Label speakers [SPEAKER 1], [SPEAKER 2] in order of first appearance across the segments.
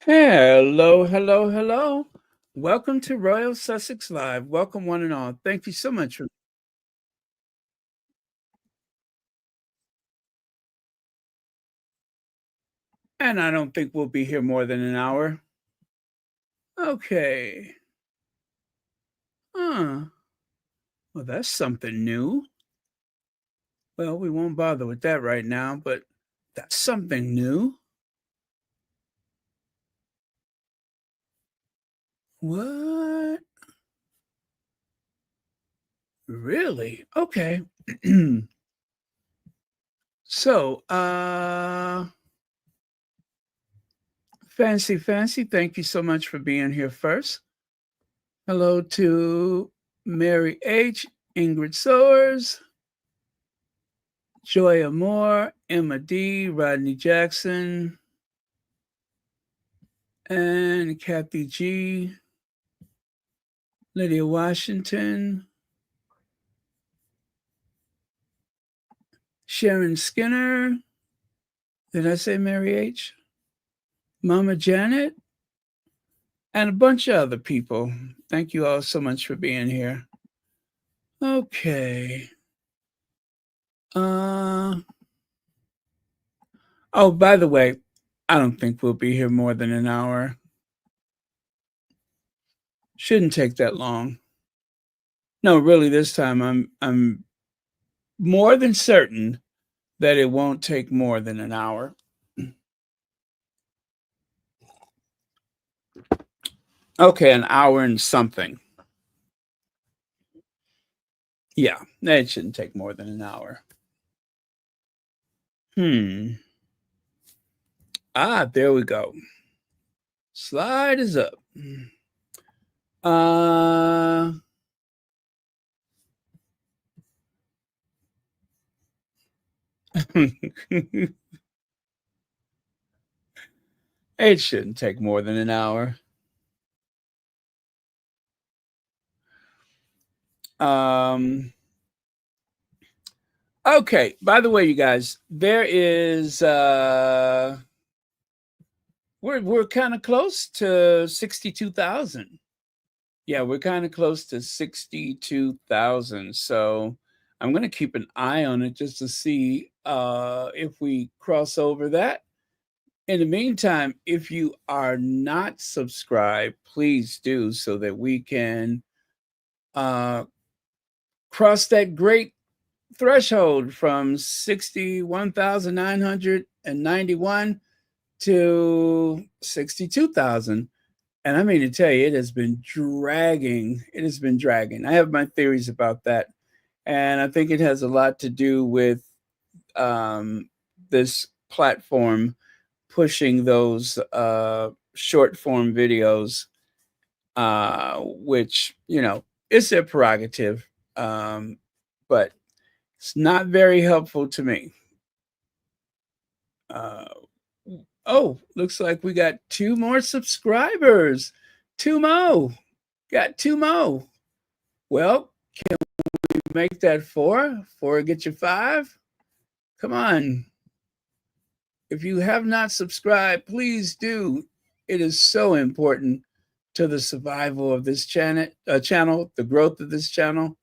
[SPEAKER 1] Hello, hello, hello. Welcome to Royal Sussex Live. Welcome, one and all. Thank you so much for. And I don't think we'll be here more than an hour. Okay. Huh. Well, that's something new. Well, we won't bother with that right now, but that's something new. What? Really? Okay. So, fancy. Thank you so much for being here first. Hello to Mary H, Ingrid Soers, Joya Moore, Emma D, Rodney Jackson, and Kathy G, Lydia Washington, Sharon Skinner. Did I say Mary H? Mama Janet, and a bunch of other people. Thank you all so much for being here. Okay. Oh, by the way, I don't think we'll be here more than an hour. Shouldn't take that long. No, really, this time I'm more than certain that it won't take more than an hour. Okay, an hour and something. Yeah, it shouldn't take more than an hour. There we go. Slide is up. Uh it shouldn't take more than an hour. Okay, by the way, you guys, there is we're kind of close to 62,000. Yeah, we're kind of close to 62,000. So I'm going to keep an eye on it just to see if we cross over that. In the meantime, if you are not subscribed, please do so that we can uh, cross that great threshold from 61,991 to 62,000. And I mean to tell you, it has been dragging. It has been dragging. I have my theories about that. And I think it has a lot to do with this platform pushing those short form videos, which, is their prerogative. But it's not very helpful to me. Oh, looks like we got two more subscribers. Two mo. Got two mo. Well, can we make that four? Four get you five? Come on. If you have not subscribed, please do. It is so important to the survival of this channel, the growth of this channel.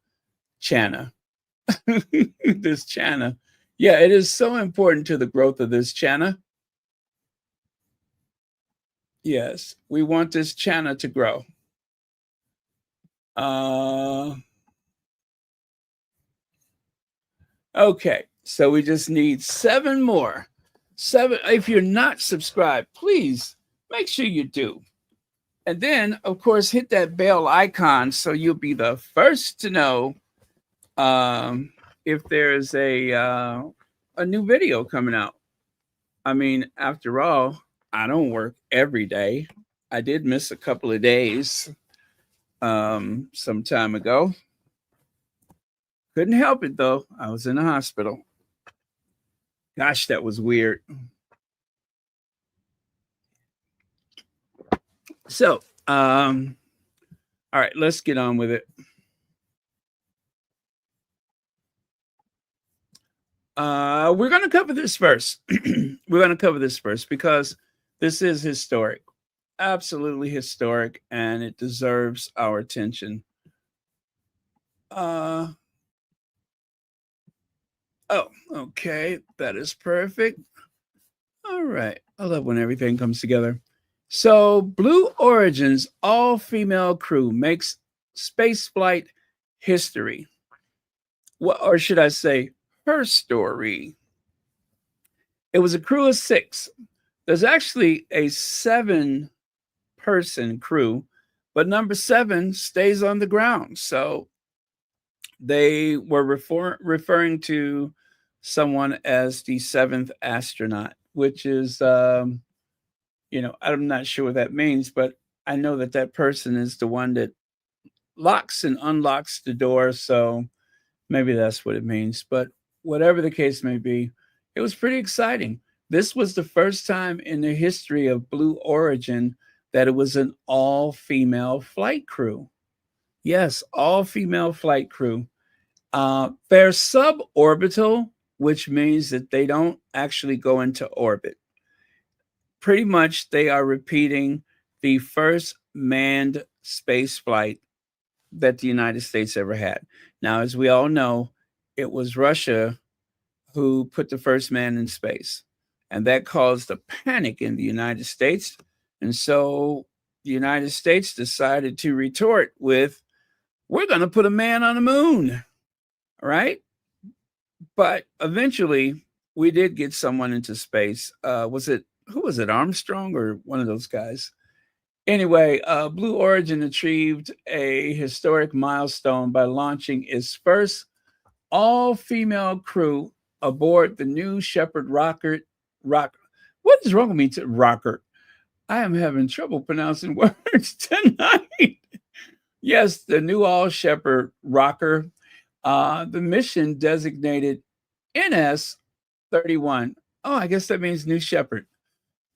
[SPEAKER 1] This channel. Yeah, it is so important to the growth of this channel. Yes, we want this channel to grow. Okay, so we just need seven more. Seven. If you're not subscribed, please make sure you do. And then, of course, hit that bell icon so you'll be the first to know if there's a new video coming out. I mean, after all, I don't work every day. I did miss a couple of days some time ago. Couldn't help it though. I was in the hospital. Gosh, that was weird. So, all right, let's get on with it. We're going to cover this first. We're going to cover this first because this is historic. absolutely historic, and it deserves our attention. Uh, oh, okay. That is perfect. All right. I love when everything comes together. So, Blue Origin's all female crew makes spaceflight history. What, or should I say, her story? It was a crew of 6. There's actually a 7-person crew, but number 7 stays on the ground. So, they were referring to someone as the 7th astronaut, which is, I'm not sure what that means, but I know that that person is the one that locks and unlocks the door. So maybe that's what it means. But whatever the case may be, it was pretty exciting. This was the first time in the history of Blue Origin that it was an all female flight crew. Yes, all female flight crew. They're suborbital, which means that they don't actually go into orbit. Pretty much, they are repeating the first manned space flight that the United States ever had. Now, as we all know, it was Russia who put the first man in space, and that caused a panic in the United States. And so the United States decided to retort with, we're going to put a man on the moon, right? But eventually, we did get someone into space. Who was it, Armstrong or one of those guys? Anyway, Blue Origin achieved a historic milestone by launching its first all-female crew aboard the New Shepard rocket. What is wrong with me? Rocket. I am having trouble pronouncing words tonight. Yes, the new All Shepard rocker. The mission designated NS 31. Oh, I guess that means New Shepard.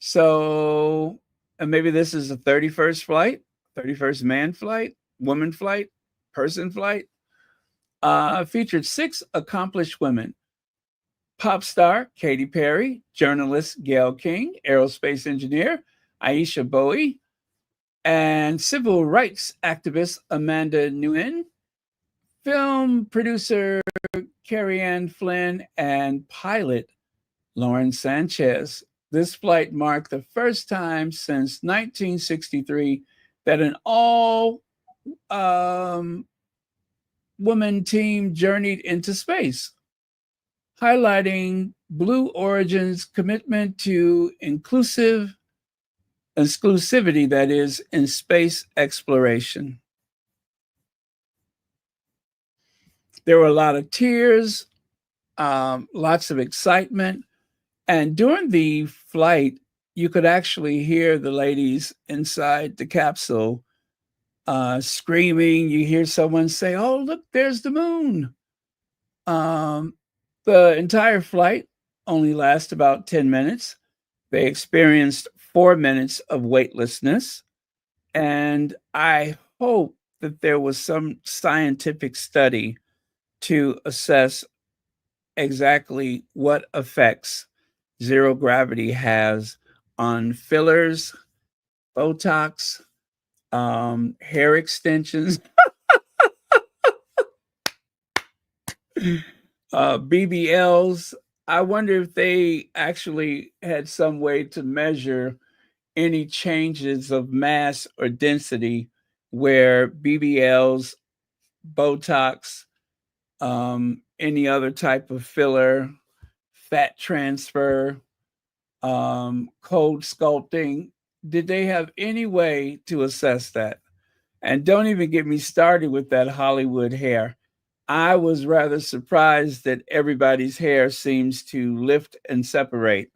[SPEAKER 1] So, and maybe this is a 31st flight, 31st man flight, woman flight, person flight. Featured 6 accomplished women: pop star Katy Perry, journalist Gayle King, aerospace engineer Aisha Bowie, and civil rights activist Amanda Nguyen, film producer Carrie Ann Flynn, and pilot Lauren Sanchez. This flight marked the first time since 1963 that an all woman team journeyed into space, highlighting Blue Origin's commitment to exclusivity, that is, in space exploration. There were a lot of tears, lots of excitement. And during the flight, you could actually hear the ladies inside the capsule screaming. You hear someone say, "Oh, look, there's the moon." Um, the entire flight only lasts about 10 minutes. They experienced 4 minutes of weightlessness. And I hope that there was some scientific study to assess exactly what effects zero gravity has on fillers, Botox, hair extensions, BBLs. I wonder if they actually had some way to measure any changes of mass or density where BBLs, Botox, any other type of filler, fat transfer, cold sculpting. Did they have any way to assess that? And don't even get me started with that Hollywood hair. I was rather surprised that everybody's hair seems to lift and separate.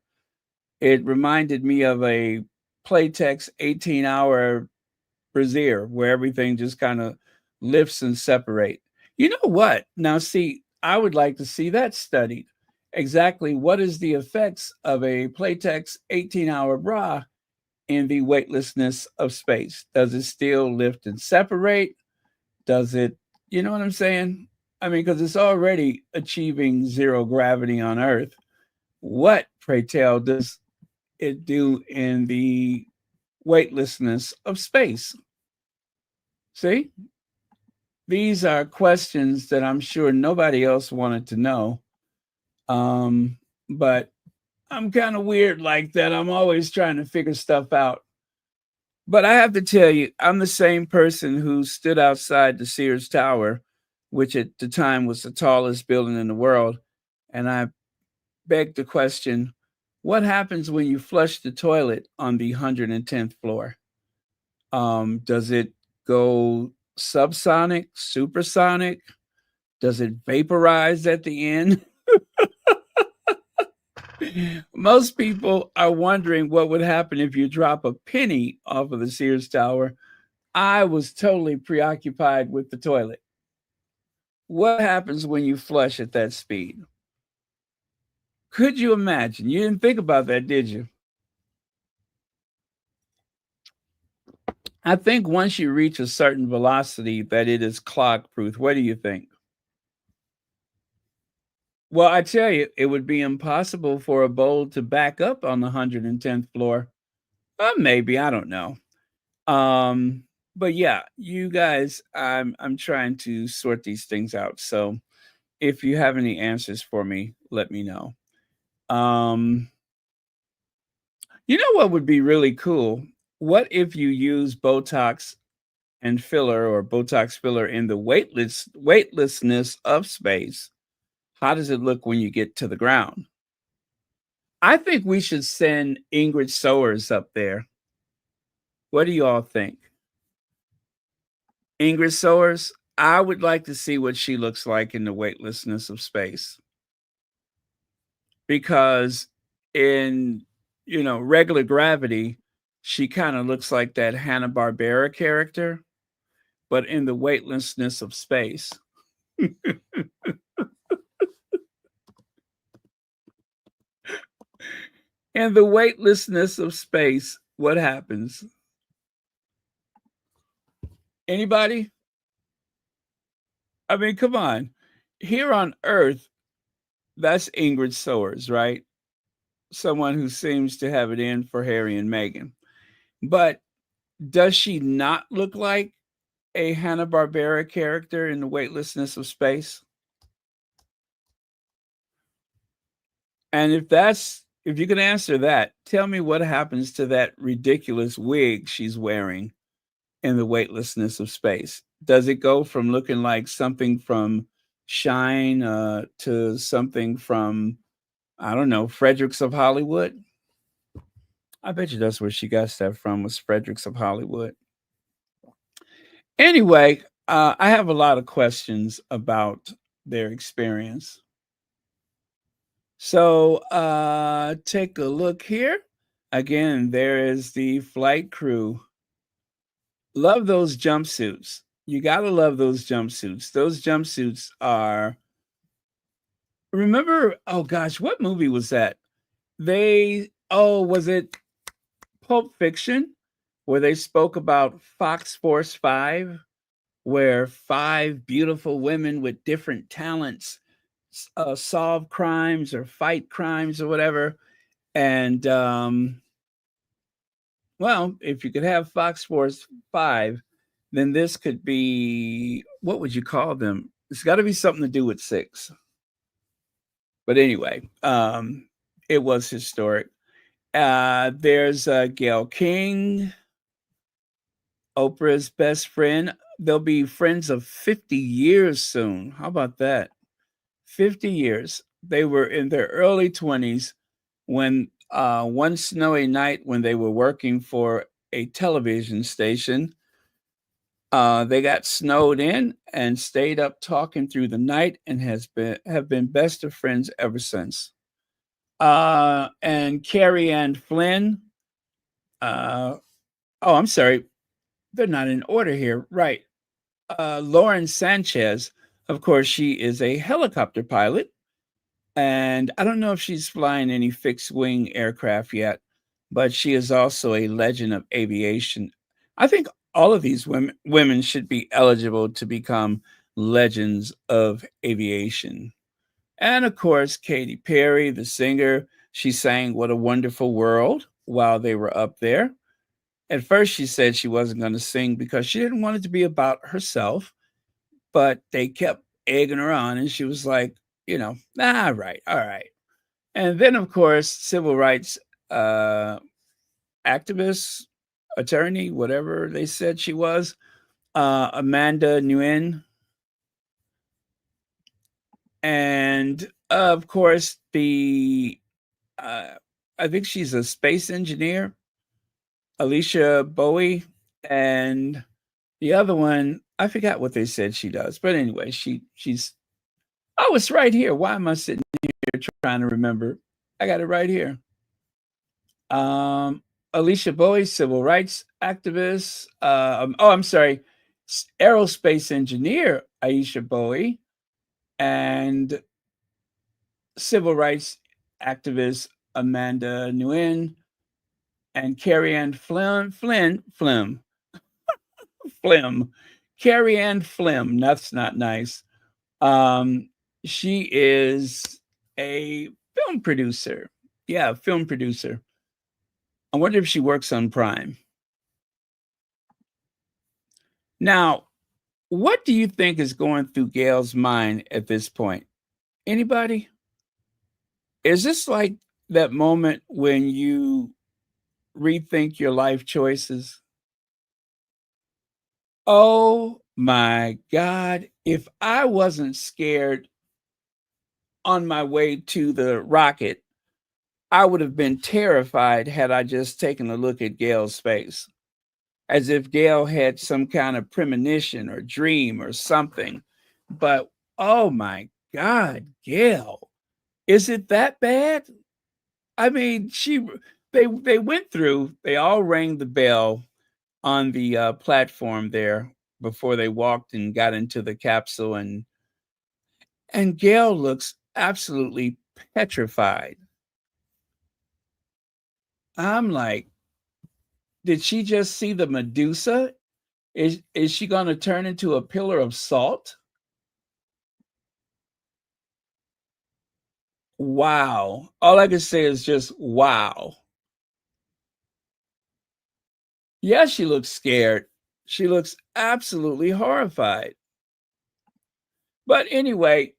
[SPEAKER 1] It reminded me of a Playtex 18-hour brassiere where everything just kind of lifts and separate. You know what? Now, see, I would like to see that studied. Exactly what is the effects of a Playtex 18-hour bra in the weightlessness of space? Does it still lift and separate? Does it, you know what I'm saying? I mean, because it's already achieving zero gravity on Earth. What, pray tell, does it do in the weightlessness of space? See, these are questions that I'm sure nobody else wanted to know. But I'm kind of weird like that. I'm always trying to figure stuff out. But I have to tell you, I'm the same person who stood outside the Sears Tower, which at the time was the tallest building in the world. And I begged the question, what happens when you flush the toilet on the 110th floor? Does it go subsonic, supersonic? Does it vaporize at the end? Most people are wondering what would happen if you drop a penny off of the Sears Tower. I was totally preoccupied with the toilet. What happens when you flush at that speed? Could you imagine? You didn't think about that, did you? I think once you reach a certain velocity that it is clog proof. What do you think? Well, I tell you, it would be impossible for a bowl to back up on the 110th floor. Maybe, I don't know. But yeah, you guys, I'm trying to sort these things out. So if you have any answers for me, let me know. Um, you know what would be really cool? What if you use Botox and filler or Botox filler in the weightlessness of space? How does it look when you get to the ground? I think we should send Ingrid Sowers up there. What do you all think? Ingrid Sowers, I would like to see what she looks like in the weightlessness of space. Because in, regular gravity, she kind of looks like that Hanna-Barbera character, but in the weightlessness of space. In the weightlessness of space, what happens? Anybody? I mean, come on. Here on Earth, that's Ingrid Sowers, right? Someone who seems to have it in for Harry and Meghan. But does she not look like a Hanna-Barbera character in the weightlessness of space? And if you can answer that, tell me what happens to that ridiculous wig she's wearing in the weightlessness of space. Does it go from looking like something from Shine to something from, I don't know, Fredericks of Hollywood? I bet you that's where she got that from, was Fredericks of Hollywood. Anyway, I have a lot of questions about their experience. So take a look here. Again, there is the flight crew. Love those jumpsuits. You got to love those jumpsuits. Those jumpsuits are. Remember, oh gosh, what movie was that? Was it Pulp Fiction, where they spoke about Fox Force 5, where 5 beautiful women with different talents solve crimes or fight crimes or whatever. And well, if you could have Fox Force 5, then this could be, what would you call them? It's got to be something to do with 6. But anyway, it was historic. There's Gail King, Oprah's best friend. They'll be friends of 50 years soon. How about that? 50 years. They were in their early 20s when one snowy night when they were working for a television station, they got snowed in and stayed up talking through the night and have been best of friends ever since. And Carrie Ann Flynn. I'm sorry, they're not in order here. Right. Lauren Sanchez, of course, she is a helicopter pilot. And I don't know if she's flying any fixed wing aircraft yet, but she is also a legend of aviation. I think all of these women should be eligible to become legends of aviation. And of course, Katy Perry, the singer, she sang What a Wonderful World while they were up there. At first, she said she wasn't going to sing because she didn't want it to be about herself, but they kept egging her on, and she was like, right, all right. And then, of course, civil rights uh, activist, attorney, whatever they said she was, Amanda Nguyen, and of course uh, I think she's a space engineer, Alicia Bowie, and the other one I forgot what they said she does, but anyway, she's oh, it's right here. Why am I sitting here trying to remember? I got it right here. Um, Alicia Bowie, civil rights activist. I'm sorry, aerospace engineer Aisha Bowie, and civil rights activist Amanda Nguyen, and Carrie Ann Flim. Carrie Ann Flim. That's not nice. Um, she is a film producer. Yeah, film producer. I wonder if she works on Prime. Now, what do you think is going through Gail's mind at this point? Anybody? Is this like that moment when you rethink your life choices? Oh my God. If I wasn't scared on my way to the rocket, I would have been terrified had I just taken a look at Gail's face, as if Gail had some kind of premonition or dream or something. But oh my God, Gail, is it that bad? I mean, they went through, they all rang the bell on the platform there before they walked and got into the capsule, and Gail looks absolutely petrified. I'm like, did she just see the Medusa? Is she going to turn into a pillar of salt? Wow. All I can say is just wow. Yeah, she looks scared. She looks absolutely horrified. But anyway,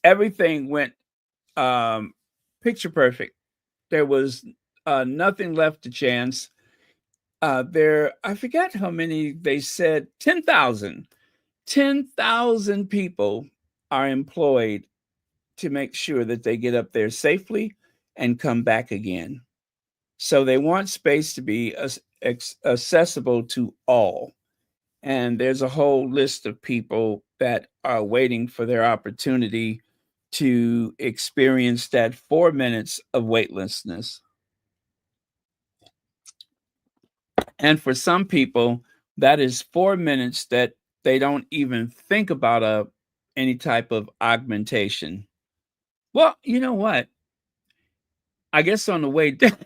[SPEAKER 1] everything went picture perfect. There was nothing left to chance. I forget how many they said, 10,000. 10,000 people are employed to make sure that they get up there safely and come back again. So they want space to be accessible to all. And there's a whole list of people that are waiting for their opportunity to experience that 4 minutes of weightlessness. And for some people, that is 4 minutes that they don't even think about any type of augmentation. Well, you know what? I guess on the way down,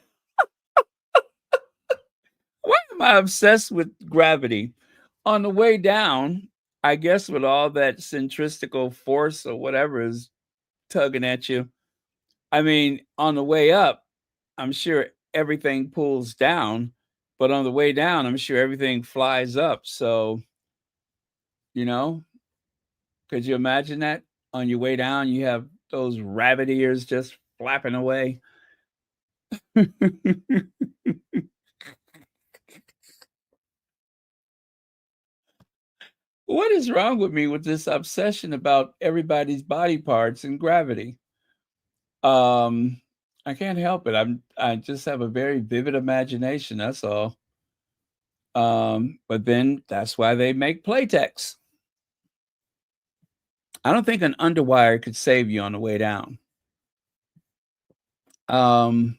[SPEAKER 1] why am I obsessed with gravity? On the way down, I guess with all that centrifugal force or whatever is tugging at you, I mean, on the way up, I'm sure everything pulls down, but on the way down, I'm sure everything flies up. So, you know, could you imagine that? On your way down, you have those rabbit ears just flapping away. What is wrong with me with this obsession about everybody's body parts and gravity? Um, I can't help it. I just have a very vivid imagination, that's all. But then that's why they make Playtex. I don't think an underwire could save you on the way down. Um,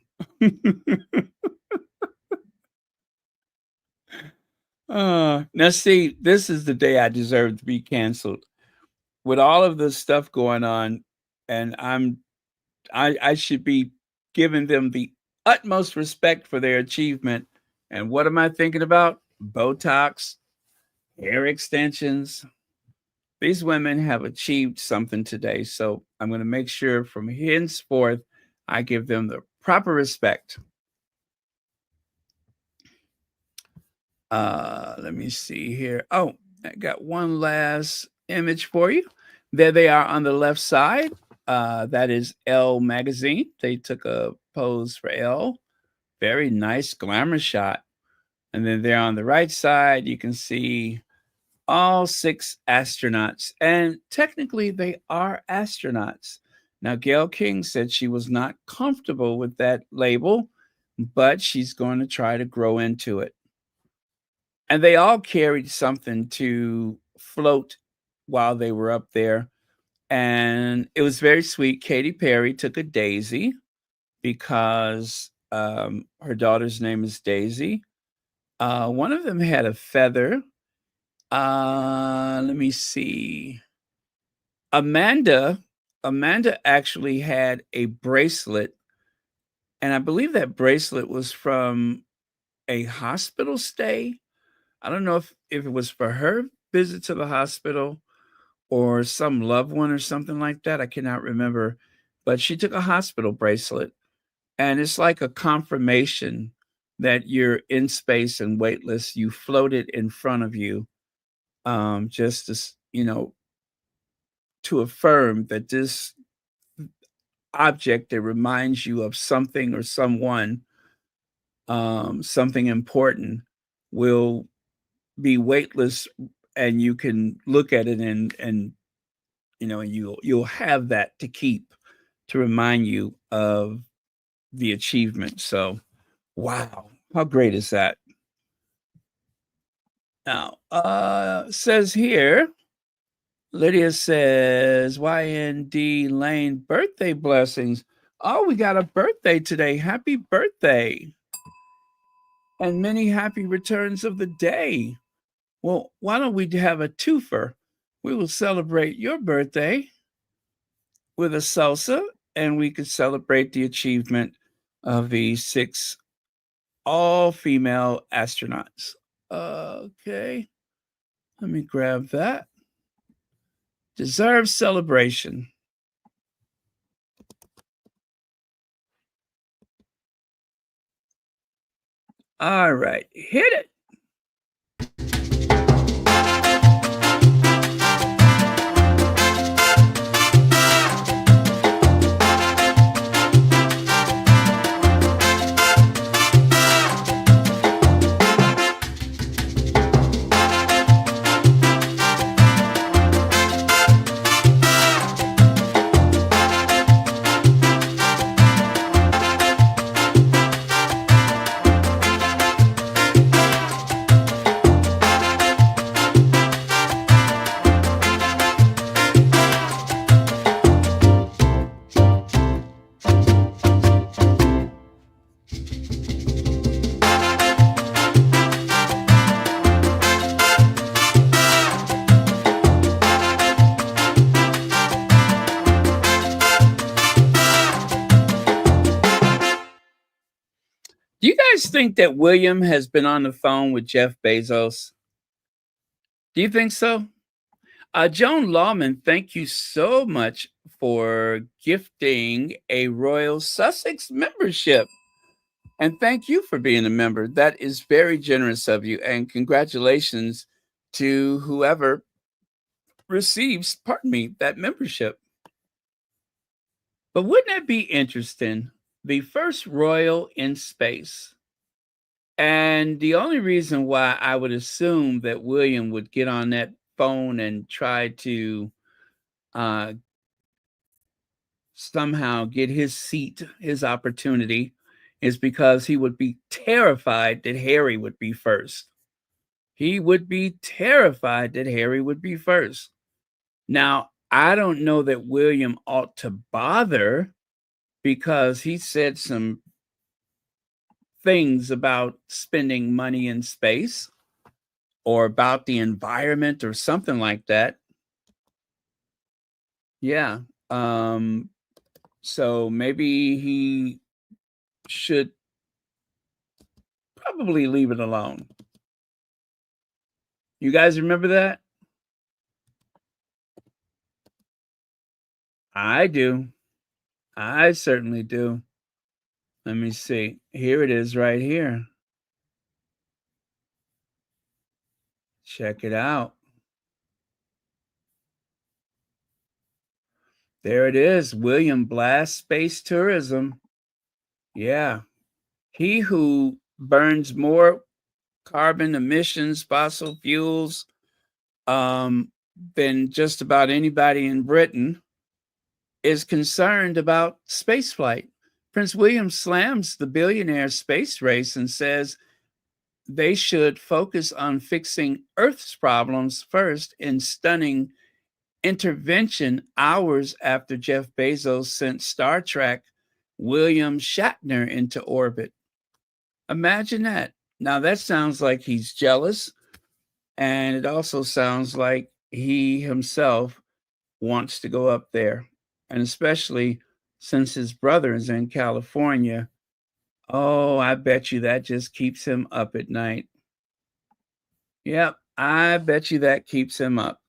[SPEAKER 1] now see, this is the day I deserve to be canceled. With all of this stuff going on, and I should be giving them the utmost respect for their achievement. And what am I thinking about? Botox, hair extensions. These women have achieved something today. So I'm going to make sure from henceforth I give them the proper respect. Let me see here. Oh, I got one last image for you. There they are on the left side. That is Elle magazine. They took a pose for Elle. Very nice glamour shot. And then there on the right side, you can see all 6 astronauts. And technically, they are astronauts. Now, Gail King said she was not comfortable with that label, but she's going to try to grow into it. And they all carried something to float while they were up there. And it was very sweet. Katy Perry took a daisy because her daughter's name is Daisy. One of them had a feather. Let me see. Amanda actually had a bracelet, and I believe that bracelet was from a hospital stay. I don't know if it was for her visit to the hospital or some loved one or something like that. I cannot remember, but she took a hospital bracelet, and it's like a confirmation that you're in space and weightless. You float it in front of you, just to to affirm that this object that reminds you of something or someone, something important, will be weightless, and you can look at it and you'll have that to keep to remind you of the achievement. So, wow, how great is that? Now, says here, Lydia says, YND Lane birthday blessings. Oh, we got a birthday today. Happy birthday. And many happy returns of the day. Well, why don't we have a twofer? We will celebrate your birthday with a salsa, and we could celebrate the achievement of the 6 all-female astronauts. Okay, let me grab that. Deserved celebration. All right, hit it. Do you guys think that William has been on the phone with Jeff Bezos? Do you think so? Joan Lawman, thank you so much for gifting a Royal Sussex membership. And thank you for being a member. That is very generous of you. And congratulations to whoever receives, pardon me, that membership. But wouldn't that be interesting? The first royal in space. And the only reason why I would assume that William would get on that phone and try to uh, somehow get his seat, his opportunity, is because he would be terrified that Harry would be first. He would be terrified that Harry would be first. Now, I don't know that William ought to bother because he said some things about spending money in space or about the environment or something like that. Yeah. So maybe he should probably leave it alone. You guys remember that? I do. I certainly do. Let me see. Here it is right here. Check it out. There it is. William Blast Space Tourism. Yeah. He who burns more carbon emissions, fossil fuels, than just about anybody in Britain, is concerned about spaceflight. Prince William slams the billionaire space race and says they should focus on fixing Earth's problems first, in stunning intervention hours after Jeff Bezos sent Star Trek William Shatner into orbit. Imagine that. Now, that sounds like he's jealous, and it also sounds like he himself wants to go up there. And especially since his brother is in California, oh, I bet you that just keeps him up at night. Yep, I bet you that keeps him up.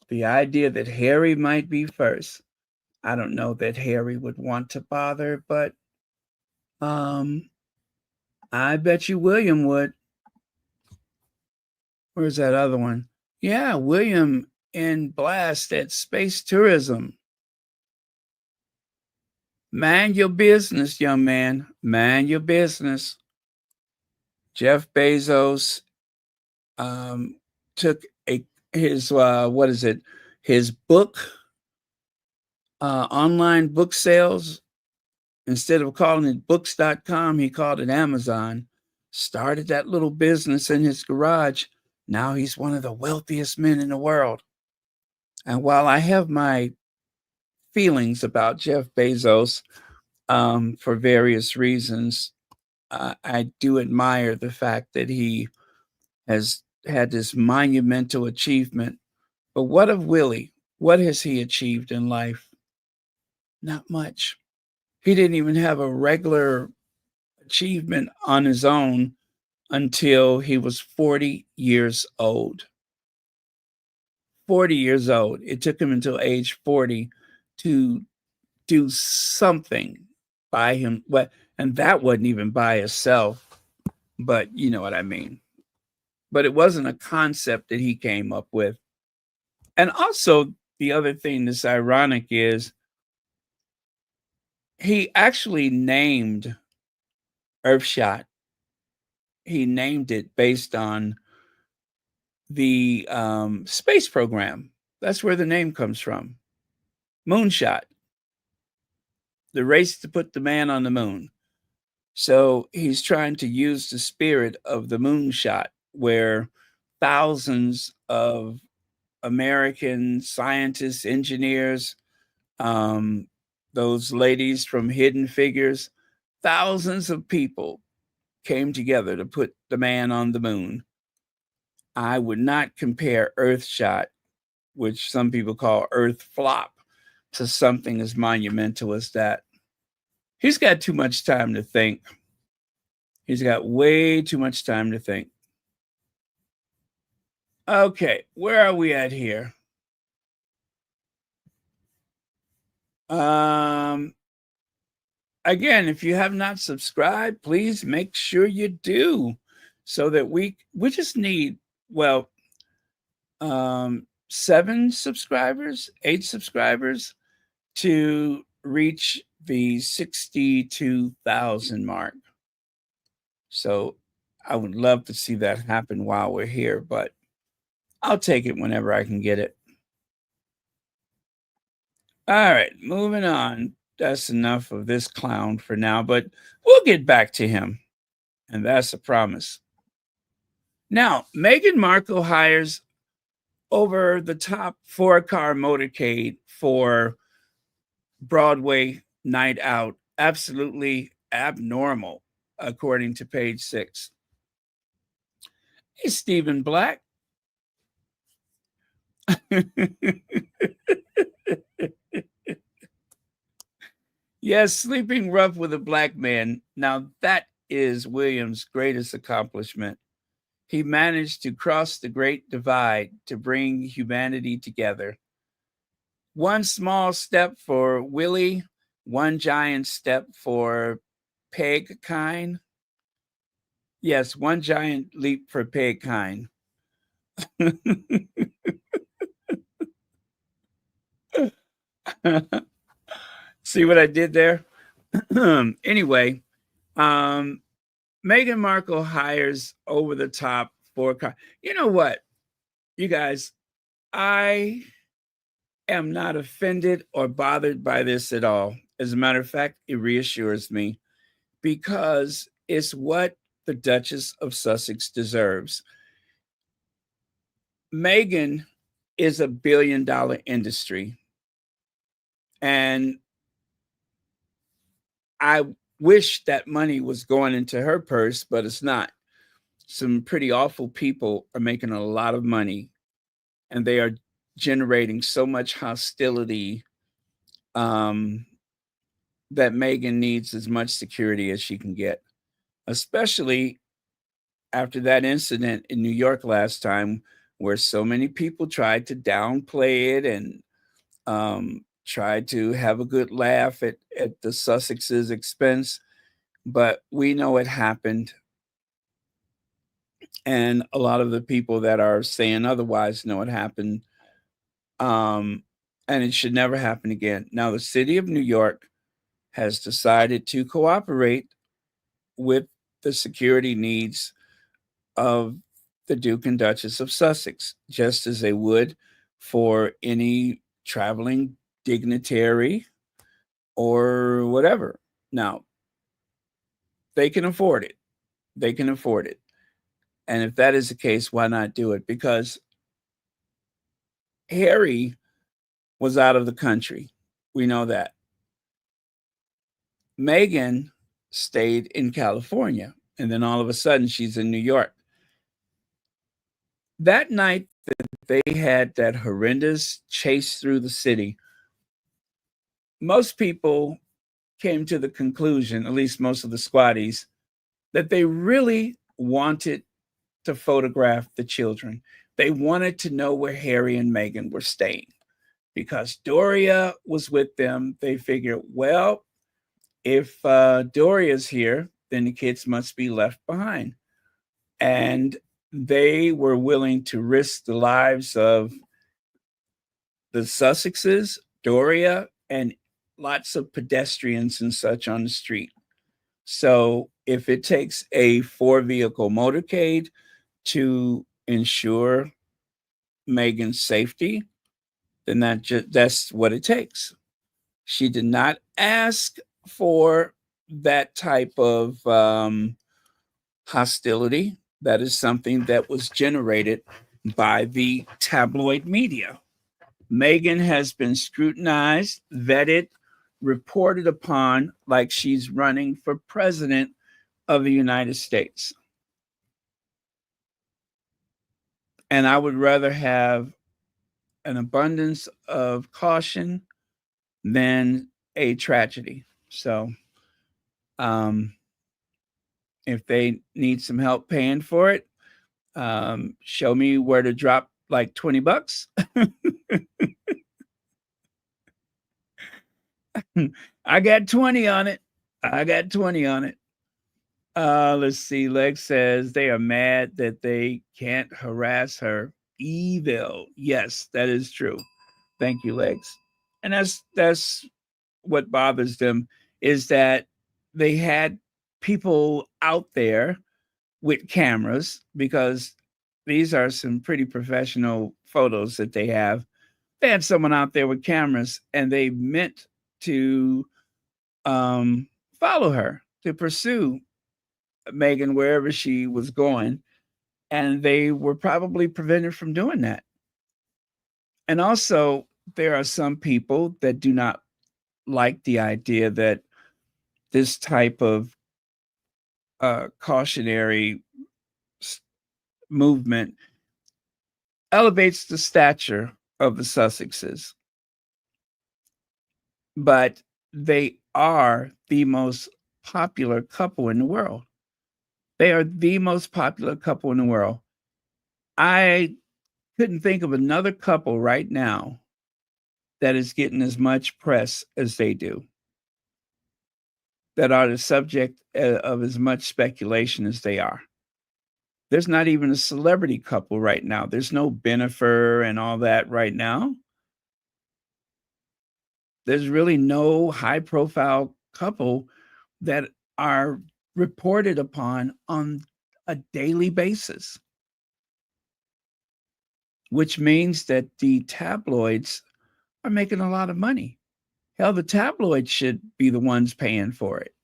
[SPEAKER 1] The idea that Harry might be first. I don't know that Harry would want to bother, but I bet you William would. Where's that other one? Yeah, William in Blast at Space Tourism. Mind your business, young man. Mind your business. Jeff Bezos took his what is it? His book, online book sales. Instead of calling it books.com, he called it Amazon. Started that little business in his garage. Now he's one of the wealthiest men in the world. And while I have my feelings about Jeff Bezos, for various reasons, I do admire the fact that he has had this monumental achievement. But what of Willie? What has he achieved in life? Not much. He didn't even have a regular achievement on his own until he was 40 years old. 40 years old. It took him until age 40 to do something by him. And that wasn't even by itself, but you know what I mean. But it wasn't a concept that he came up with. And also, the other thing that's ironic is he actually named Earthshot. He named it based on the space program. That's where the name comes from. Moonshot. The race to put the man on the moon. So he's trying to use the spirit of the moonshot, where thousands of American scientists, engineers, those ladies from Hidden Figures, thousands of people came together to put the man on the moon. I would not compare Earthshot, which some people call Earth Flop, to something as monumental as that. He's got too much time to think. He's got way too much time to think. Okay, where are we at here? Again, if you have not subscribed, please make sure you do, so that we just need, well, 7 subscribers, 8 subscribers to reach the 62,000 mark. So I would love to see that happen while we're here, but I'll take it whenever I can get it. All right, moving on. That's enough of this clown for now, but we'll get back to him. And that's a promise. Now, Meghan Markle hires over the top 4-car motorcade for Broadway night out. Absolutely abnormal, according to page 6. Hey, Stephen Black. Yes, sleeping rough with a black man. Now, that is William's greatest accomplishment. He managed to cross the great divide to bring humanity together. One small step for Willie, one giant step for peg kind. Yes, one giant leap for pig kind. See what I did there? Anyway, um, Meghan Markle hires over the top for you know what, you guys, I am not offended or bothered by this at all. As a matter of fact, it reassures me because it's what the Duchess of Sussex deserves. Meghan is $1 billion industry. And I wish that money was going into her purse, but it's not. Some pretty awful people are making a lot of money and they are generating so much hostility um, that Meghan needs as much security as she can get, especially after that incident in New York last time where so many people tried to downplay it and tried to have a good laugh at the Sussex's expense. But we know it happened. And a lot of the people that are saying otherwise know it happened. Um, and it should never happen again. Now, the city of New York has decided to cooperate with the security needs of the Duke and Duchess of Sussex, just as they would for any traveling dignitary or whatever. Now, they can afford it. They can afford it. And if that is the case, why not do it? Because Harry was out of the country. We know that. Meghan stayed in California, and then all of a sudden she's in New York. That night that they had that horrendous chase through the city, most people came to the conclusion, at least most of the squatties, that they really wanted to photograph the children. They wanted to know where Harry and Meghan were staying because Doria was with them. They figured, well, if Doria's here, then the kids must be left behind. And they were willing to risk the lives of the Sussexes, Doria, and lots of pedestrians and such on the street. So if it takes a 4-vehicle motorcade to ensure Meghan's safety, then that's what it takes. She did not ask for that type of hostility. That is something that was generated by the tabloid media. Meghan has been scrutinized, vetted, reported upon like she's running for president of the United States. And I would rather have an abundance of caution than a tragedy. So, if they need some help paying for it, show me where to drop like $20. I got 20 on it. I got 20 on it. Let's see. Lex says they are mad that they can't harass her. Evil. Yes, that is true. Thank you, Lex. And that's what bothers them is that they had people out there with cameras because these are some pretty professional photos that they have. They had someone out there with cameras and they meant to follow her, to pursue Meghan wherever she was going. And they were probably prevented from doing that. And also, there are some people that do not like the idea that this type of cautionary movement elevates the stature of the Sussexes. But they are the most popular couple in the world. They are the most popular couple in the world. I couldn't think of another couple right now that is getting as much press as they do. that are the subject of as much speculation as they are. There's not even a celebrity couple right now. There's no Benifer and all that right now. There's really no high profile couple that are reported upon on a daily basis, which means that the tabloids are making a lot of money. Hell, the tabloids should be the ones paying for it.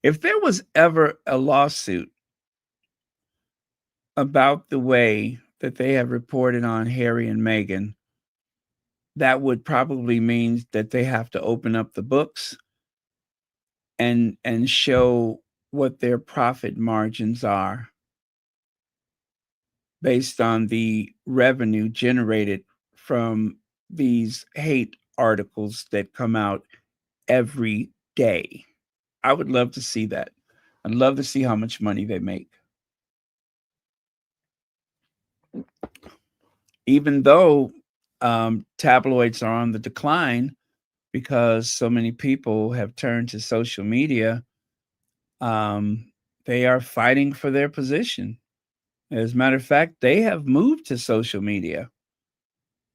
[SPEAKER 1] If there was ever a lawsuit about the way that they have reported on Harry and Meghan, that would probably mean that they have to open up the books and show what their profit margins are based on the revenue generated from these hate articles that come out every day. I would love to see that. I'd love to see how much money they make. Even though tabloids are on the decline because so many people have turned to social media, they are fighting for their position. As a matter of fact, they have moved to social media.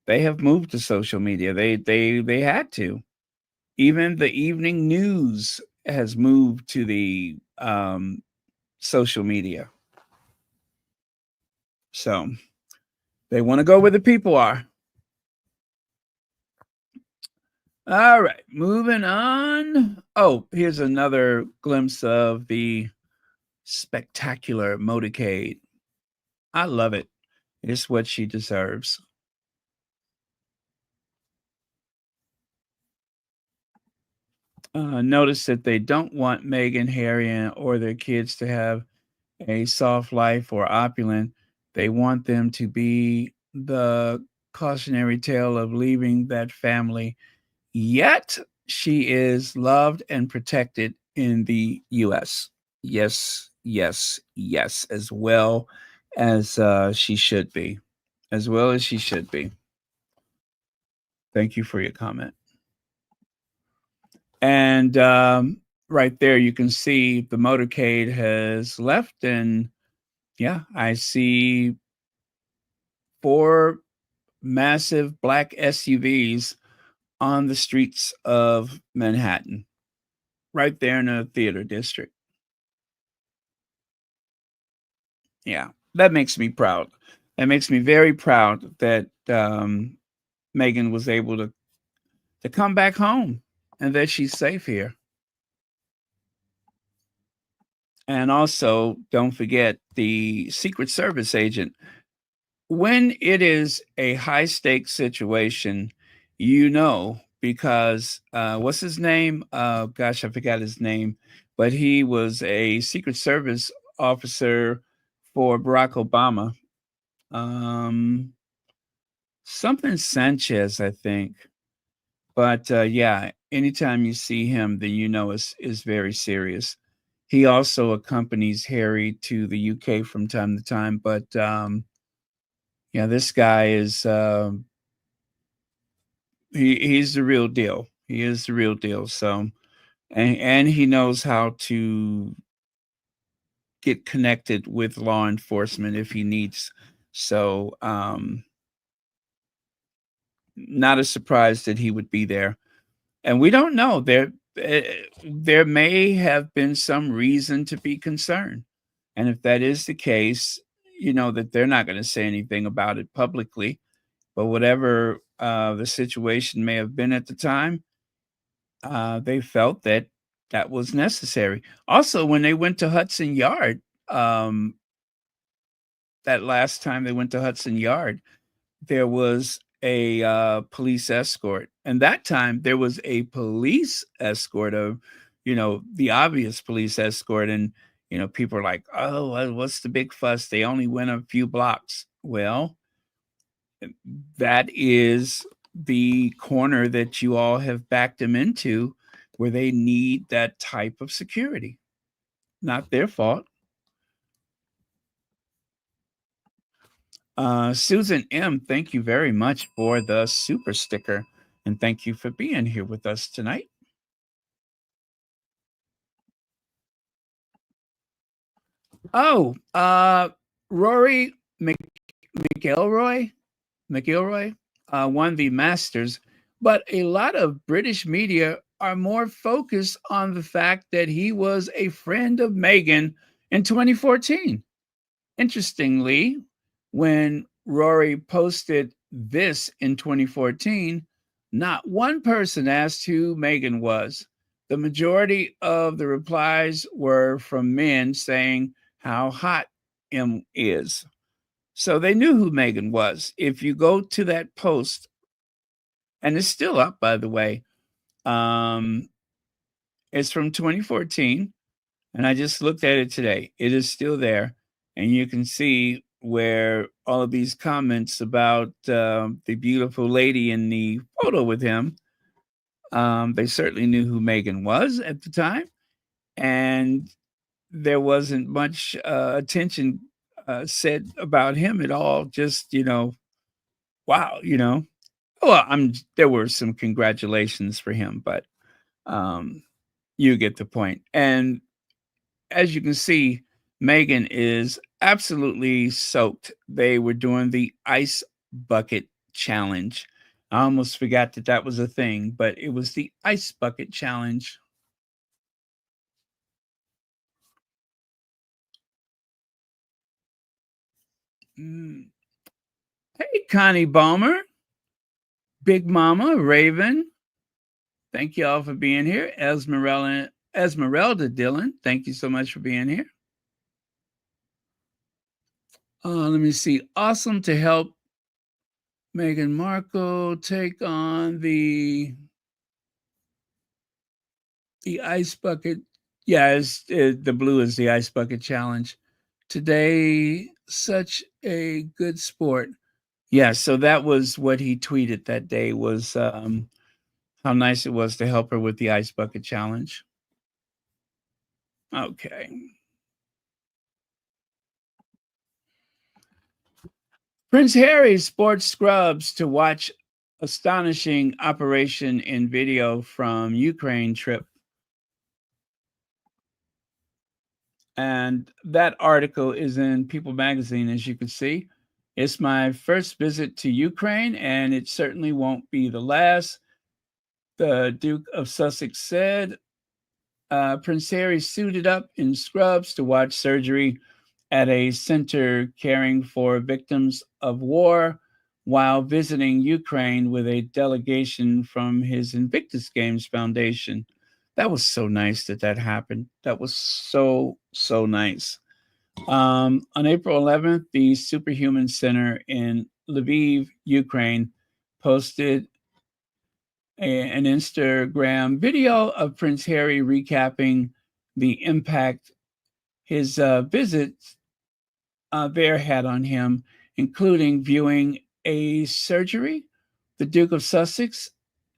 [SPEAKER 1] They have moved to social media. They had to. Even the evening news has moved to the social media. So they want to go where the people are. All right, moving on. Oh, here's another glimpse of the spectacular motorcade. I love it. It's what she deserves. Notice that they don't want Meghan, Harry, or their kids to have a soft life or opulent. They want them to be the cautionary tale of leaving that family. Yet she is loved and protected in the US. Yes, yes, yes, as well as she should be. As well as she should be. Thank you for your comment. And right there, you can see the motorcade has left. And yeah, I see 4 massive black SUVs on the streets of Manhattan, right there in the theater district. Yeah, that makes me proud. That makes me very proud that Meghan was able to come back home and that she's safe here. And also, don't forget the Secret Service agent. When it is a high stakes situation, because what's his name? Gosh, I forgot his name, but he was a Secret Service officer for Barack Obama. Um, Something Sanchez, I think. But yeah, anytime you see him, then is very serious. He also accompanies Harry to the UK from time to time, but yeah, this guy is he's the real deal. He is the real deal. So and he knows how to get connected with law enforcement if he needs. So not a surprise that he would be there. And we don't know. There may have been some reason to be concerned. And if that is the case, that they're not going to say anything about it publicly. But whatever the situation may have been at the time, they felt that that was necessary. Also, when they went to Hudson Yard, um, that last time they went to Hudson Yard, there was a police escort, and that time there was a police escort of, the obvious police escort, and people are like, "Oh, what's the big fuss? They only went a few blocks." Well, that is the corner that you all have backed them into, where they need that type of security. Not their fault. Susan M, thank you very much for the super sticker. And thank you for being here with us tonight. Oh, Rory McIlroy, won the Masters, but a lot of British media are more focused on the fact that he was a friend of Meghan in 2014. Interestingly, when Rory posted this in 2014, not one person asked who Meghan was. The majority of the replies were from men saying how hot M is. So they knew who Meghan was. If you go to that post, and it's still up, by the way, um, it's from 2014, and I just looked at it today. It is still there, and you can see where all of these comments about the beautiful lady in the photo with him, they certainly knew who Meghan was at the time, and there wasn't much attention said about him at all. Just, wow, Well, there were some congratulations for him, but um, you get the point. And as you can see, Meghan is absolutely soaked. They were doing the ice bucket challenge. I almost forgot that that was a thing, but it was the ice bucket challenge. Mm. Hey, Connie Balmer, Big Mama, Raven. Thank you all for being here. Esmeralda Dillon, thank you so much for being here. Let me see. Awesome to help Meghan Markle take on the ice bucket. Yeah, the blue is the ice bucket challenge. Today, such a good sport. Yeah, so that was what he tweeted that day was how nice it was to help her with the ice bucket challenge. Okay. Prince Harry sports scrubs to watch astonishing operation in video from Ukraine trip. And that article is in People magazine, as you can see. It's my first visit to Ukraine, and it certainly won't be the last. The Duke of Sussex said Prince Harry suited up in scrubs to watch surgery at a center caring for victims of war while visiting Ukraine with a delegation from his Invictus Games Foundation. That was so nice that happened. That was so, so nice. On April 11th, the Superhuman Center in Lviv, Ukraine, posted an Instagram video of Prince Harry recapping the impact his visit there had on him, including viewing a surgery. The Duke of Sussex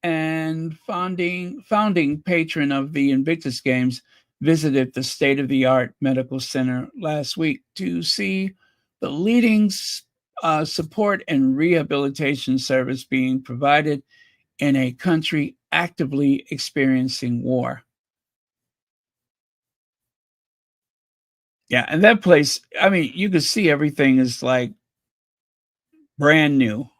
[SPEAKER 1] and founding patron of the Invictus Games visited the state-of-the-art medical center last week to see the leading support and rehabilitation service being provided in a country actively experiencing war. Yeah, and that place, I mean, you can see everything is like brand new.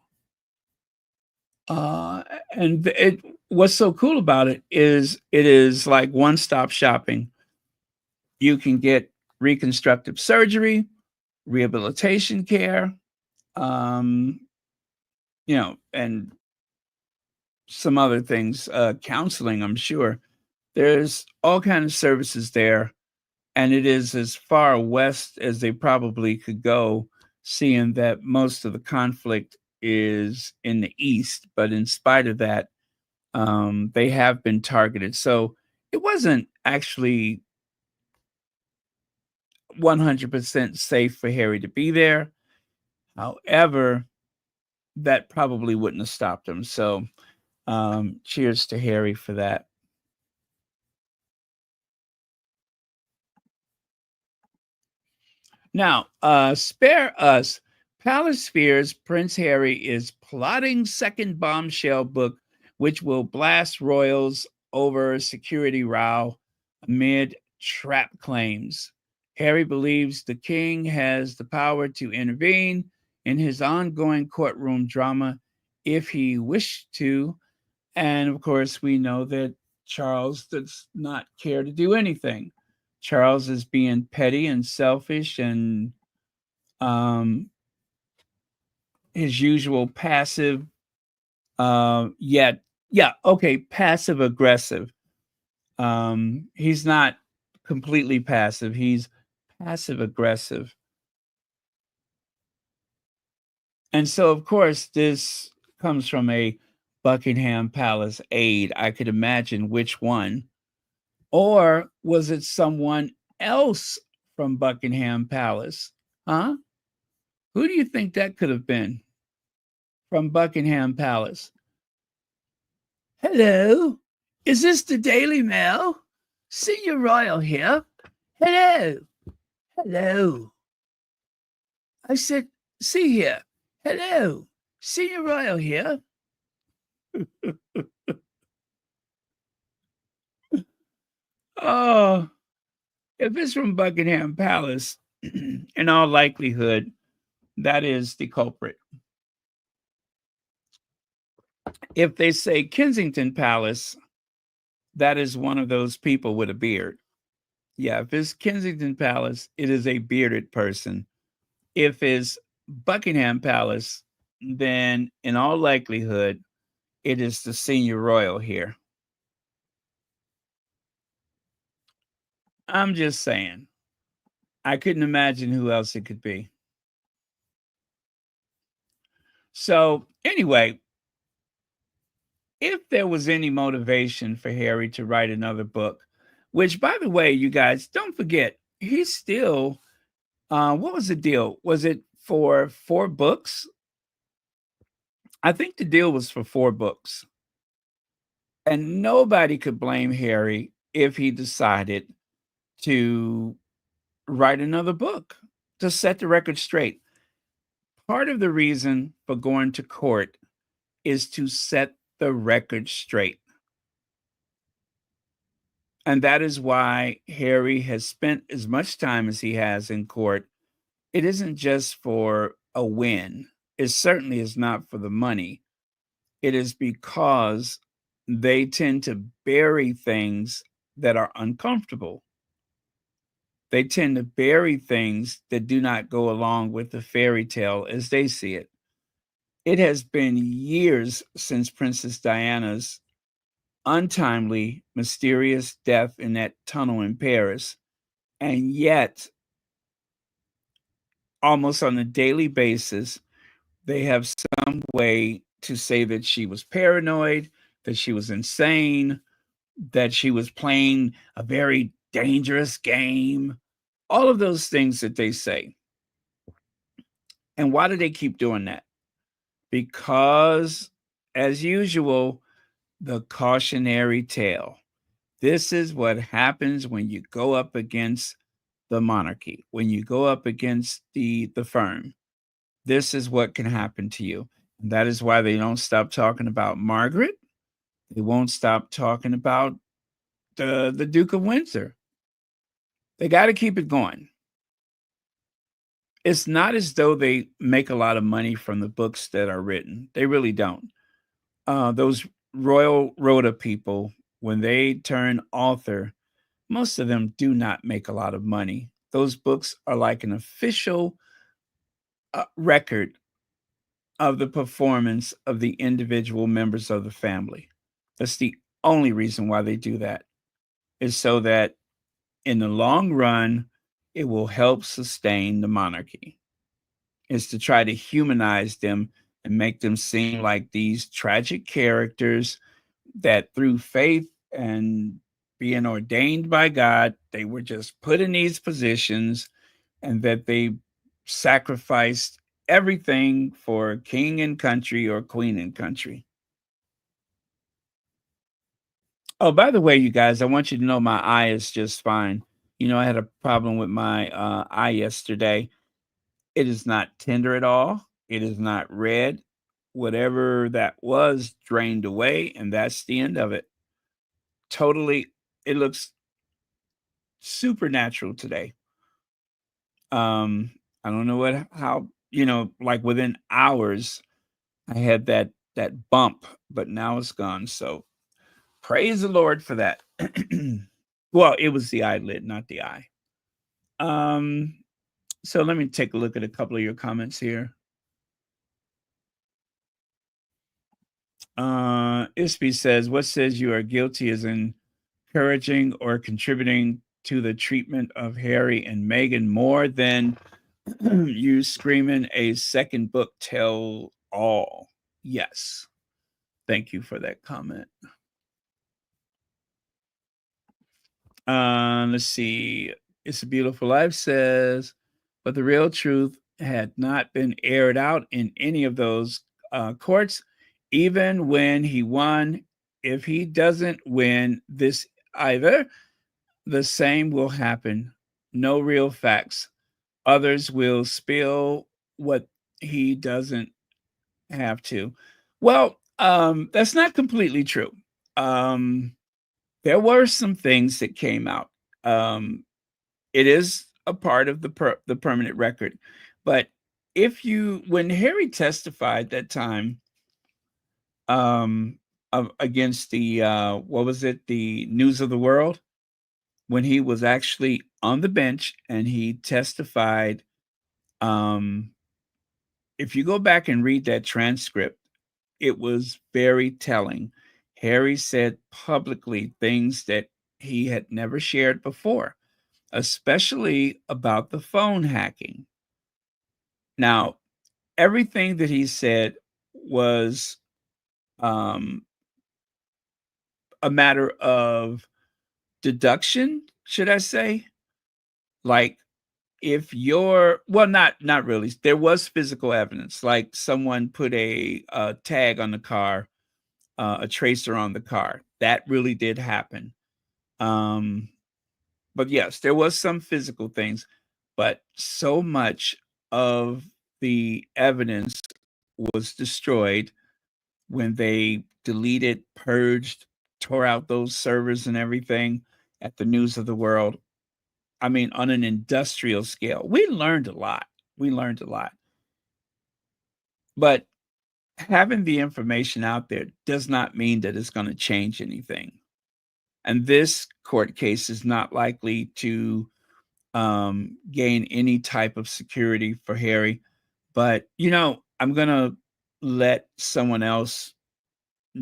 [SPEAKER 1] Uh, and what's so cool about it is like one-stop shopping. You can get reconstructive surgery, rehabilitation care, um, and some other things, counseling, I'm sure. There's all kinds of services there, and it is as far west as they probably could go, seeing that most of the conflict is in the east. But in spite of that, they have been targeted. So it wasn't actually 100% safe for Harry to be there. However, that probably wouldn't have stopped him. So cheers to Harry for that. Now, spare us. Palace fears Prince Harry is plotting second bombshell book which will blast royals over security row amid trap claims. Harry believes the king has the power to intervene in his ongoing courtroom drama if he wished to. And of course, we know that Charles does not care to do anything. Charles is being petty and selfish and um, his usual passive, yet, yeah, okay, passive aggressive. He's not completely passive, he's passive aggressive. And so, of course, this comes from a Buckingham Palace aide. I could imagine which one. Or was it someone else from Buckingham Palace? Huh? Who do you think that could have been from Buckingham Palace? Hello? Is this the Daily Mail? Senior Royal here. Hello? Hello? I said, see here. Hello? Senior Royal here. Oh, if it's from Buckingham Palace, in all likelihood, that is the culprit. If they say Kensington Palace, that is one of those people with a beard. Yeah, if it's Kensington Palace, it is a bearded person. If it's Buckingham Palace, then in all likelihood, it is the senior royal here. I'm just saying. I couldn't imagine who else it could be. So, anyway, if there was any motivation for Harry to write another book, which, by the way, you guys, don't forget, he's still, what was the deal? Was it for 4 books? I think the deal was for 4 books. And nobody could blame Harry if he decided to write another book to set the record straight. Part of the reason for going to court is to set the record straight. And that is why Harry has spent as much time as he has in court. It isn't just for a win. It certainly is not for the money. It is because they tend to bury things that are uncomfortable. They tend to bury things that do not go along with the fairy tale as they see it. It has been years since Princess Diana's untimely, mysterious death in that tunnel in Paris. And yet, almost on a daily basis, they have some way to say that she was paranoid, that she was insane, that she was playing a very dangerous game, all of those things that they say. And why do they keep doing that? Because, as usual, the cautionary tale. This is what happens when you go up against the monarchy, when you go up against the firm. This is what can happen to you. And that is why they don't stop talking about Margaret. They won't stop talking about the Duke of Windsor. They got to keep it going. It's not as though they make a lot of money from the books that are written. They really don't. Those Royal Rhoda people, when they turn author, most of them do not make a lot of money. Those books are like an official record of the performance of the individual members of the family. That's the only reason why they do that, is so that in the long run, it will help sustain the monarchy. Is to try to humanize them and make them seem like these tragic characters that through faith and being ordained by God, they were just put in these positions and that they sacrificed everything for king and country or queen and country. Oh, by the way, you guys, I want you to know my eye is just fine. You know, I had a problem with my eye yesterday. It is not tender at all. It is not red. whatever that was drained away, and that's the end of it. Totally, it looks supernatural today. Um, I don't know how, like within hours, I had that bump, but now it's gone. So praise the Lord for that. Well, it was the eyelid, not the eye. So let me take a look at a couple of your comments here. Isby says, what says you are guilty is encouraging or contributing to the treatment of Harry and Meghan more than you screaming a second book tell all. Yes. Thank you for that comment. Let's see. It's a Beautiful Life says, but the real truth had not been aired out in any of those courts, even when he won. If he doesn't win this either, the same will happen. No real facts. Others will spill what he doesn't have to. Well, that's not completely true. There were some things that came out. It is a part of the permanent record, but when Harry testified that time, against the what was it, the News of the World, when he was actually on the bench and he testified, if you go back and read that transcript, it was very telling. Harry said publicly things that he had never shared before, especially about the phone hacking. Now, everything that he said was a matter of deduction, should I say? Like, if you're, well, not really. There was physical evidence, like someone put a tag on the car, a tracer on the car. That really did happen. But yes, there was some physical things, but so much of the evidence was destroyed when they deleted, purged, tore out those servers and everything at the News of the World. I mean, on an industrial scale, we learned a lot. We learned a lot. But having the information out there does not mean that it's going to change anything. And this court case is not likely to gain any type of security for Harry. But, I'm going to let someone else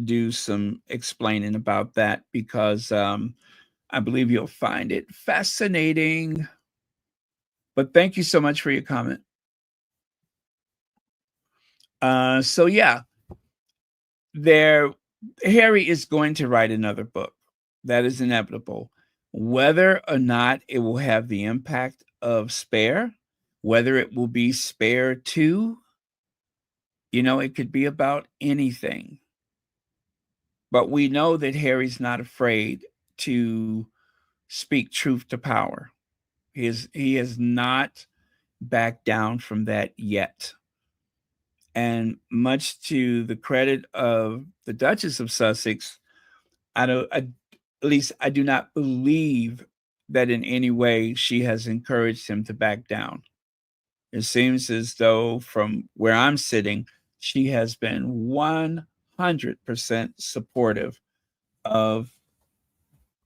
[SPEAKER 1] do some explaining about that because I believe you'll find it fascinating. But thank you so much for your comment. So yeah, Harry is going to write another book. That is inevitable. Whether or not it will have the impact of Spare, whether it will be Spare 2, it could be about anything. But we know that Harry's not afraid to speak truth to power. He has not backed down from that yet. And much to the credit of the Duchess of Sussex, at least I do not believe that in any way she has encouraged him to back down. It seems as though from where I'm sitting, she has been 100% supportive of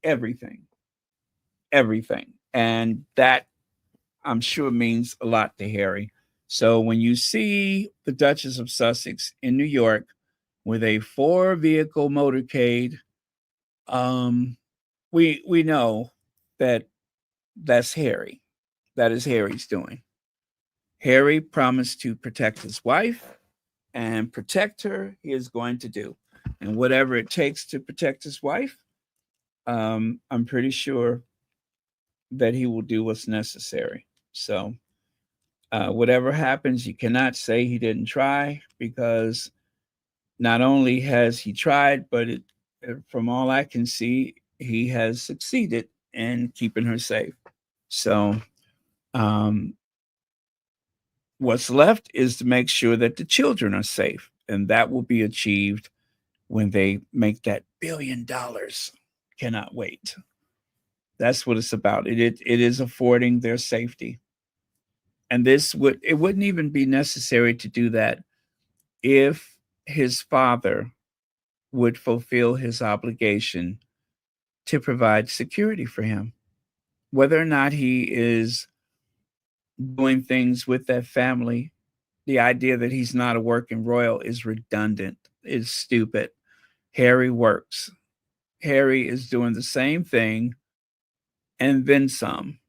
[SPEAKER 1] everything. And that, I'm sure, means a lot to Harry. So when you see the Duchess of Sussex in New York with a 4-vehicle motorcade, we know that that's Harry. That is Harry's doing. Harry promised to protect his wife, and protect her he is going to do. And whatever it takes to protect his wife, I'm pretty sure that he will do what's necessary. So whatever happens, you cannot say he didn't try, because not only has he tried, but from all I can see, he has succeeded in keeping her safe. So what's left is to make sure that the children are safe. And that will be achieved when they make that $1 billion. Cannot wait. That's what it's about. It is affording their safety. And it wouldn't even be necessary to do that if his father would fulfill his obligation to provide security for him. Whether or not he is doing things with that family, the idea that he's not a working royal is redundant. It's stupid. Harry works. Harry is doing the same thing and then some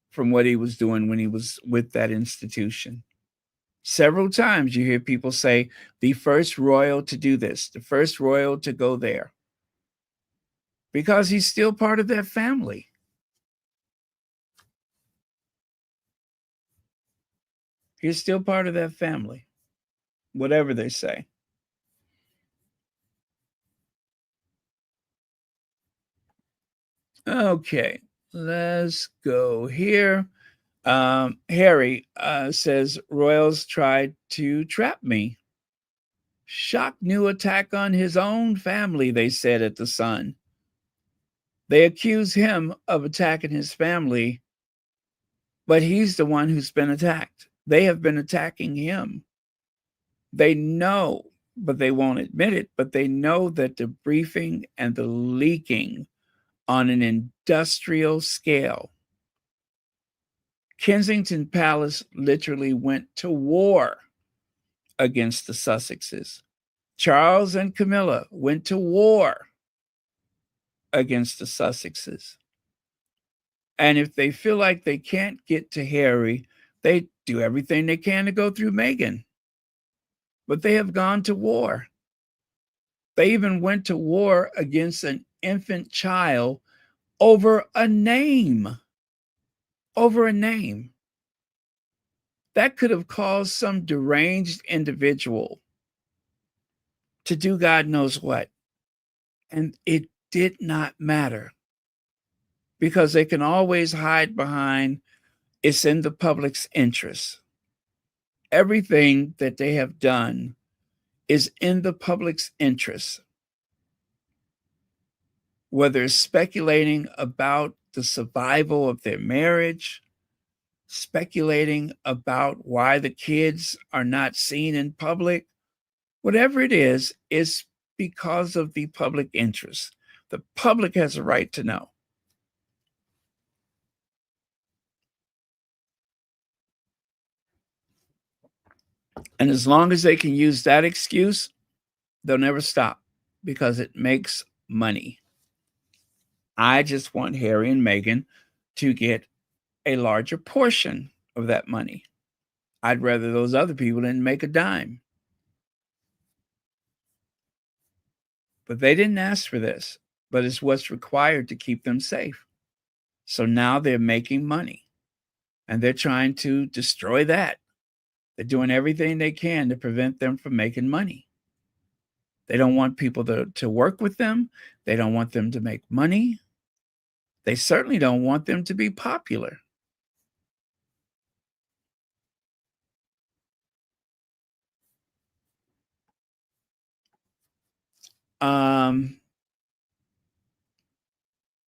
[SPEAKER 1] from what he was doing when he was with that institution. Several times you hear people say, the first royal to do this, the first royal to go there, because he's still part of that family. He's still part of that family, whatever they say. Okay, let's go here. Harry says, royals tried to trap me. Shock new attack on his own family, they said at the Sun. They accuse him of attacking his family, but he's the one who's been attacked. They have been attacking him. They know, but they won't admit it, but they know that the briefing and the leaking on an industrial scale. Kensington Palace literally went to war against the Sussexes. Charles and Camilla went to war against the Sussexes. And if they feel like they can't get to Harry, they do everything they can to go through Meghan. But they have gone to war. They even went to war against an infant child over a name. Over a name. That could have caused some deranged individual to do God knows what. And it did not matter, because they can always hide behind it's in the public's interest. Everything that they have done is in the public's interest. Whether it's speculating about the survival of their marriage, speculating about why the kids are not seen in public, whatever it is because of the public interest. The public has a right to know. And as long as they can use that excuse, they'll never stop, because it makes money. I just want Harry and Meghan to get a larger portion of that money. I'd rather those other people didn't make a dime. But they didn't ask for this, but it's what's required to keep them safe. So now they're making money, and they're trying to destroy that. They're doing everything they can to prevent them from making money. They don't want people to work with them. They don't want them to make money. They certainly don't want them to be popular.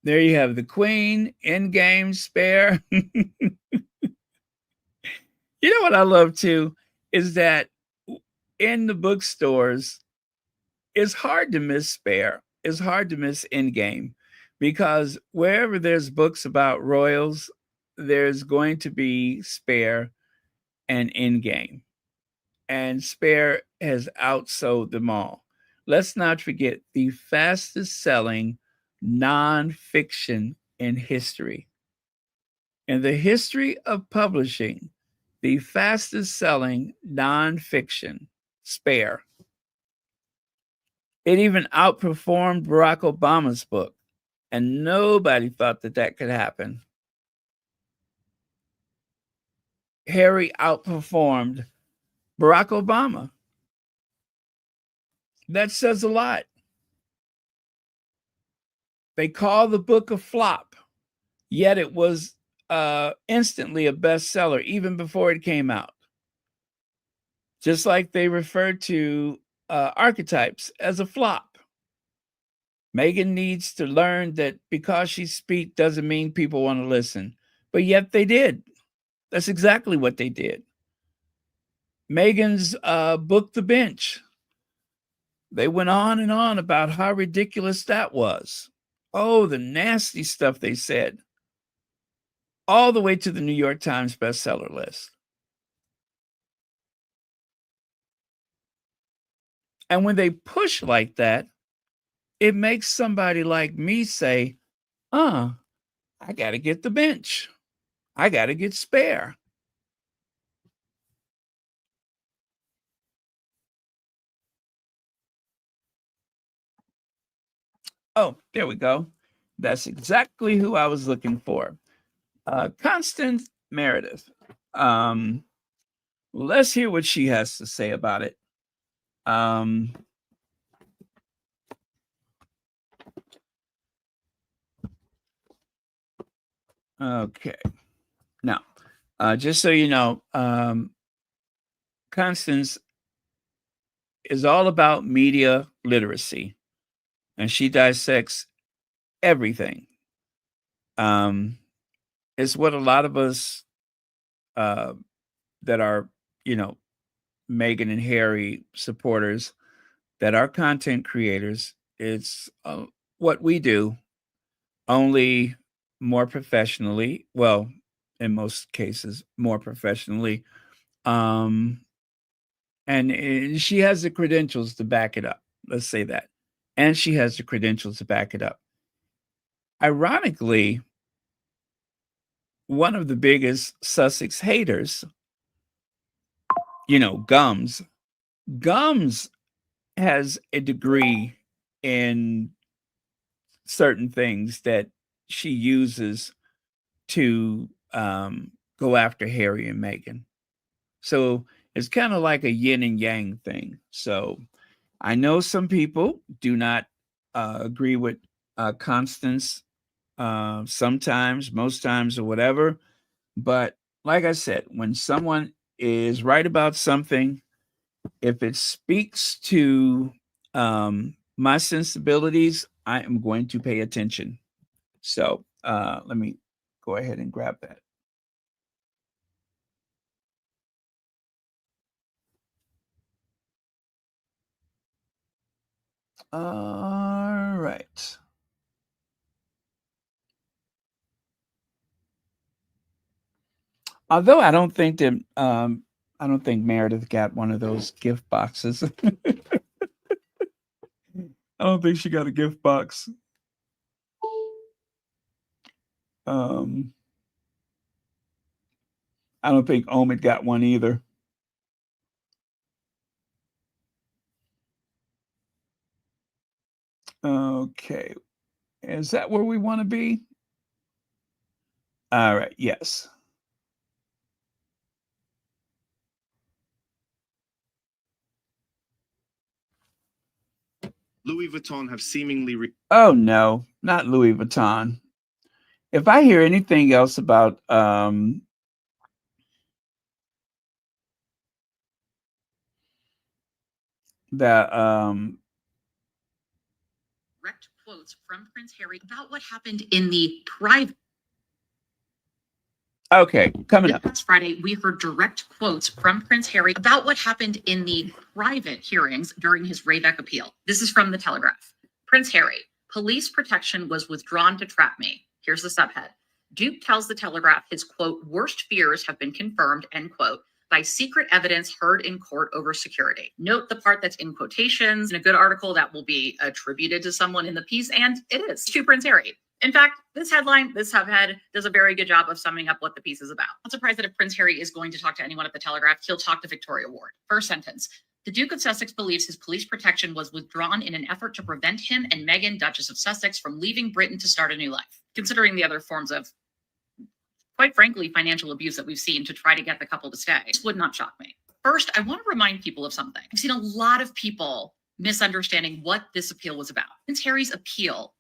[SPEAKER 1] There you have the Queen, Endgame, Spare. You know what I love too is that in the bookstores, it's hard to miss Spare. It's hard to miss Endgame, because wherever there's books about royals, there's going to be Spare and Endgame. And Spare has outsold them all. Let's not forget the fastest selling nonfiction in history. In the history of publishing, the fastest selling nonfiction, Spare. It even outperformed Barack Obama's book, and nobody thought that that could happen. Harry outperformed Barack Obama. That says a lot. They call the book a flop, yet it was instantly a bestseller even before it came out. just like they referred to Archetypes as a flop. Meghan needs to learn that because she speaks doesn't mean people want to listen. But yet they did. That's exactly what they did. Meghan's book, The Bench. They went on and on about how ridiculous that was. Oh, the nasty stuff they said. All the way to the New York Times bestseller list. And when they push like that, it makes somebody like me say, I got to get the bench. I got to get spare. Oh, there we go. That's exactly who I was looking for. Constance Meredith. Let's hear what she has to say about it. Okay. Now, just so you know, Constance is all about media literacy, and she dissects everything. It's what a lot of us that are, Meghan and Harry supporters, that are content creators, it's what we do, only more professionally. Well, in most cases, more professionally. And she has the credentials to back it up. Let's say that. And she has the credentials to back it up. Ironically, one of the biggest Sussex haters, Gums has a degree in certain things that she uses to go after Harry and Meghan. So it's kind of like a yin and yang thing. So I know some people do not agree with Constance sometimes, most times, or whatever. But like I said, when someone is right about something, if it speaks to my sensibilities, I am going to pay attention. So let me go ahead and grab that. All right. Although I don't think that I don't think Meredith got one of those gift boxes. I don't think she got a gift box. I don't think Omid got one either. Okay. Is that where we want to be? All right. Yes.
[SPEAKER 2] Louis Vuitton have seemingly...
[SPEAKER 1] Oh, no, not Louis Vuitton. If I hear anything else about that
[SPEAKER 3] direct quotes from Prince Harry about what happened in the private.
[SPEAKER 1] Okay, coming up.
[SPEAKER 3] Last Friday, we heard direct quotes from Prince Harry about what happened in the private hearings during his Ravek appeal. This is from The Telegraph. Prince Harry, police protection was withdrawn to trap me. Here's the subhead. Duke tells The Telegraph his, quote, worst fears have been confirmed, end quote, by secret evidence heard in court over security. Note the part that's in quotations in a good article that will be attributed to someone in the piece, and it is to Prince Harry. In fact, this headline, this subhead, does a very good job of summing up what the piece is about. I'm not surprised that if Prince Harry is going to talk to anyone at The Telegraph, he'll talk to Victoria Ward. First sentence. The Duke of Sussex believes his police protection was withdrawn in an effort to prevent him and Meghan, Duchess of Sussex, from leaving Britain to start a new life. Considering the other forms of, quite frankly, financial abuse that we've seen to try to get the couple to stay, this would not shock me. First, I want to remind people of something. I've seen a lot of people misunderstanding what this appeal was about. Prince Harry's appeal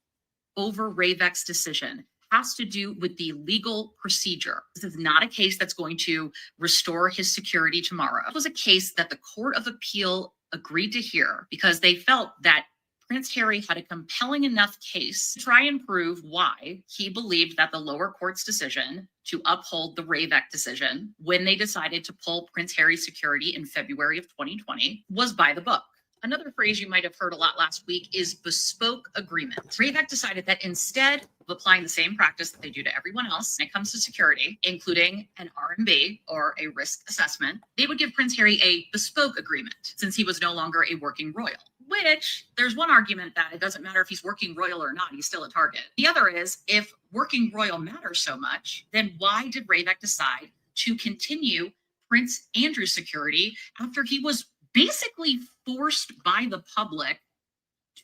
[SPEAKER 3] over Ravek's decision has to do with the legal procedure. This is not a case that's going to restore his security tomorrow. It was a case that the Court of Appeal agreed to hear because they felt that Prince Harry had a compelling enough case to try and prove why he believed that the lower court's decision to uphold the Ravek decision when they decided to pull Prince Harry's security in February of 2020 was by the book. Another phrase you might have heard a lot last week is bespoke agreement. Ravek decided that instead of applying the same practice that they do to everyone else when it comes to security, including an RMB or a risk assessment, they would give Prince Harry a bespoke agreement since he was no longer a working royal. Which there's one argument that it doesn't matter if he's working royal or not, he's still a target. The other is if working royal matters so much, then why did Ravek decide to continue Prince Andrew's security after he was basically forced by the public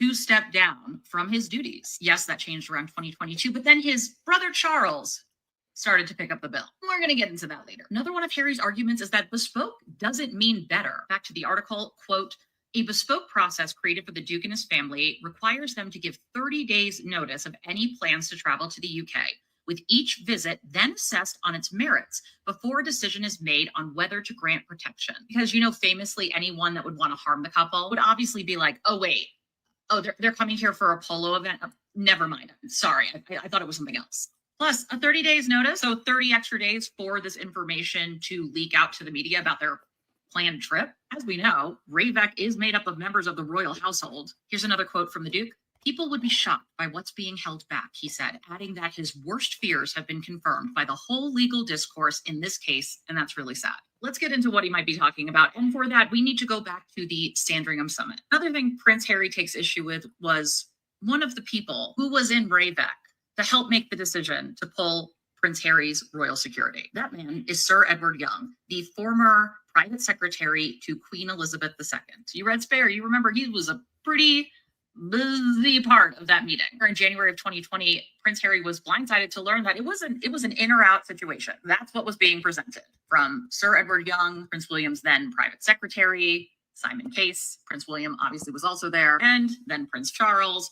[SPEAKER 3] to step down from his duties? Yes, that changed around 2022, but then his brother Charles started to pick up the bill. We're going to get into that later. Another one of Harry's arguments is that bespoke doesn't mean better. Back to the article, quote, a bespoke process created for the Duke and his family requires them to give 30 days notice of any plans to travel to the UK, with each visit then assessed on its merits before a decision is made on whether to grant protection. Because, you know, famously, anyone that would want to harm the couple would obviously be like, oh, wait, oh, they're coming here for a polo event. Oh, never mind. Sorry, I thought it was something else. Plus a 30 days notice, so 30 extra days for this information to leak out to the media about their planned trip. As we know, Ravek is made up of members of the royal household. Here's another quote from the Duke. People would be shocked by what's being held back, he said, adding that his worst fears have been confirmed by the whole legal discourse in this case, and that's really sad. Let's get into what he might be talking about. And for that, we need to go back to the Sandringham Summit. Another thing Prince Harry takes issue with was one of the people who was in Ravek to help make the decision to pull Prince Harry's royal security. That man is Sir Edward Young, the former private secretary to Queen Elizabeth II. You read Spare, you remember he was a pretty busy part of that meeting. In January of 2020, Prince Harry was blindsided to learn that it was an in or out situation. That's what was being presented from Sir Edward Young, Prince William's then private secretary, Simon Case. Prince William obviously was also there, and then Prince Charles,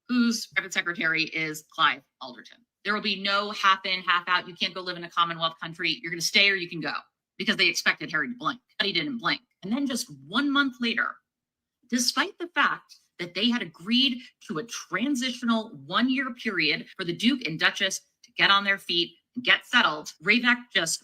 [SPEAKER 3] whose private secretary is Clive Alderton. There will be no half in, half out. You can't go live in a Commonwealth country. You're going to stay or you can go, because they expected Harry to blink, but he didn't blink. And then just 1 month later, despite the fact that they had agreed to a transitional 1-year period for the Duke and Duchess to get on their feet and get settled, Ravek just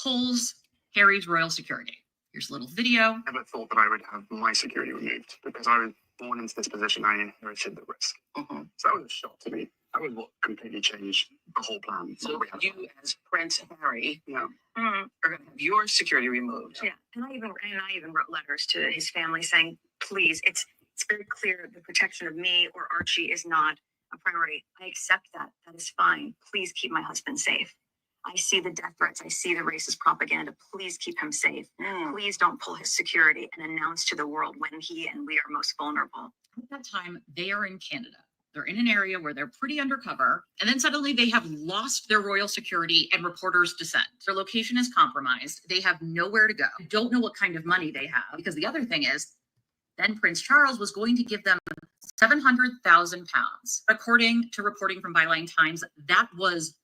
[SPEAKER 3] pulls Harry's royal security. Here's a little video.
[SPEAKER 4] I never thought that I would have my security removed because I was born into this position. I inherited the risk. So that was a shock to me. That was what completely changed the whole plan.
[SPEAKER 5] So you, as Prince Harry,
[SPEAKER 4] Yeah.
[SPEAKER 5] are going to have your security removed.
[SPEAKER 6] Yeah, and I even wrote letters to his family saying, please, it's very clear the protection of me or Archie is not a priority. I accept that. That is fine. Please keep my husband safe. I see the death threats. I see the racist propaganda. Please keep him safe. Please don't pull his security and announce to the world when he and we are most vulnerable.
[SPEAKER 3] At that time, they are in Canada. They're in an area where they're pretty undercover. And then suddenly they have lost their royal security and reporters descend. Their location is compromised. They have nowhere to go. Don't know what kind of money they have. Because the other thing is, then Prince Charles was going to give them £700,000. According to reporting from Byline Times, that was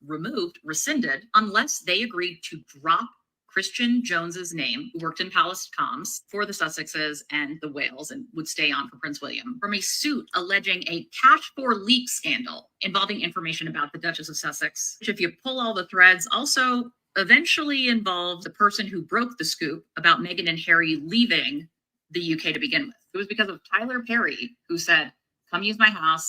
[SPEAKER 3] rescinded, unless they agreed to drop Christian Jones's name, who worked in Palace Comms for the Sussexes and the Wales and would stay on for Prince William, from a suit alleging a cash for leak scandal involving information about the Duchess of Sussex, which, if you pull all the threads, also eventually involved the person who broke the scoop about Meghan and Harry leaving the UK to begin with. It was because of Tyler Perry, who said, come use my house.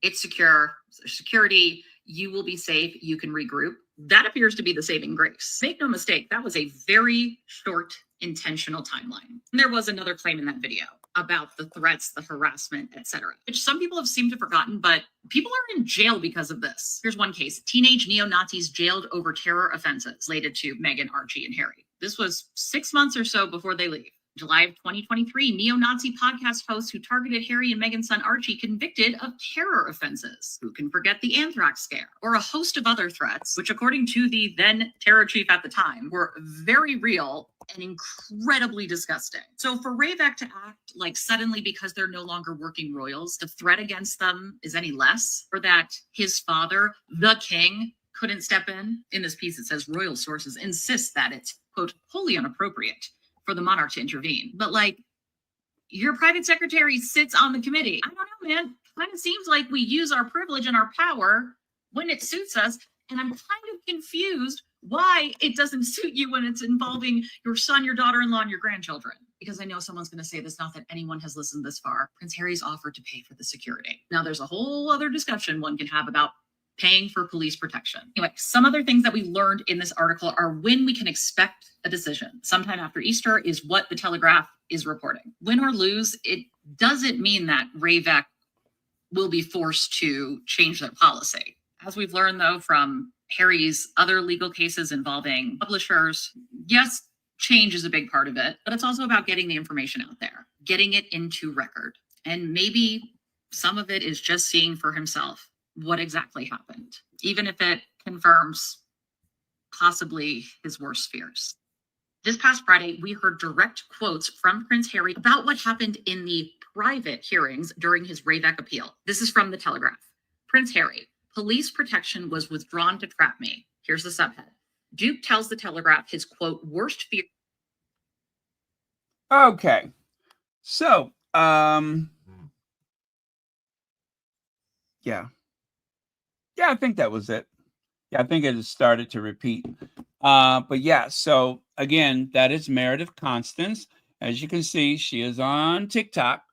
[SPEAKER 3] It's secure. There's security. You will be safe. You can regroup. That appears to be the saving grace. Make no mistake, that was a very short, intentional timeline. And there was another claim in that video about the threats, the harassment, etc., which some people have seemed to have forgotten, but people are in jail because of this. Here's one case. Teenage neo-Nazis jailed over terror offenses related to Meghan, Archie, and Harry. This was 6 months or so before they leave. July of 2023, neo-Nazi podcast hosts who targeted Harry and Meghan's son Archie convicted of terror offenses. Who can forget the anthrax scare? Or a host of other threats, which according to the then terror chief at the time, were very real and incredibly disgusting. So for Ravak to act like suddenly because they're no longer working royals, the threat against them is any less, or that his father, the king, couldn't step in this piece it says royal sources insist that it's, quote, wholly inappropriate for the monarch to intervene. But like, your private secretary sits on the committee. I don't know, man. Kind of seems like we use our privilege and our power when it suits us. And I'm kind of confused why it doesn't suit you when it's involving your son, your daughter-in-law, and your grandchildren. Because I know someone's going to say this, not that anyone has listened this far. Prince Harry's offered to pay for the security. Now, there's a whole other discussion one can have about paying for police protection. Anyway, some other things that we learned in this article are when we can expect a decision. Sometime after Easter is what the Telegraph is reporting. Win or lose, it doesn't mean that Ravak will be forced to change their policy. As we've learned, though, from Harry's other legal cases involving publishers, yes, change is a big part of it, but it's also about getting the information out there, getting it into record. And maybe some of it is just seeing for himself what exactly happened, even if it confirms possibly his worst fears. This past Friday, we heard direct quotes from Prince Harry about what happened in the private hearings during his Ravak appeal. This is from the Telegraph. Prince Harry, police protection was withdrawn to trap me. Here's the subhead. Duke tells the Telegraph his, quote, worst fear.
[SPEAKER 1] Okay. So, yeah. Yeah, I think that was it. Yeah, I think it has started to repeat. But yeah, so again, that is Meredith Constance. As you can see, she is on TikTok,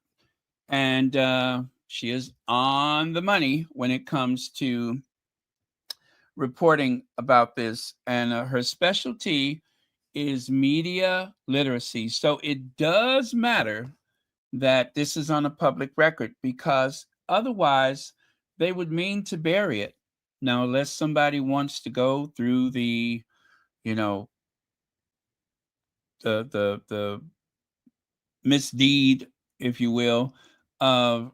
[SPEAKER 1] and she is on the money when it comes to reporting about this. And her specialty is media literacy. So it does matter that this is on a public record, because otherwise they would mean to bury it. Now, unless somebody wants to go through the, the misdeed, if you will, of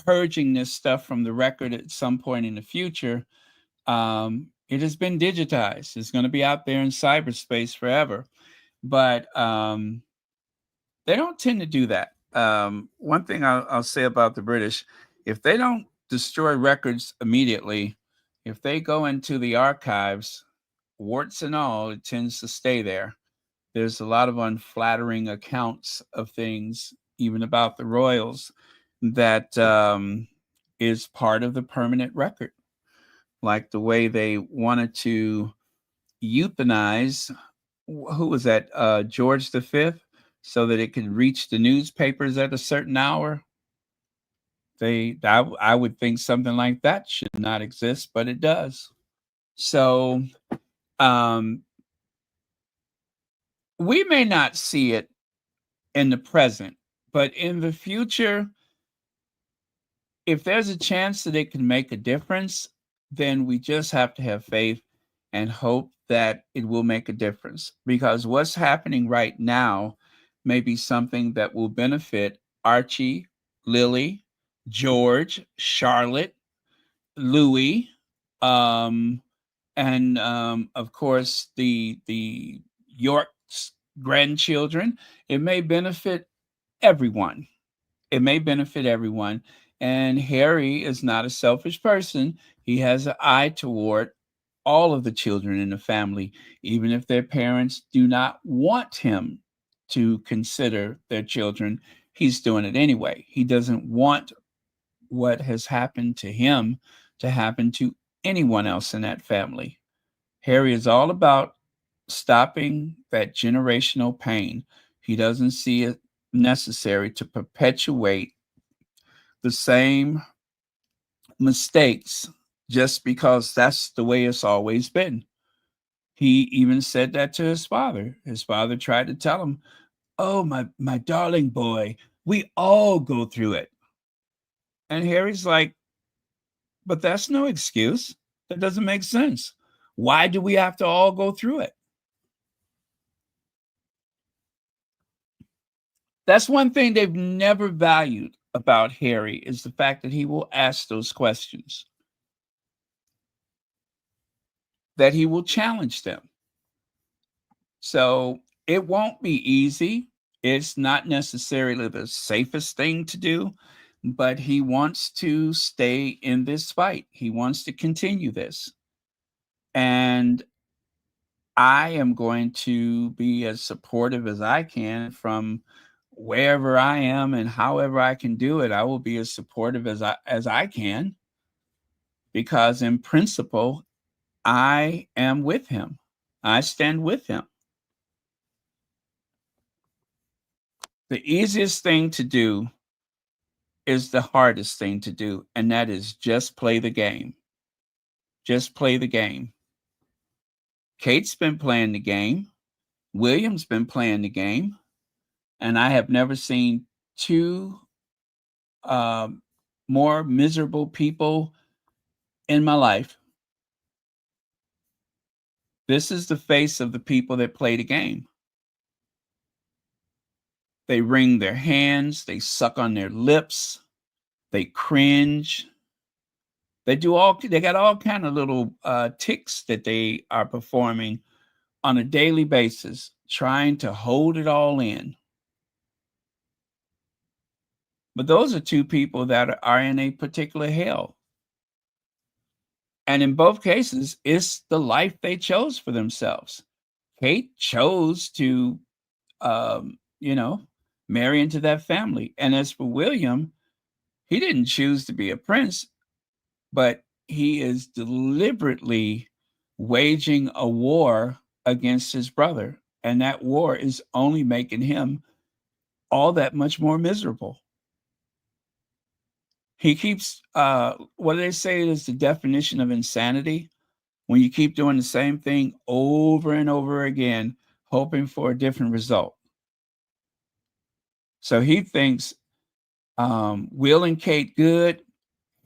[SPEAKER 1] purging this stuff from the record at some point in the future, it has been digitized. It's going to be out there in cyberspace forever. But they don't tend to do that. One thing I'll say about the British, if they don't destroy records immediately, if they go into the archives, warts and all, it tends to stay there. There's a lot of unflattering accounts of things, even about the royals, that is part of the permanent record. Like the way they wanted to euthanize, who was that, George V, so that it could reach the newspapers at a certain hour. I would think something like that should not exist, but it does. So we may not see it in the present, but in the future, if there's a chance that it can make a difference, then we just have to have faith and hope that it will make a difference. Because what's happening right now may be something that will benefit Archie, Lily, George, Charlotte, Louis, and of course the York's grandchildren. It may benefit everyone. It may benefit everyone. And Harry is not a selfish person. He has an eye toward all of the children in the family, even if their parents do not want him to consider their children. He's doing it anyway. He doesn't want what has happened to him to happen to anyone else in that family. Harry is all about stopping that generational pain. He doesn't see it necessary to perpetuate the same mistakes just because that's the way it's always been. He even said that to his father. His father tried to tell him, "Oh, my darling boy, we all go through it." And Harry's like, "But that's no excuse. That doesn't make sense. Why do we have to all go through it?" That's one thing they've never valued about Harry, is the fact that he will ask those questions, that he will challenge them. So it won't be easy. It's not necessarily the safest thing to do, but he wants to stay in this fight. He wants to continue this. And I am going to be as supportive as I can from wherever I am and however I can do it. I will be as supportive as I can, because in principle, I am with him. I stand with him. The easiest thing to do is the hardest thing to do, and that is just play the game. Just play the game. Kate's been playing the game. William's been playing the game. And I have never seen two more miserable people in my life. This is the face of the people that play the game. They wring their hands, they suck on their lips, they cringe. They got all kind of little ticks that they are performing on a daily basis, trying to hold it all in. But those are two people that are in a particular hell. And in both cases, it's the life they chose for themselves. Kate chose to, marry into that family. And as for William, he didn't choose to be a prince, but he is deliberately waging a war against his brother. And that war is only making him all that much more miserable. He keeps, what do they say is the definition of insanity? When you keep doing the same thing over and over again, hoping for a different result. So he thinks Will and Kate good,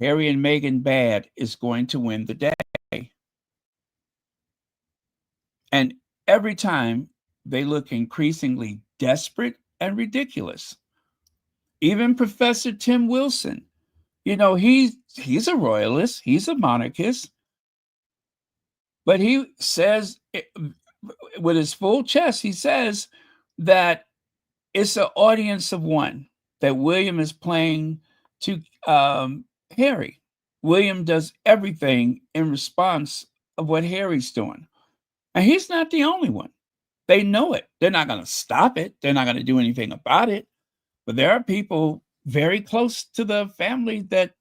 [SPEAKER 1] Harry and Meghan bad is going to win the day. And every time they look increasingly desperate and ridiculous. Even Professor Tim Wilson, he's a royalist, he's a monarchist, but he says with his full chest, he says that it's an audience of one, that William is playing to Harry. William does everything in response of what Harry's doing. And he's not the only one. They know it. They're not going to stop it. They're not going to do anything about it. But there are people very close to the family that,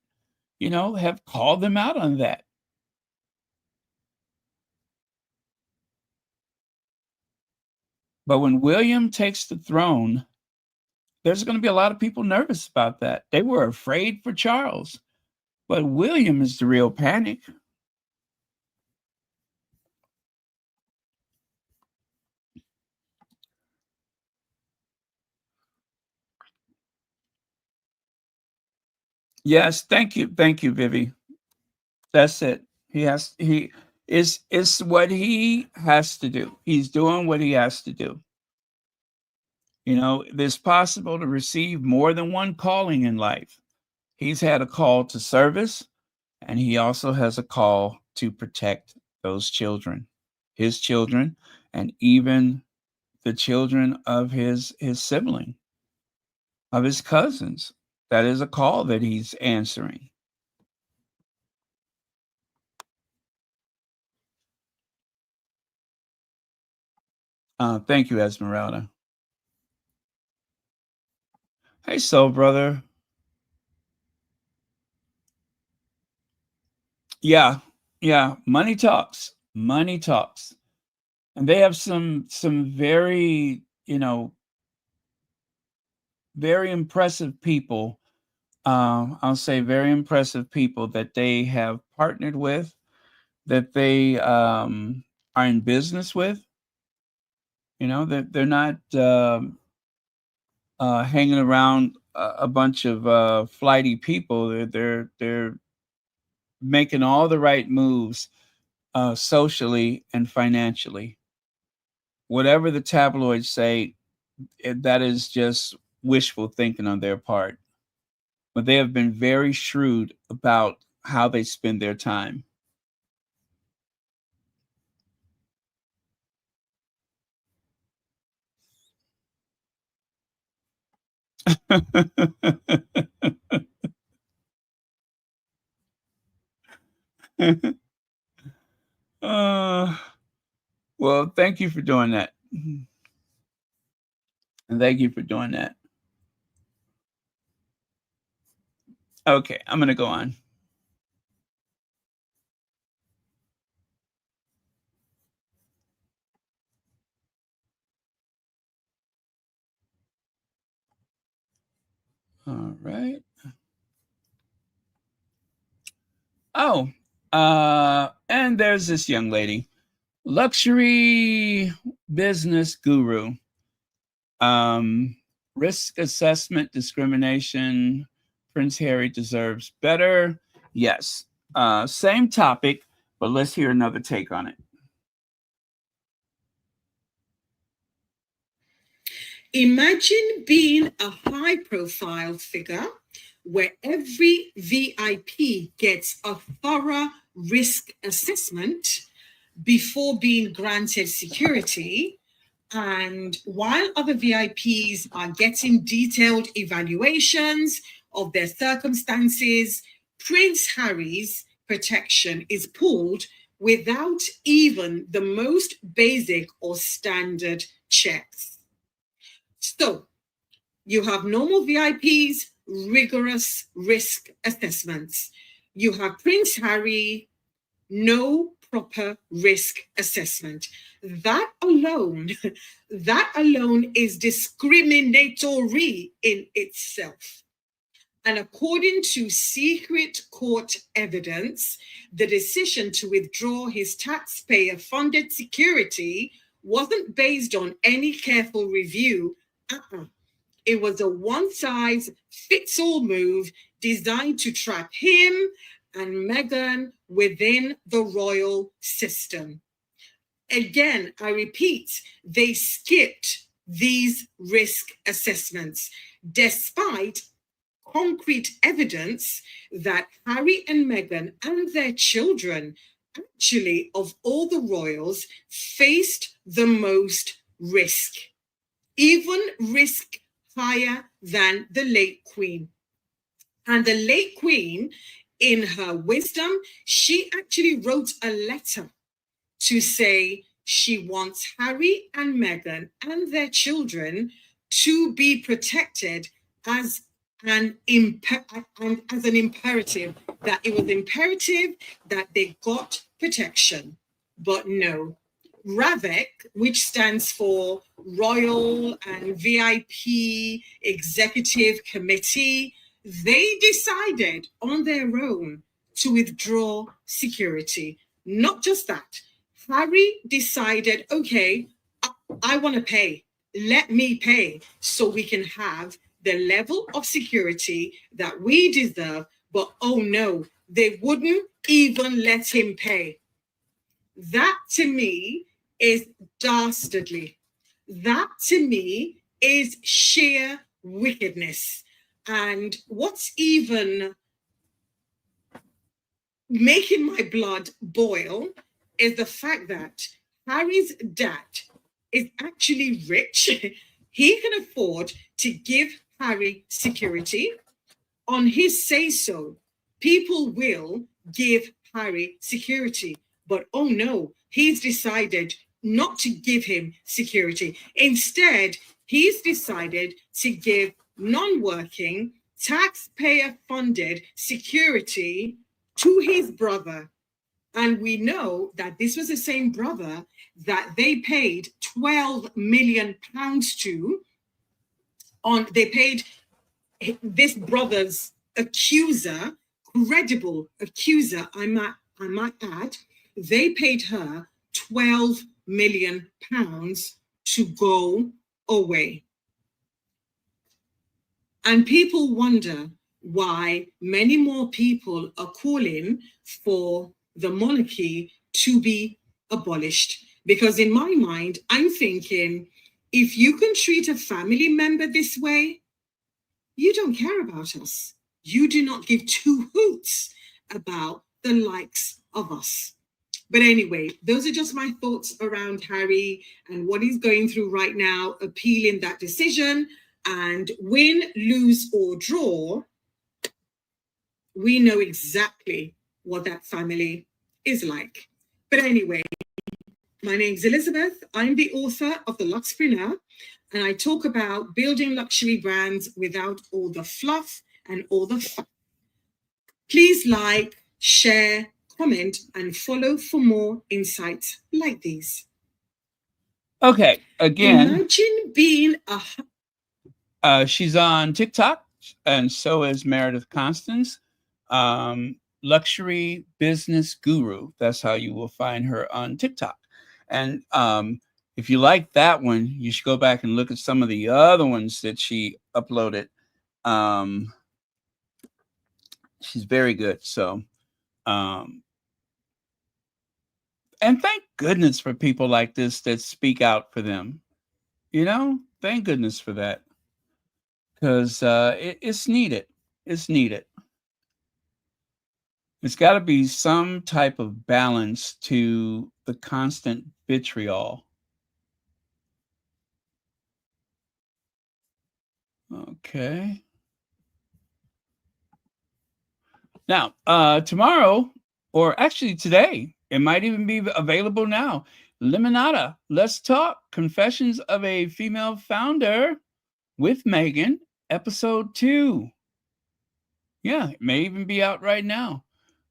[SPEAKER 1] have called them out on that. But when William takes the throne, there's going to be a lot of people nervous about that. They were afraid for Charles, but William is the real panic. Yes, thank you, Vivi. That's it. It's what he has to do. He's doing what he has to do. It's possible to receive more than one calling in life. He's had a call to service, and he also has a call to protect those children, his children, and even the children of his sibling, of his cousins. That is a call that he's answering. Thank you, Esmeralda. Hey, soul brother. Yeah, money talks. Money talks. And they have some very, very impressive people. I'll say very impressive people that they have partnered with, that they are in business with. That they're not hanging around a bunch of flighty people. They're making all the right moves socially and financially. Whatever the tabloids say, that is just wishful thinking on their part. But they have been very shrewd about how they spend their time. Well, thank you for doing that. And thank you for doing that. Okay, I'm going to go on. All right. Oh, and there's this young lady, luxury business guru. Risk assessment, discrimination. Prince Harry deserves better. Yes. Same topic, but let's hear another take on it.
[SPEAKER 7] Imagine being a high-profile figure where every VIP gets a thorough risk assessment before being granted security, and while other VIPs are getting detailed evaluations of their circumstances, Prince Harry's protection is pulled without even the most basic or standard checks. So you have normal VIPs, rigorous risk assessments. You have Prince Harry, no proper risk assessment. That alone is discriminatory in itself. And according to secret court evidence, the decision to withdraw his taxpayer-funded security wasn't based on any careful review. It was a one-size-fits-all move designed to trap him and Meghan within the royal system. Again, I repeat, they skipped these risk assessments, despite concrete evidence that Harry and Meghan and their children, actually of all the royals, faced the most risk, even risk higher than the late Queen. And the late Queen, in her wisdom, she actually wrote a letter to say she wants Harry and Meghan and their children to be protected as an imperative, that it was imperative that they got protection. But no, RAVEC, which stands for Royal and VIP Executive Committee, they decided on their own to withdraw security. Not just that, Harry decided, okay, I want to pay. Let me pay so we can have the level of security that we deserve. But oh no, they wouldn't even let him pay. That to me is dastardly. That to me is sheer wickedness. And what's even making my blood boil is the fact that Harry's dad is actually rich. He can afford to give Harry security. On his say-so, people will give Harry security. But oh no, he's decided not to give him security. Instead, he's decided to give non-working, taxpayer-funded security to his brother. And we know that this was the same brother that they paid £12 million to. They paid this brother's accuser, credible accuser, I might add, they paid her £12 million to go away. And people wonder why many more people are calling for the monarchy to be abolished. Because in my mind, I'm thinking, if you can treat a family member this way, you don't care about us. You do not give two hoots about the likes of us. But anyway, those are just my thoughts around Harry and what he's going through right now, appealing that decision. And win, lose, or draw, we know exactly what that family is like. But anyway, my name's Elizabeth. I'm the author of The Luxpreneur, and I talk about building luxury brands without all the fluff and all the fun. Please like, share, comment, and follow for more insights like these.
[SPEAKER 1] Okay, again,
[SPEAKER 7] Imagine being
[SPEAKER 1] she's on TikTok, and so is Meredith Constance. Luxury business guru. That's how you will find her on TikTok. And if you like that one, you should go back and look at some of the other ones that she uploaded. She's very good. So, and thank goodness for people like this that speak out for them. You know, thank goodness for that, because it's needed. It's needed. There's got to be some type of balance to the constant vitriol. Okay. Now, tomorrow, or actually today, it might even be available now. Limonada, Let's Talk, Confessions of a Female Founder with Meghan, episode 2. Yeah, it may even be out right now.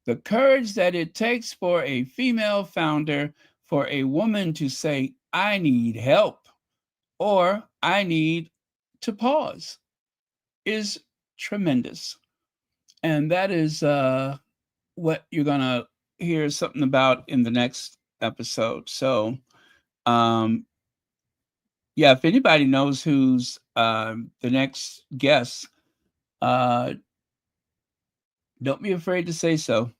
[SPEAKER 1] The courage that it takes for a female founder, for a woman to say, I need help, or I need to pause, is tremendous. And that is what you're going to hear something about in the next episode. So, yeah, if anybody knows who's the next guest, don't be afraid to say so.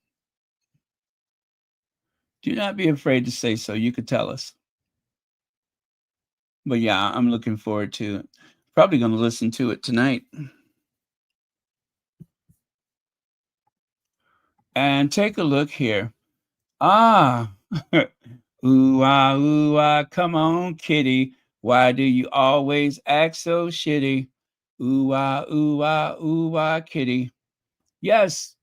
[SPEAKER 1] Do not be afraid to say so. You could tell us. But yeah, I'm looking forward to it. Probably going to listen to it tonight. And take a look here. Ooh, come on, kitty. Why do you always act so shitty? Ooh, kitty. Yes,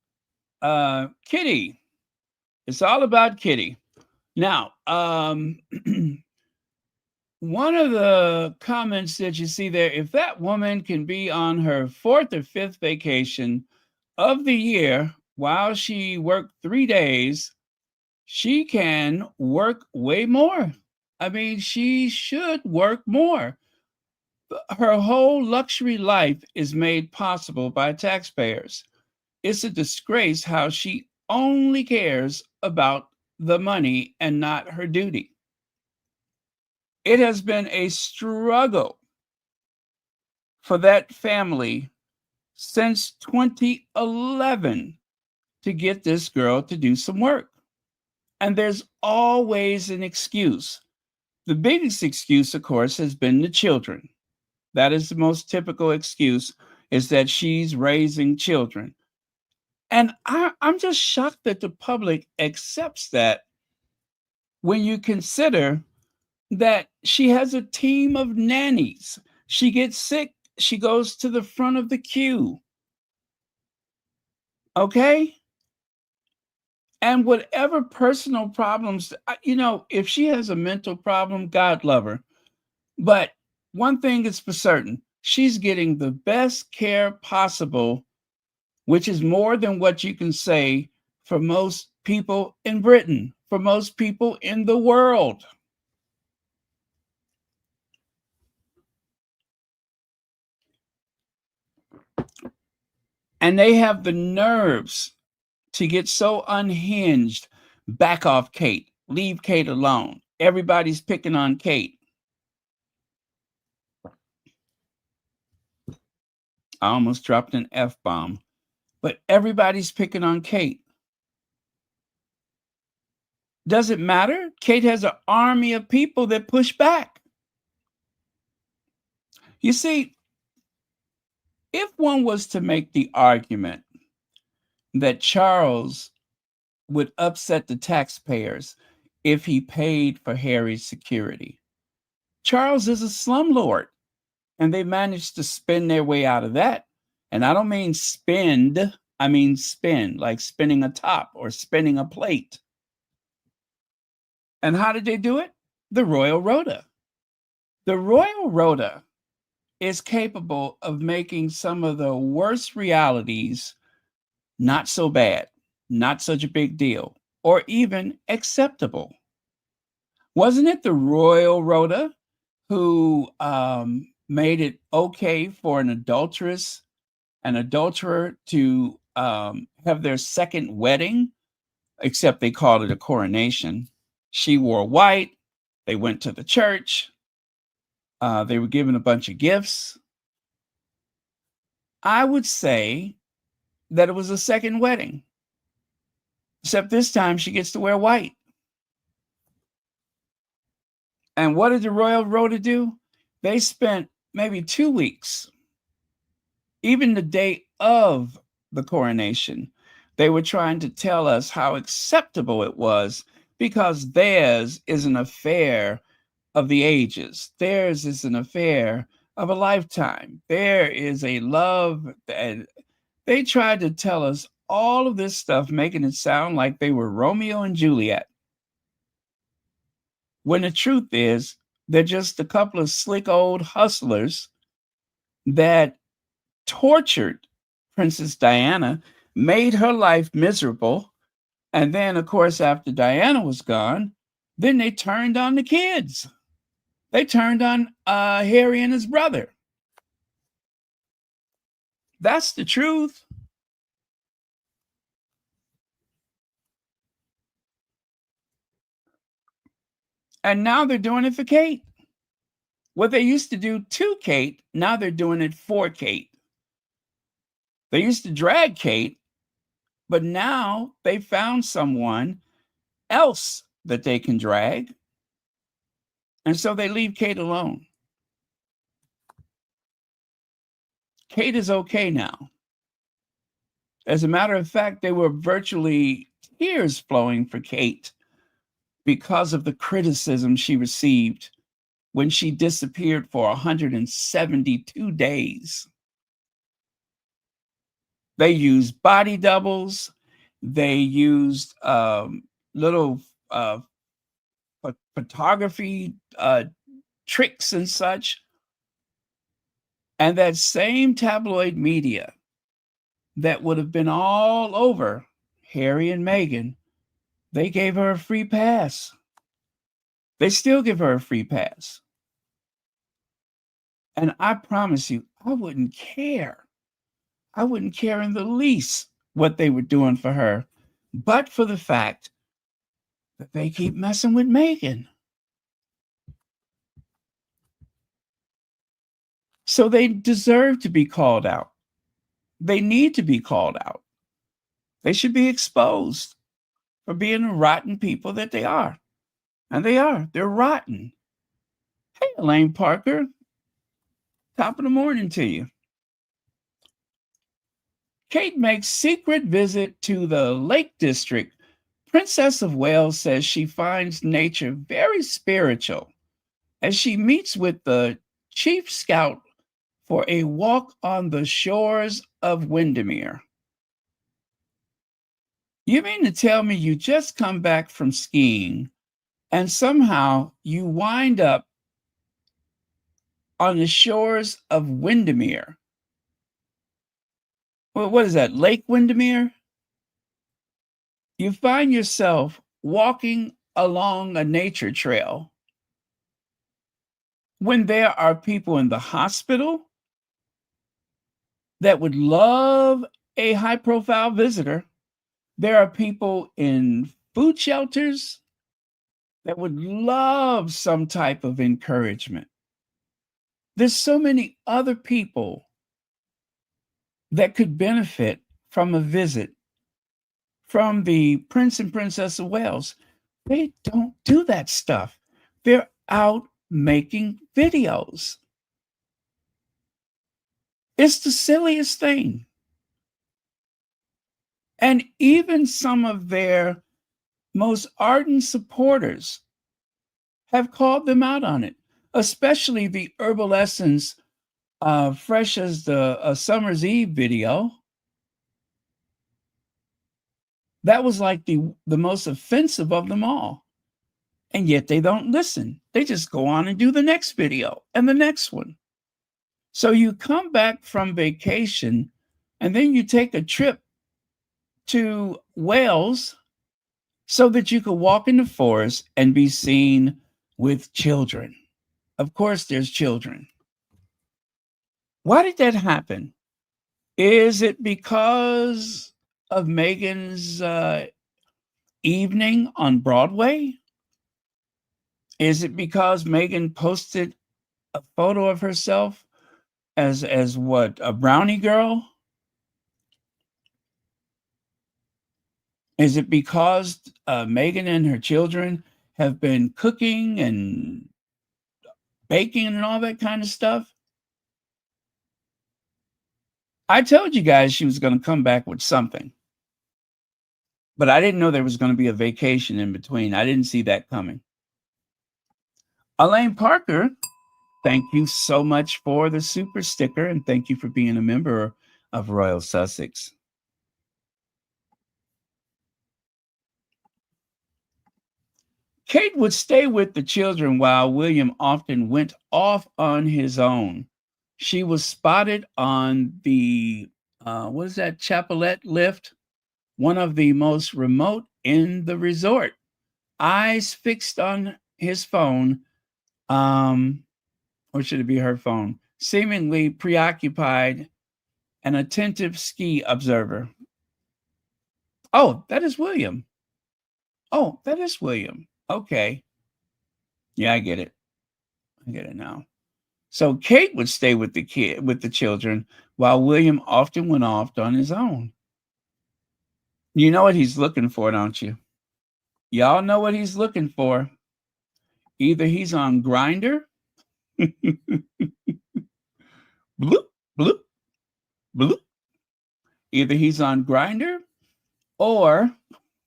[SPEAKER 1] Kitty. It's all about Kitty. Now, one of the comments that you see there, if that woman can be on her 4th or 5th vacation of the year while she worked 3 days, she can work way more. I mean, she should work more. Her whole luxury life is made possible by taxpayers. It's a disgrace how she only cares about the money and not her duty. It has been a struggle for that family since 2011 to get this girl to do some work. And there's always an excuse. The biggest excuse, of course, has been the children. That is the most typical excuse, is that she's raising children. And I'm just shocked that the public accepts that when you consider that she has a team of nannies. She gets sick, she goes to the front of the queue. Okay? And whatever personal problems, if she has a mental problem, God love her. But one thing is for certain, she's getting the best care possible, which is more than what you can say for most people in Britain, for most people in the world. And they have the nerves to get so unhinged. Back off Kate. Leave Kate alone. Everybody's picking on Kate. I almost dropped an F-bomb. But everybody's picking on Kate. Does it matter? Kate has an army of people that push back. You see, if one was to make the argument that Charles would upset the taxpayers if he paid for Harry's security, Charles is a slumlord, And they managed to spin their way out of that. And I don't mean spend, I mean spin, like spinning a top or spinning a plate. And how did they do it? The Royal Rota. The Royal Rota is capable of making some of the worst realities not so bad, not such a big deal, or even acceptable. Wasn't it the Royal Rota who made it okay for an adulterer to have their second wedding, except they called it a coronation? She wore white. They went to the church. They were given a bunch of gifts. I would say that it was a second wedding, except this time she gets to wear white. And what did the Royal Rota do? They spent maybe 2 weeks, even the day of the coronation. They were trying to tell us how acceptable it was because theirs is an affair of the ages. Theirs is an affair of a lifetime. There is a love. And they tried to tell us all of this stuff, making it sound like they were Romeo and Juliet. When the truth is, they're just a couple of slick old hustlers that tortured Princess Diana, made her life miserable. And then, of course, after Diana was gone, then they turned on the kids. They turned on Harry and his brother. That's the truth. And now they're doing it for Kate. What they used to do to Kate, now they're doing it for Kate. They used to drag Kate, but now they found someone else that they can drag. And so they leave Kate alone. Kate is okay now. As a matter of fact, there were virtually tears flowing for Kate because of the criticism she received when she disappeared for 172 days. They used body doubles. They used little photography tricks and such. And that same tabloid media that would have been all over Harry and Meghan, they gave her a free pass. They still give her a free pass. And I promise you, I wouldn't care. I wouldn't care in the least what they were doing for her, but for the fact that they keep messing with Meghan. So they deserve to be called out. They need to be called out. They should be exposed for being the rotten people that they are. And they are. They're rotten. Hey, Elaine Parker. Top of the morning to you. Kate makes secret visit to the Lake District. Princess of Wales says she finds nature very spiritual as she meets with the chief scout for a walk on the shores of Windermere. You mean to tell me you just come back from skiing and somehow you wind up on the shores of Windermere? Well, what is that, Lake Windermere? You find yourself walking along a nature trail when there are people in the hospital that would love a high-profile visitor. There are people in food shelters that would love some type of encouragement. There's so many other people that could benefit from a visit from the Prince and Princess of Wales. They don't do that stuff. They're out making videos. It's the silliest thing. And even some of their most ardent supporters have called them out on it, especially the Herbal Essence fresh as the Summer's Eve video. That was like the most offensive of them all. And yet they don't listen. They just go on and do the next video and the next one. So you come back from vacation and then you take a trip to Wales so that you could walk in the forest and be seen with children. Of course, there's children. Why did that happen? Is it because of Meghan's evening on Broadway? Is it because Meghan posted a photo of herself as what, a brownie girl? Is it because Meghan and her children have been cooking and baking and all that kind of stuff? I told you guys she was going to come back with something. But I didn't know there was going to be a vacation in between. I didn't see that coming. Elaine Parker, thank you so much for the super sticker, and thank you for being a member of Royal Sussex. Kate would stay with the children while William often went off on his own. She was spotted on the, what is that, Chapelette lift? One of the most remote in the resort. Eyes fixed on his phone, or should it be her phone? Seemingly preoccupied, an attentive ski observer. Oh, that is William. Oh, that is William. Okay. Yeah, I get it. I get it now. So Kate would stay with the children, while William often went off on his own. You know what he's looking for, don't you? Y'all know what he's looking for. Either he's on Grindr, bloop, bloop, bloop. Either he's on Grindr, or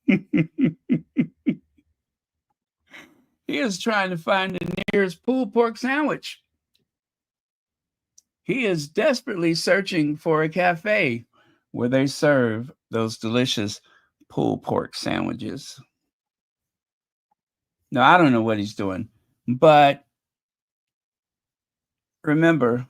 [SPEAKER 1] he is trying to find the nearest pulled pork sandwich. He is desperately searching for a cafe where they serve those delicious pulled pork sandwiches. Now, I don't know what he's doing, but remember,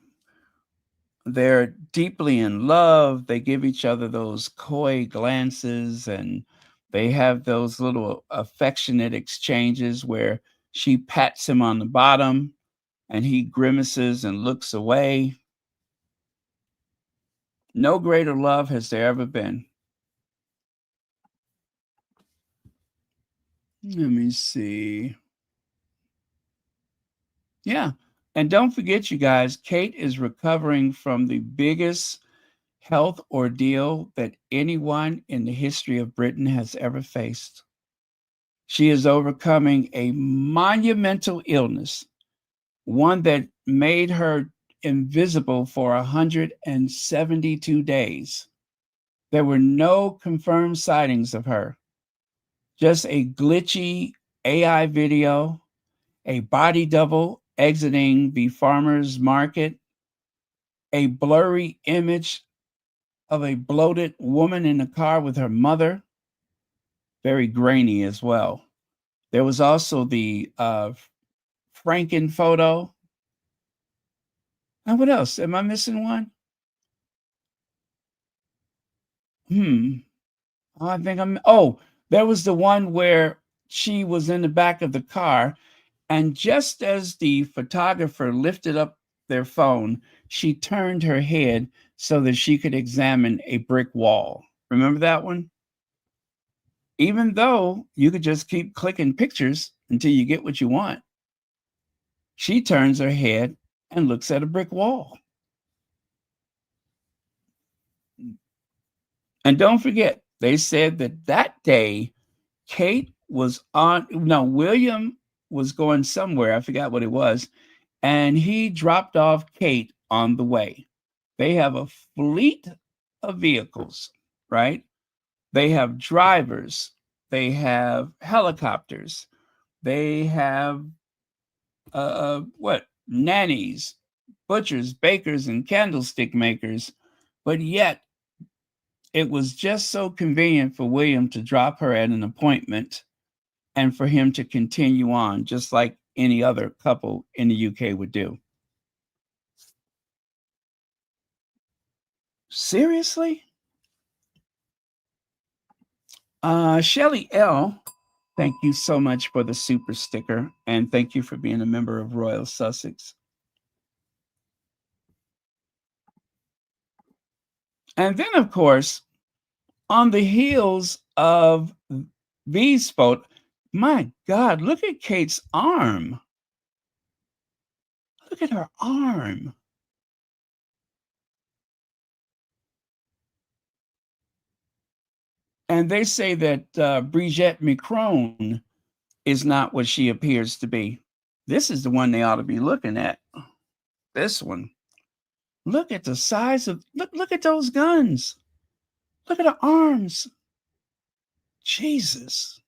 [SPEAKER 1] they're deeply in love. They give each other those coy glances, and they have those little affectionate exchanges where she pats him on the bottom and he grimaces and looks away. No greater love has there ever been. Let me see. Yeah. And don't forget, you guys, Kate is recovering from the biggest health ordeal that anyone in the history of Britain has ever faced. She is overcoming a monumental illness, one that made her invisible for 172 days. There were no confirmed sightings of her, just a glitchy AI video, a body double exiting the farmer's market, a blurry image of a bloated woman in a car with her mother, very grainy as well. There was also the Franken photo. And what else? Am I missing one? I think there was the one where she was in the back of the car, and just as the photographer lifted up their phone, she turned her head so that she could examine a brick wall. Remember that one? Even though you could just keep clicking pictures until you get what you want, she turns her head and looks at a brick wall. And don't forget, they said that day, William was going somewhere. I forgot what it was. And he dropped off Kate on the way. They have a fleet of vehicles, right? They have drivers. They have helicopters. They have nannies, butchers, bakers, and candlestick makers, but yet it was just so convenient for William to drop her at an appointment and for him to continue on, just like any other couple in the UK would do. Seriously? Shelly L., thank you so much for the super sticker, and thank you for being a member of Royal Sussex. And then, of course, on the heels of these photos, my God, look at Kate's arm. Look at her arm. And they say that Brigitte Macron is not what she appears to be. This is the one they ought to be looking at. This one. Look at the size of, look at those guns. Look at her arms. Jesus.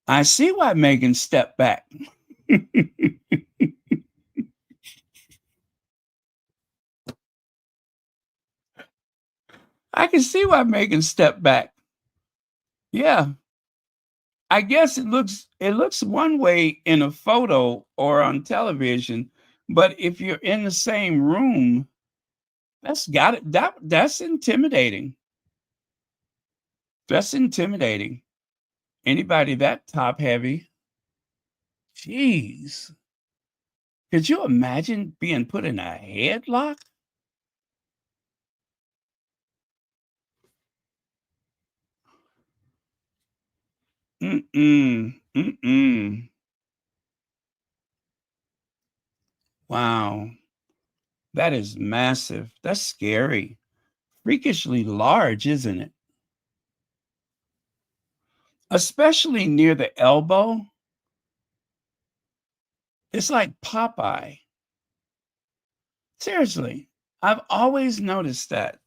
[SPEAKER 1] I see why Meghan stepped back. I can see why Meghan stepped back. Yeah. I guess it looks one way in a photo or on television, but if you're in the same room, that's intimidating. That's intimidating. Anybody that top heavy, jeez. Could you imagine being put in a headlock? Wow. That is massive. That's scary. Freakishly large, isn't it? Especially near the elbow. It's like Popeye. Seriously, I've always noticed that.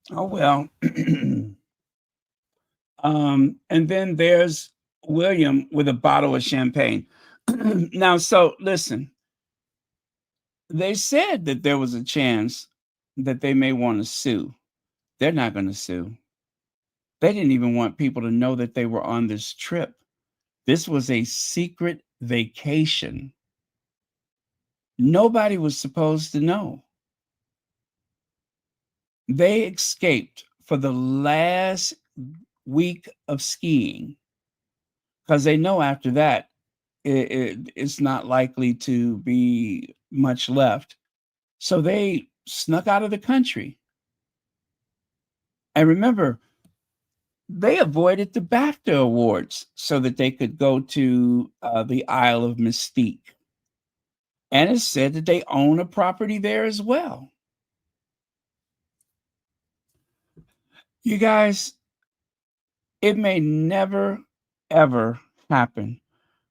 [SPEAKER 1] Oh, well. And then there's William with a bottle of champagne. Now, so listen, they said that there was a chance that they may want to sue. They're not going to sue. They didn't even want people to know that they were on this trip. This was a secret vacation. Nobody was supposed to know. They escaped for the last week of skiing because they know after that it's not likely to be much left. So they snuck out of the country. And remember, they avoided the BAFTA Awards so that they could go to the Isle of Mystique. And it's said that they own a property there as well. You guys, it may never, ever happen,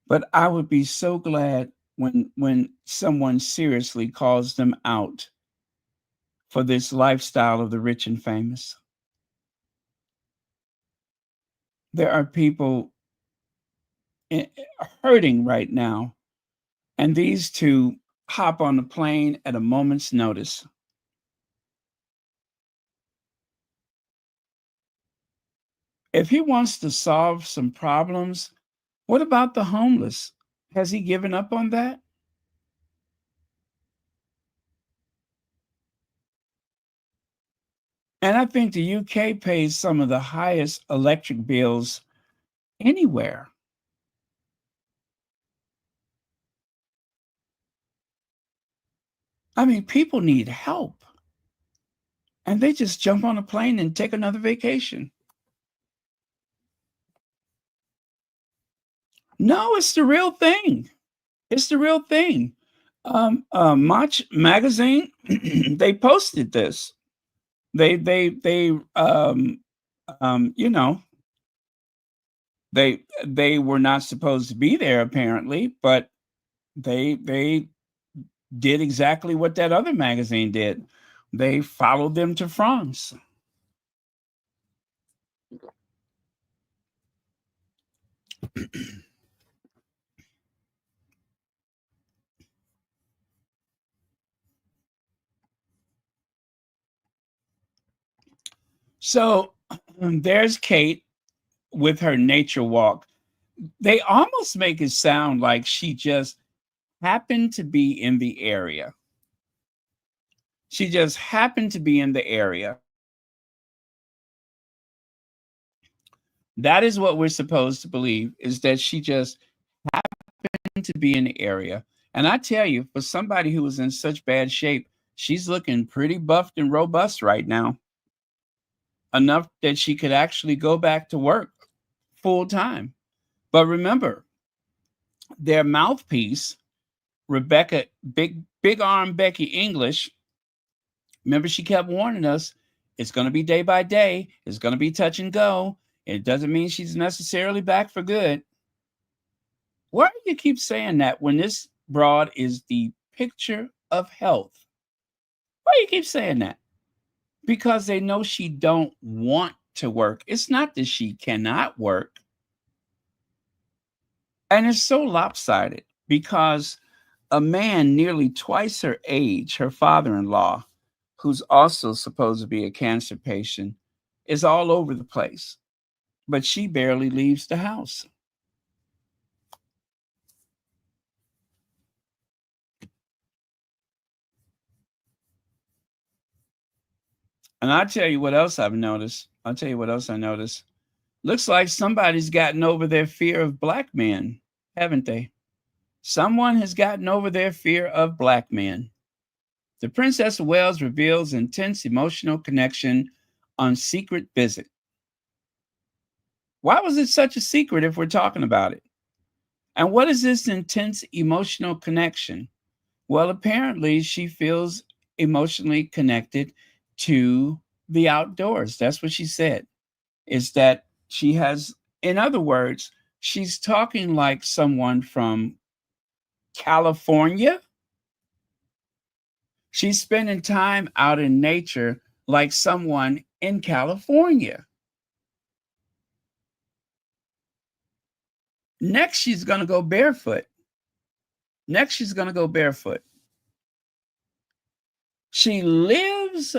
[SPEAKER 1] but I would be so glad when someone seriously calls them out for this lifestyle of the rich and famous. There are people hurting right now, and these two hop on the plane at a moment's notice. If he wants to solve some problems, what about the homeless? Has he given up on that? And I think the UK pays some of the highest electric bills anywhere. I mean, people need help. And they just jump on a plane and take another vacation. No, it's the real thing. It's the real thing. March Magazine, they posted this. They you know, they were not supposed to be there apparently, but they did exactly what that other magazine did. They followed them to France. So there's Kate with her nature walk. They almost make it sound like she just happened to be in the area. She just happened to be in the area. That is what we're supposed to believe, is that she just happened to be in the area. And I tell you, for somebody who was in such bad shape, she's looking pretty buffed and robust right now. Enough that she could actually go back to work full time. But remember, their mouthpiece, Rebecca, big arm Becky English, remember she kept warning us, it's going to be day by day. It's going to be touch and go. It doesn't mean she's necessarily back for good. Why do you keep saying that when this broad is the picture of health? Why do you keep saying that? Because they know she don't want to work. It's not that she cannot work. And it's so lopsided because a man nearly twice her age, her father-in-law, who's also supposed to be a cancer patient, is all over the place. But she barely leaves the house. And I'll tell you what else I've noticed. Looks like somebody's gotten over their fear of black men, haven't they? Someone has gotten over their fear of black men. The Princess of Wales reveals intense emotional connection on secret visit. Why was it such a secret if we're talking about it? And what is this intense emotional connection? Well, apparently she feels emotionally connected to the outdoors. That's what she said, is that she has, in other words, she's talking like someone from California. She's spending time out in nature like someone in California. Next, she's going to go barefoot. She lives,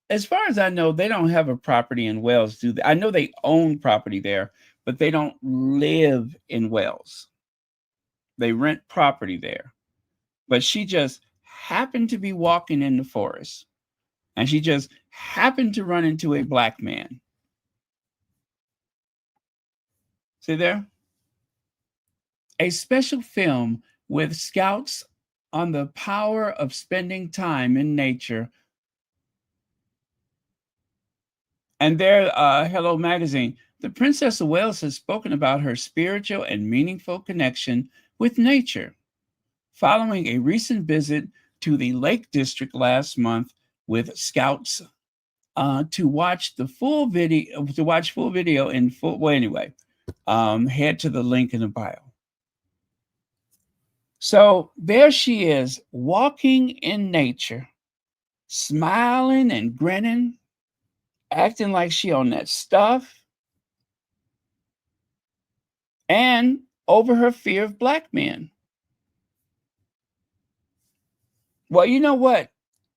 [SPEAKER 1] as far as I know, they don't have a property in Wales, do they? I know they own property there, but they don't live in Wales. They rent property there. But she just happened to be walking in the forest, and she just happened to run into a black man. See there? A special film with scouts on the power of spending time in nature. And there, Hello Magazine, the Princess of Wales has spoken about her spiritual and meaningful connection with nature, following a recent visit to the Lake District last month with scouts to watch full video in full. Well, anyway, head to the link in the bio. So there she is, walking in nature, smiling and grinning, acting like she on that stuff, and over her fear of black men. Well, you know what?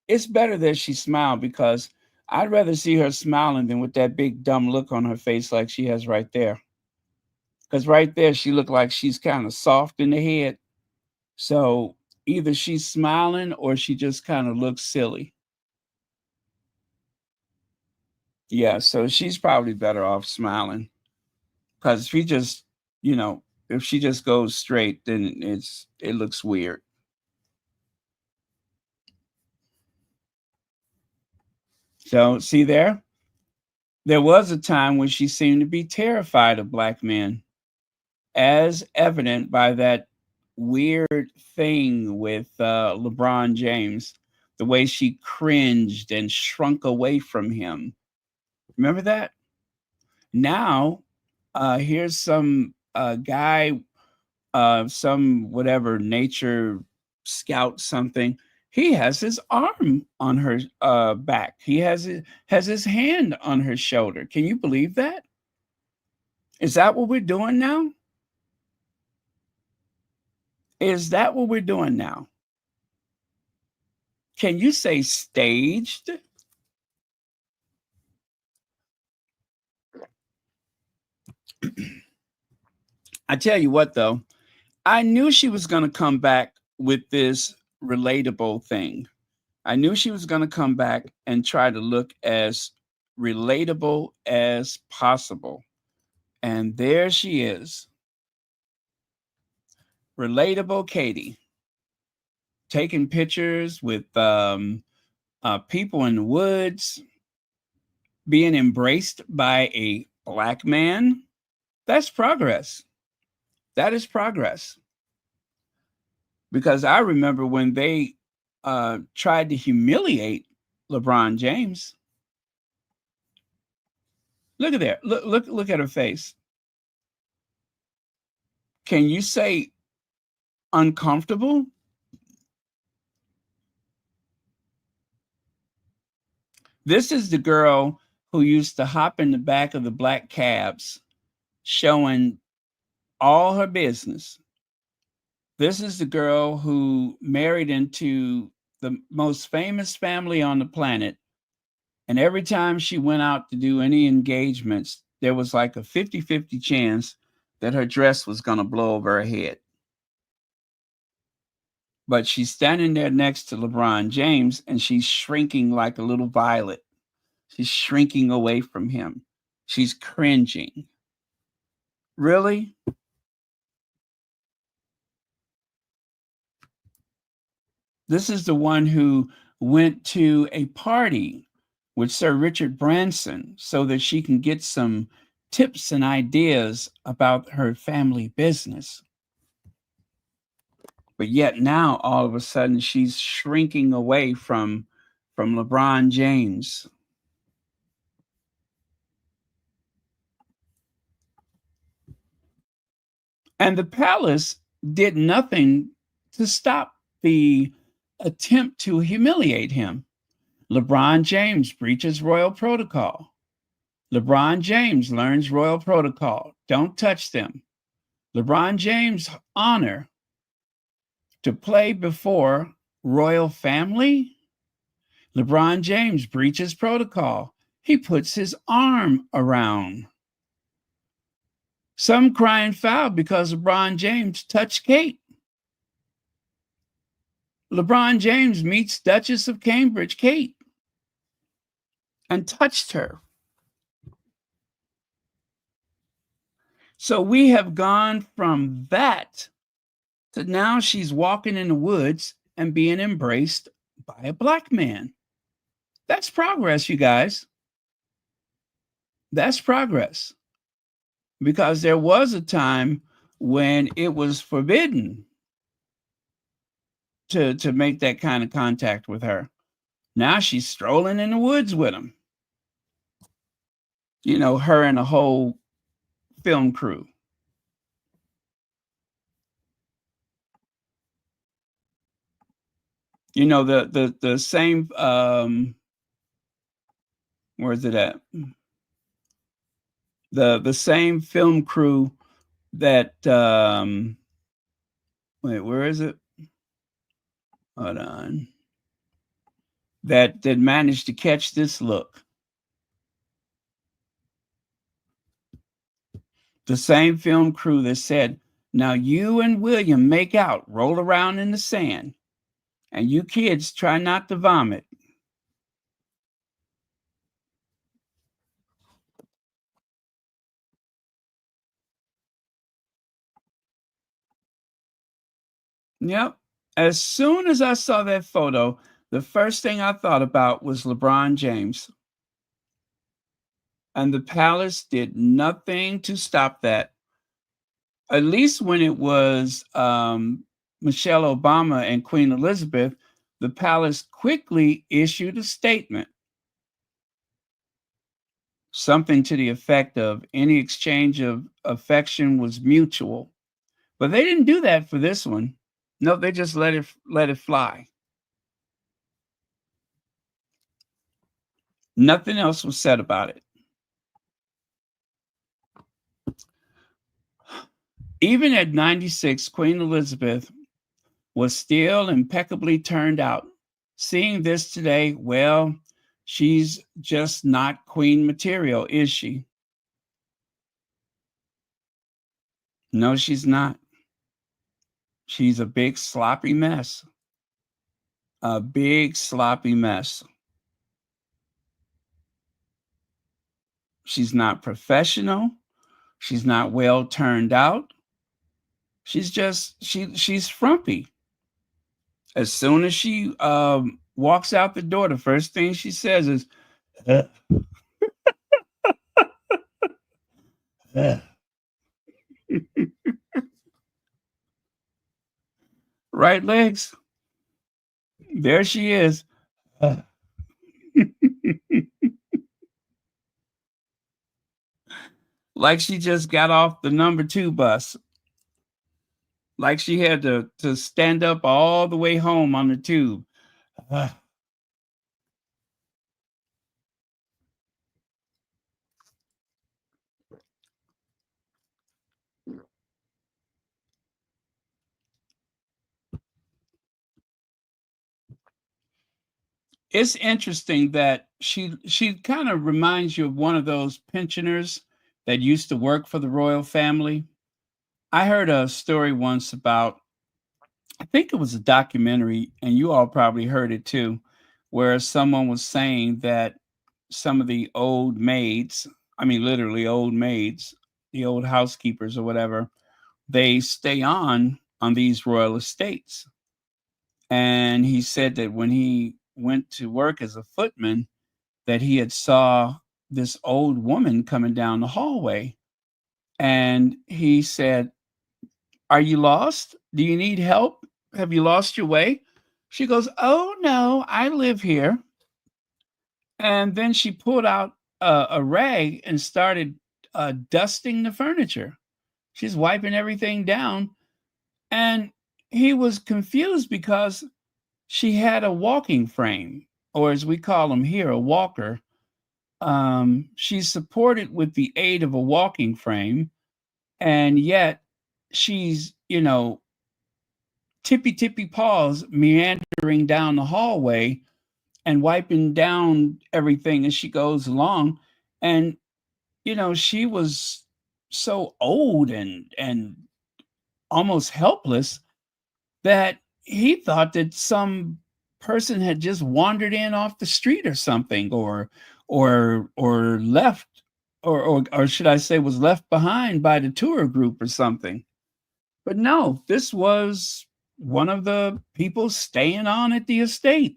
[SPEAKER 1] It's better that she smiled, because I'd rather see her smiling than with that big dumb look on her face like she has right there. Because right there, she looked like she's kind of soft in the head. So either she's smiling or she just kind of looks silly. Yeah, so she's probably better off smiling. Because if she just goes straight, then it looks weird. So see there? There was a time when she seemed to be terrified of black men, as evident by that weird thing with LeBron James, the way she cringed and shrunk away from him. Remember that? Now, here's some guy, some whatever nature scout something. He has his arm on her back. He has his hand on her shoulder. Can you believe that? Is that what we're doing now? Is that what we're doing now? Can you say staged? I tell you what, though, I knew she was going to come back with this relatable thing. I knew she was going to come back and try to look as relatable as possible. And there she is. Relatable Katie. Taking pictures with people in the woods, being embraced by a Black man. That's progress. That is progress. Because I remember when they tried to humiliate LeBron James. Look at there. Look at her face. Can you say uncomfortable? This is the girl who used to hop in the back of the black cabs, showing all her business. This is the girl who married into the most famous family on the planet. And every time she went out to do any engagements, there was like a 50-50 chance that her dress was going to blow over her head. But she's standing there next to LeBron James and she's shrinking like a little violet. She's shrinking away from him. She's cringing. Really? This is the one who went to a party with Sir Richard Branson so that she can get some tips and ideas about her family business. But yet now, all of a sudden, she's shrinking away from LeBron James. And the palace did nothing to stop the attempt to humiliate him. LeBron James breaches royal protocol. LeBron James learns royal protocol. Don't touch them. LeBron James' honor to play before royal family. LeBron James breaches protocol. He puts his arm around. Some crying foul because LeBron James touched Kate. LeBron James meets Duchess of Cambridge, Kate, and touched her. So we have gone from that to now she's walking in the woods and being embraced by a Black man. That's progress, you guys. That's progress. Because there was a time when it was forbidden to make that kind of contact with her. Now she's strolling in the woods with him. You know, her and a whole film crew. You know, the same where's it at? The same film crew that wait, where is it? Hold on. That managed to catch this look. The same film crew that said, now you and William make out, roll around in the sand, and you kids try not to vomit. Yep. As soon as I saw that photo, the first thing I thought about was LeBron James. And the palace did nothing to stop that. At least when it was Michelle Obama and Queen Elizabeth, the palace quickly issued a statement. Something to the effect of any exchange of affection was mutual. But they didn't do that for this one. No, they just let it fly. Nothing else was said about it. Even at 96, Queen Elizabeth was still impeccably turned out. Seeing this today, well, she's just not queen material, is she? No, she's not. She's a big sloppy mess. A big sloppy mess. She's not professional. She's not well turned out. She's frumpy. As soon as she walks out the door, the first thing she says is, right legs. There she is. Like she just got off the number 2 bus. Like she had to stand up all the way home on the tube. It's interesting that she kind of reminds you of one of those pensioners that used to work for the royal family. I heard a story once about, I think it was a documentary, and you all probably heard it too, where someone was saying that some of the old maids, I mean, literally old maids, the old housekeepers or whatever, they stay on these royal estates. And he said that when he went to work as a footman, that he had saw this old woman coming down the hallway. And he said, "Are you lost? Do you need help? Have you lost your way?" She goes, "Oh, no, I live here." And then she pulled out a rag and started dusting the furniture. She's wiping everything down. And he was confused because she had a walking frame, or as we call them here, a walker. She's supported with the aid of a walking frame, and yet she's, tippy paws meandering down the hallway and wiping down everything as she goes along. And, she was so old and almost helpless that he thought that some person had just wandered in off the street or something, or left, or should I say was left behind by the tour group or something. But no, this was one of the people staying on at the estate.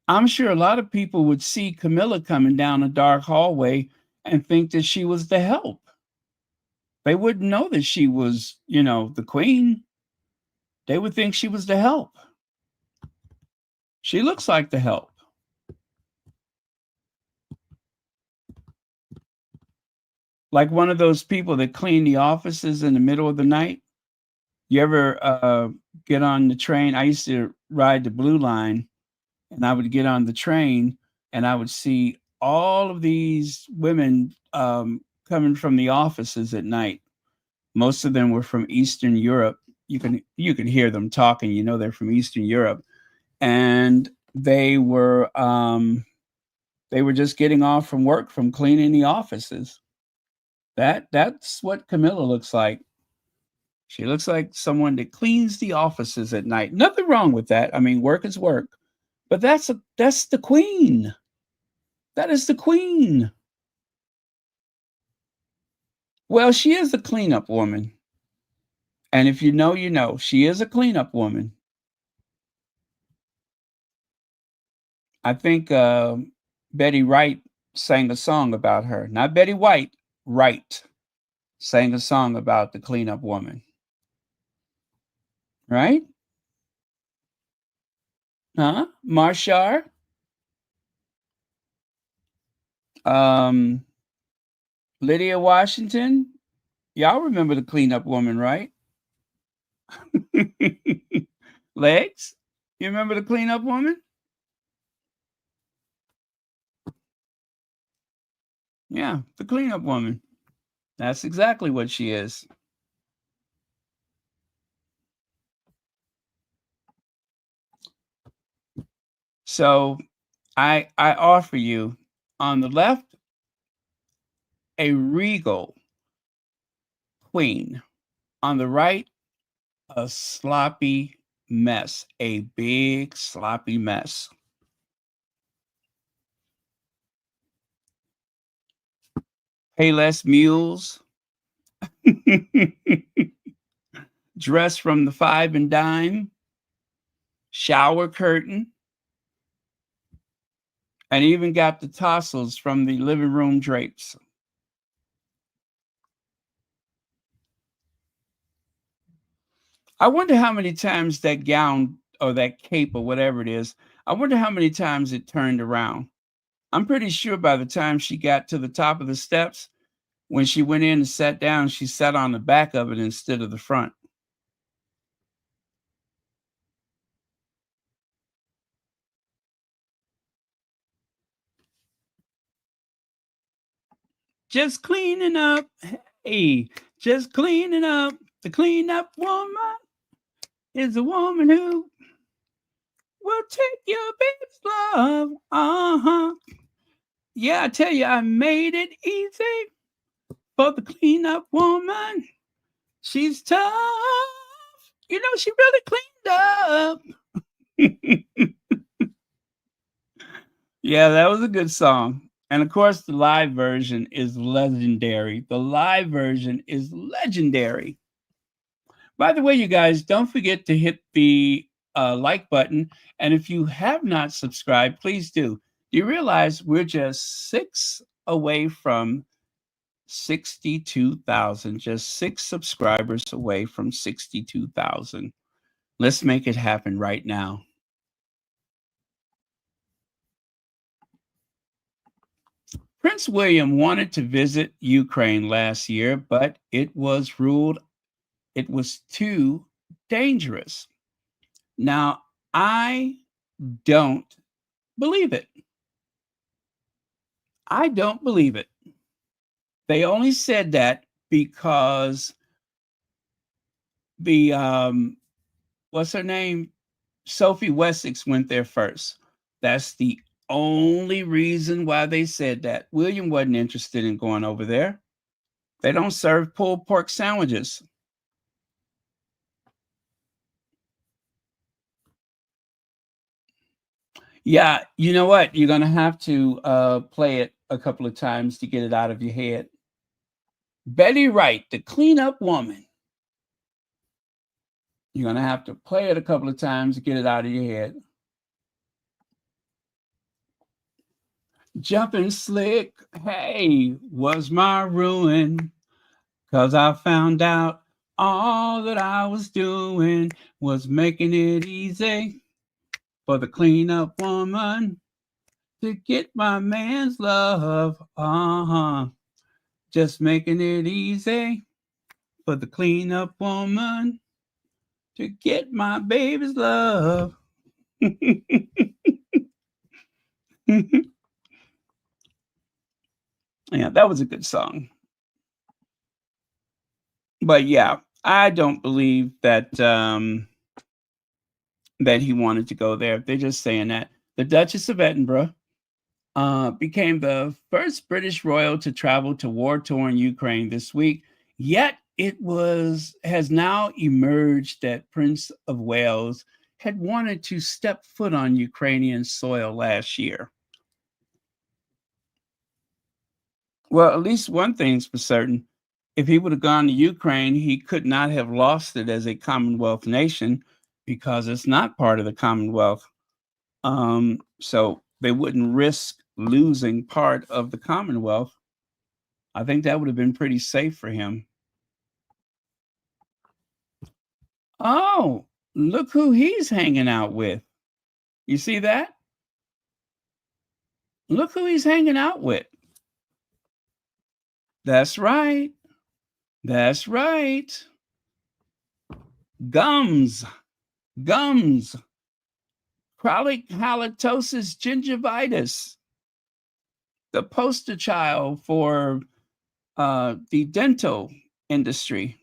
[SPEAKER 1] I'm sure a lot of people would see Camilla coming down a dark hallway and think that she was the help. They wouldn't know that she was, the queen. They would think she was the help. She looks like the help. Like one of those people that clean the offices in the middle of the night. You ever get on the train? I used to ride the Blue Line, and I would get on the train and I would see all of these women coming from the offices at night. Most of them were from Eastern Europe. You can hear them talking, they're from Eastern Europe. And they were just getting off from work from cleaning the offices. That's what Camilla looks like. She looks like someone that cleans the offices at night. Nothing wrong with that. I mean, work is work. But that's the queen. That is the queen. Well, she is a cleanup woman. And if you know, you know. She is a cleanup woman. I think Betty Wright sang a song about her. Not Betty White, Wright sang a song about the cleanup woman. Right? Huh? Marshar? Lydia Washington? Y'all remember the cleanup woman, right? Legs? You remember the cleanup woman? Yeah, the cleanup woman. That's exactly what she is. So I offer you on the left a regal queen. On the right, a sloppy mess, a big sloppy mess. Payless mules, dress from the five and dime, shower curtain, and even got the tassels from the living room drapes. I wonder how many times that gown or that cape or whatever it is, I wonder how many times it turned around. I'm pretty sure by the time she got to the top of the steps, when she went in and sat down, she sat on the back of it instead of the front. Just cleaning up. Hey, just cleaning up. The cleanup woman is a woman who will take your baby's love. Uh-huh. Yeah, I tell you, I made it easy for the cleanup woman. She's tough. You know, she really cleaned up. Yeah, that was a good song. And of course, the live version is legendary. The live version is legendary. By the way, you guys, don't forget to hit the like button. And if you have not subscribed, please do. Do you realize we're just 6 away from 62,000? Just 6 subscribers away from 62,000. Let's make it happen right now. Prince William wanted to visit Ukraine last year, but it was ruled it was too dangerous. Now, I don't believe it. I don't believe it. They only said that because the what's her name? Sophie Wessex went there first. That's the only reason why they said that. William wasn't interested in going over there. They don't serve pulled pork sandwiches. Yeah, you know what? You're going to have to play it a couple of times to get it out of your head. Betty Wright, the cleanup woman. You're going to have to play it a couple of times to get it out of your head. Jumping slick, hey, was my ruin, 'cause I found out all that I was doing was making it easy for the cleanup woman to get my man's love. Just making it easy for the cleanup woman to get my baby's love. Yeah, that was a good song. But yeah, I don't believe that that he wanted to go there. They're just saying that. The Duchess of Edinburgh became the first British royal to travel to war-torn Ukraine this week. Yet it has now emerged that Prince of Wales had wanted to step foot on Ukrainian soil last year. Well, at least one thing's for certain. If he would have gone to Ukraine, he could not have lost it as a Commonwealth nation because it's not part of the Commonwealth. So they wouldn't risk losing part of the Commonwealth. I think that would have been pretty safe for him. Oh, look who he's hanging out with. You see that? Look who he's hanging out with. That's right. That's right. Gums. Chronic halitosis gingivitis. The poster child for the dental industry.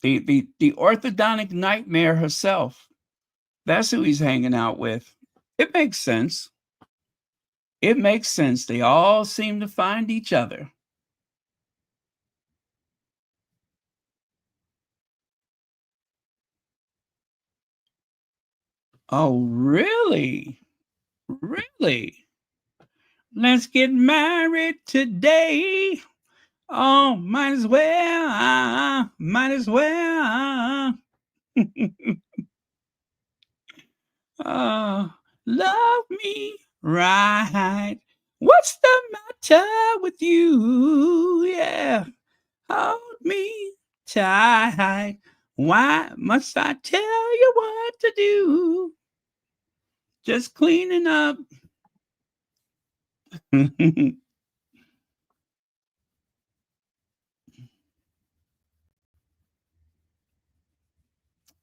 [SPEAKER 1] The orthodontic nightmare herself. That's who he's hanging out with. It makes sense. It makes sense. They all seem to find each other. Oh, really? Really? Let's get married today. Oh, might as well. Might as well. Oh, love me right. What's the matter with you? Yeah. Hold me tight. Why must I tell you what to do? Just cleaning up.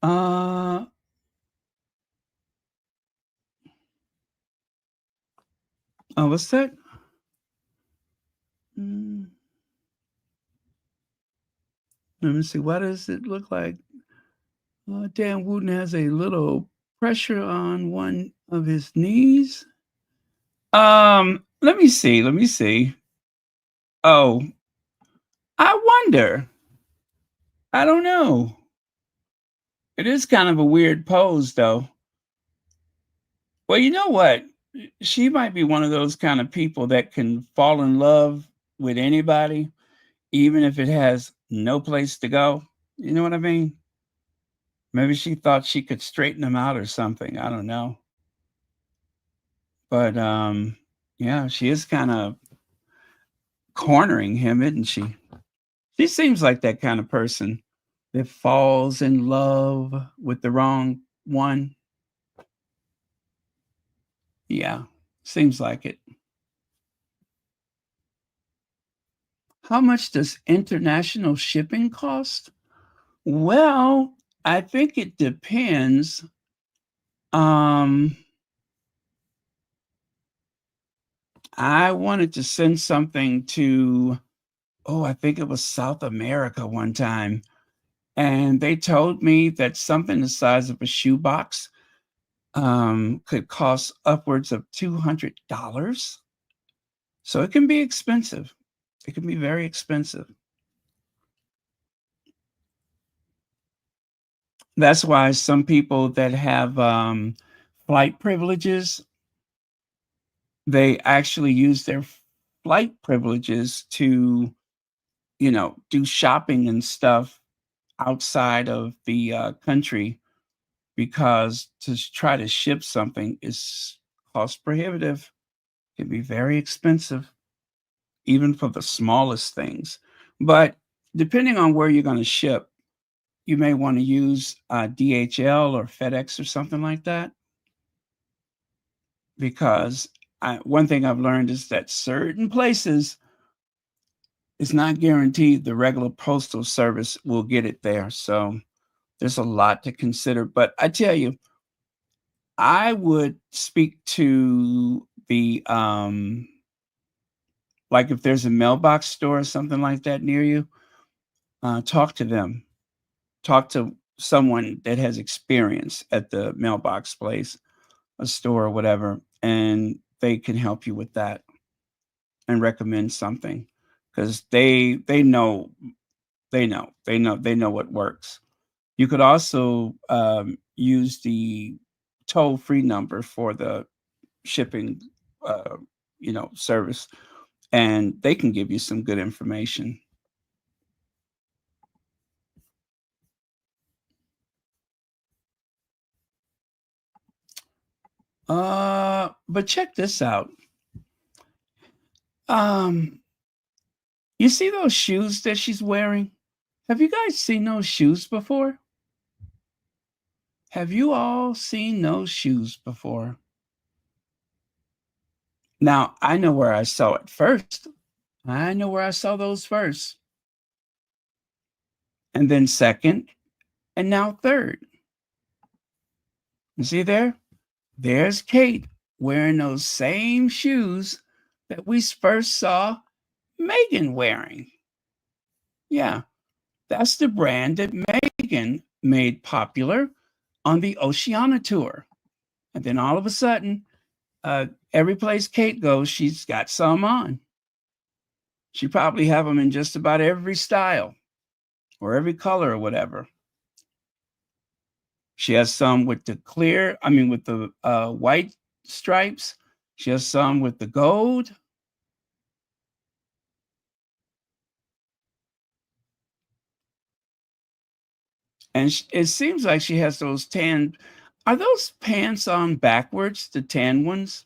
[SPEAKER 1] uh oh, what's that? Mm, Let me see. What does it look like? Dan Wooten has a little pressure on one of his knees. Let me see. Let me see. Oh, I wonder. I don't know. It is kind of a weird pose, though. Well, you know what? She might be one of those kind of people that can fall in love with anybody, even if it has no place to go. You know what I mean? Maybe she thought she could straighten him out or something. I don't know. But yeah, she is kind of cornering him, isn't she? She seems like that kind of person that falls in love with the wrong one. Yeah, seems like it. How much does international shipping cost? Well, I think it depends. Um, I wanted to send something to, oh, I think it was South America one time. And they told me that something the size of a shoebox could cost upwards of $200. So it can be expensive. It can be very expensive. That's why some people that have flight privileges, they actually use their flight privileges to, do shopping and stuff outside of the country because to try to ship something is cost prohibitive. It can be very expensive, even for the smallest things. But depending on where you're going to ship, you may want to use DHL or FedEx or something like that because one thing I've learned is that certain places it's not guaranteed the regular postal service will get it there. So there's a lot to consider. But I tell you, I would speak to the like if there's a mailbox store or something like that near you, talk to them. Talk to someone that has experience at the mailbox place, a store or whatever, and they can help you with that and recommend something because they know what works. You could also use the toll-free number for the shipping, uh, service, and they can give you some good information. But check this out. Um, you see those shoes that she's wearing? Have you guys seen those shoes before? Have you all seen those shoes before? Now, I know where I saw it first. I know where I saw those first. And then second, and now third. You see there? There's Kate wearing those same shoes that we first saw Meghan wearing. Yeah, that's the brand that Meghan made popular on the Oceania tour. And then all of a sudden, every place Kate goes, she's got some on. She probably have them in just about every style or every color or whatever. She has some with the with the white stripes. She has some with the gold. And it seems like she has those tan. Are those pants on backwards, the tan ones?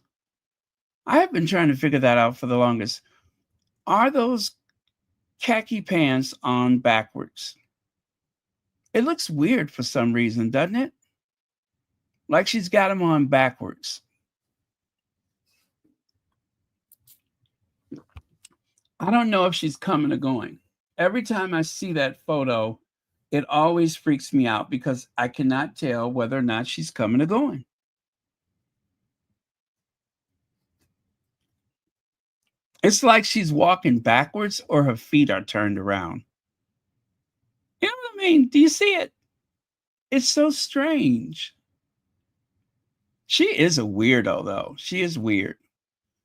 [SPEAKER 1] I have been trying to figure that out for the longest. Are those khaki pants on backwards? It looks weird for some reason, doesn't it? Like she's got them on backwards. I don't know if she's coming or going. Every time I see that photo, it always freaks me out because I cannot tell whether or not she's coming or going. It's like she's walking backwards or her feet are turned around. You know what I mean? Do you see it? It's so strange. She is a weirdo, though. She is weird.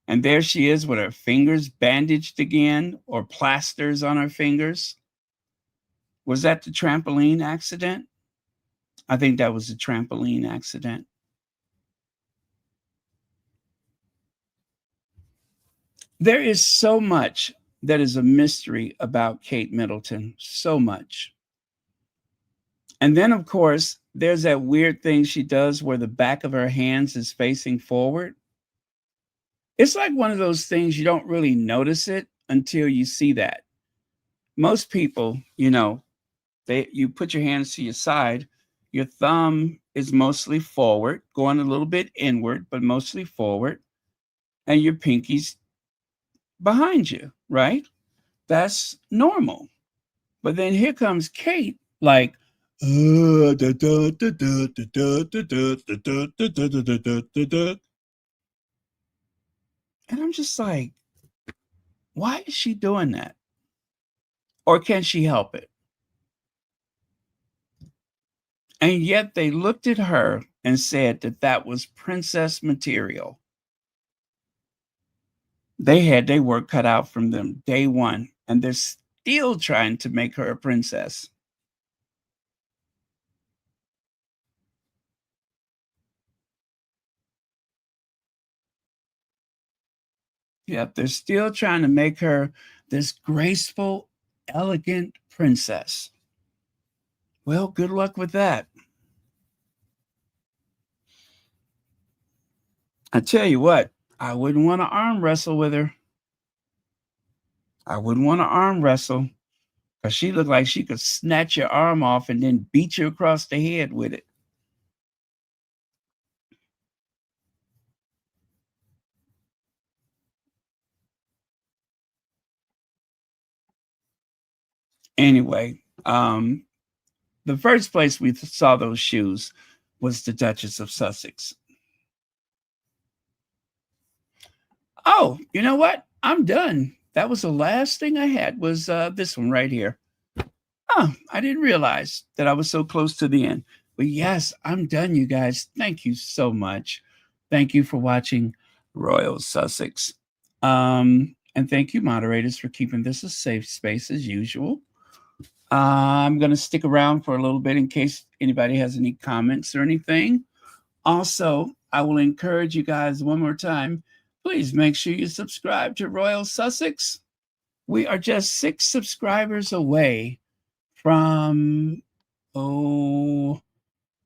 [SPEAKER 1] And there she is with her fingers bandaged again, or plasters on her fingers. Was that the trampoline accident? I think that was a trampoline accident. There is so much that is a mystery about Kate Middleton. So much. And then, of course, there's that weird thing she does where the back of her hands is facing forward. It's like one of those things you don't really notice it until you see that. Most people, you put your hands to your side, your thumb is mostly forward, going a little bit inward, but mostly forward, and your pinky's behind you, right? That's normal. But then here comes Kate, like, and I'm just like, why is she doing that? Or can she help it? And yet they looked at her and said that that was princess material. They had their work cut out from them day one, and they're still trying to make her a princess. Yep, they're still trying to make her this graceful, elegant princess. Well, good luck with that. I tell you what, I wouldn't want to arm wrestle with her. I wouldn't want to arm wrestle because she looked like she could snatch your arm off and then beat you across the head with it. Anyway, the first place we saw those shoes was the Duchess of Sussex. Oh, you know what? I'm done. That was the last thing I had was this one right here. Oh, I didn't realize that I was so close to the end. But yes, I'm done, you guys. Thank you so much. Thank you for watching Royal Sussex. And thank you, moderators, for keeping this a safe space as usual. I'm going to stick around for a little bit in case anybody has any comments or anything. Also, I will encourage you guys one more time. Please make sure you subscribe to Royal Sussex. We are just 6 subscribers away from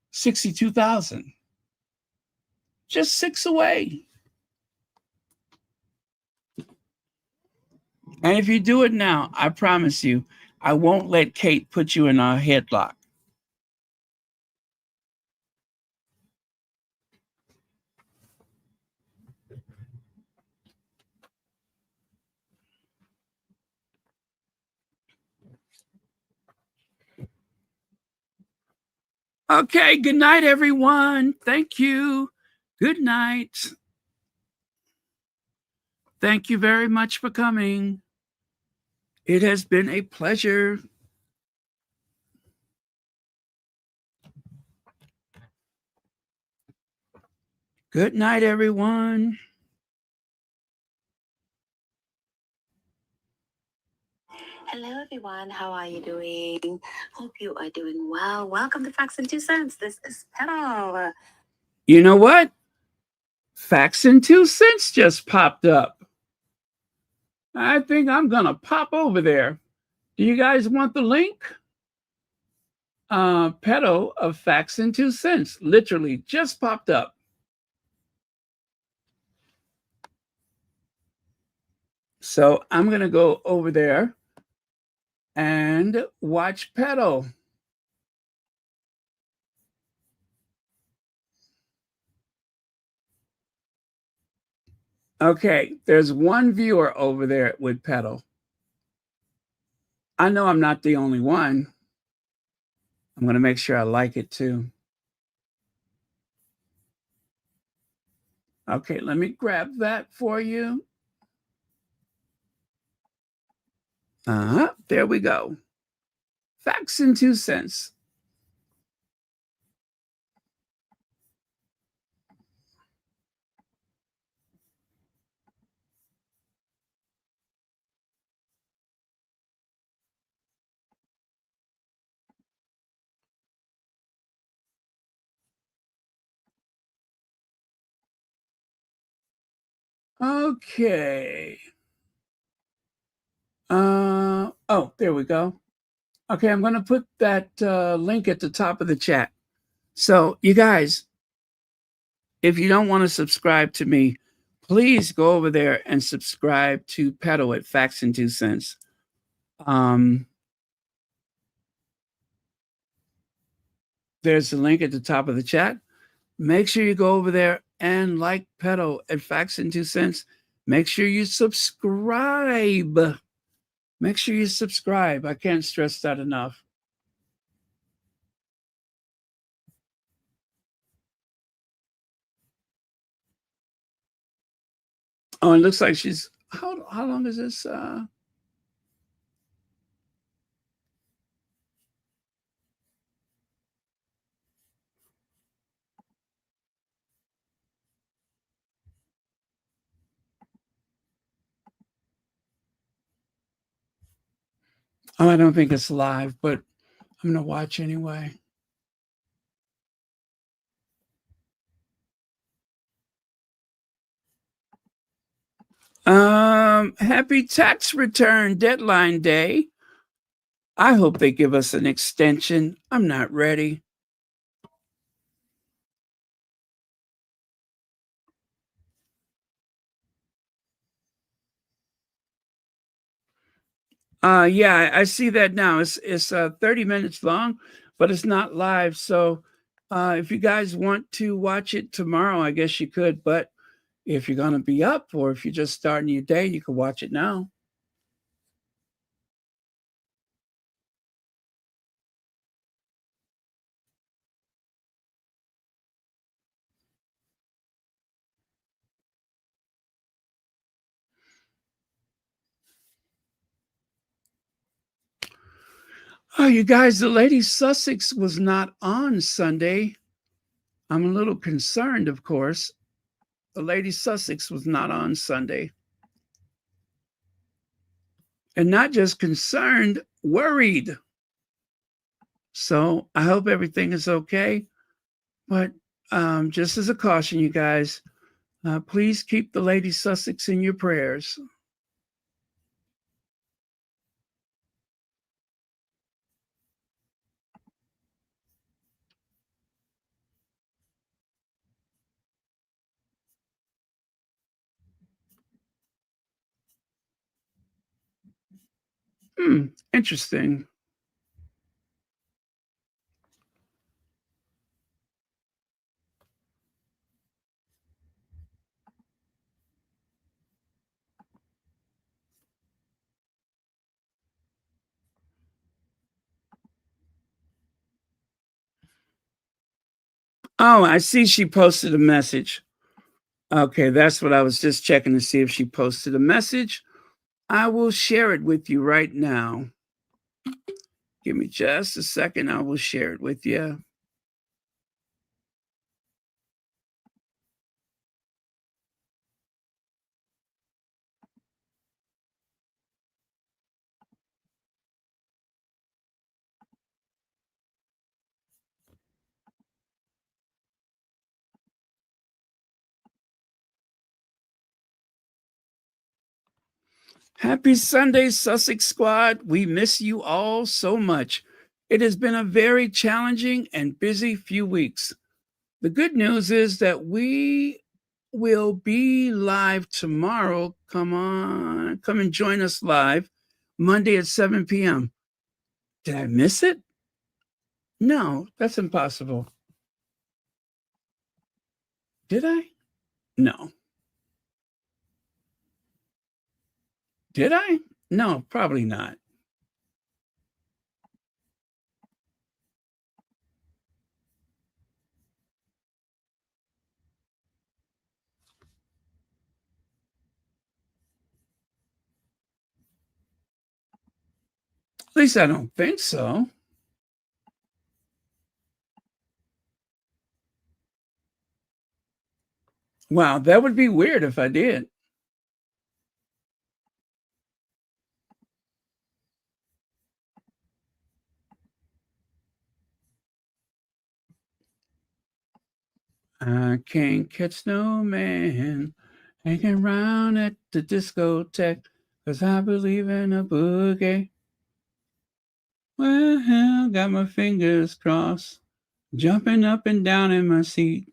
[SPEAKER 1] 62,000. Just 6 away. And if you do it now, I promise you, I won't let Kate put you in a headlock. Okay, good night, everyone. Thank you. Good night. Thank you very much for coming. It has been a pleasure. Good night, everyone.
[SPEAKER 8] Hello, everyone. How are you doing? Hope you are doing well. Welcome to Facts and Two Cents. This is Petal.
[SPEAKER 1] You know what? Facts and 2 cents just popped up. I think I'm going to pop over there. Do you guys want the link? Petal of Facts and 2 cents literally just popped up. So I'm going to go over there and watch Petal. Okay, there's one viewer over there with Petal. I know I'm not the only one. I'm going to make sure I like it too. Okay, let me grab that for you. There we go. Facts and 2 cents. Okay. Oh, there we go. Okay, I'm going to put that link at the top of the chat. So, you guys, if you don't want to subscribe to me, please go over there and subscribe to Petal at Facts and 2 cents. There's the link at the top of the chat. Make sure you go over there and like Petal at Facts and 2 cents. Make sure you subscribe. Make sure you subscribe. I can't stress that enough. Oh, it looks like she's, how long is this? Oh, I don't think it's live, but I'm going to watch anyway. Happy tax return deadline day. I hope they give us an extension. I'm not ready. Yeah, I see that now. It's 30 minutes long, but it's not live. So if you guys want to watch it tomorrow, I guess you could. But if you're going to be up or if you're just starting your day, you can watch it now. Oh, you guys, the Lady Sussex was not on Sunday. I'm a little concerned, of course. The Lady Sussex was not on Sunday. And not just concerned, worried. So I hope everything is okay. But just as a caution, you guys, please keep the Lady Sussex in your prayers. Interesting. Oh, I see she posted a message. Okay, that's what I was just checking to see if she posted a message. I will share it with you right now. Give me just a second. I will share it with you. Happy Sunday, Sussex squad. We miss you all so much. It has been a very challenging and busy few weeks. The good news is that we will be live tomorrow. Come on, come and join us live Monday at 7 p.m. Did I miss it? No, that's impossible. Did I? No. Did I? No, probably not. At least I don't think so. Wow, that would be weird if I did. I can't catch no man hanging around at the discotheque, 'cause I believe in a boogie. Well, got my fingers crossed, jumping up and down in my seat.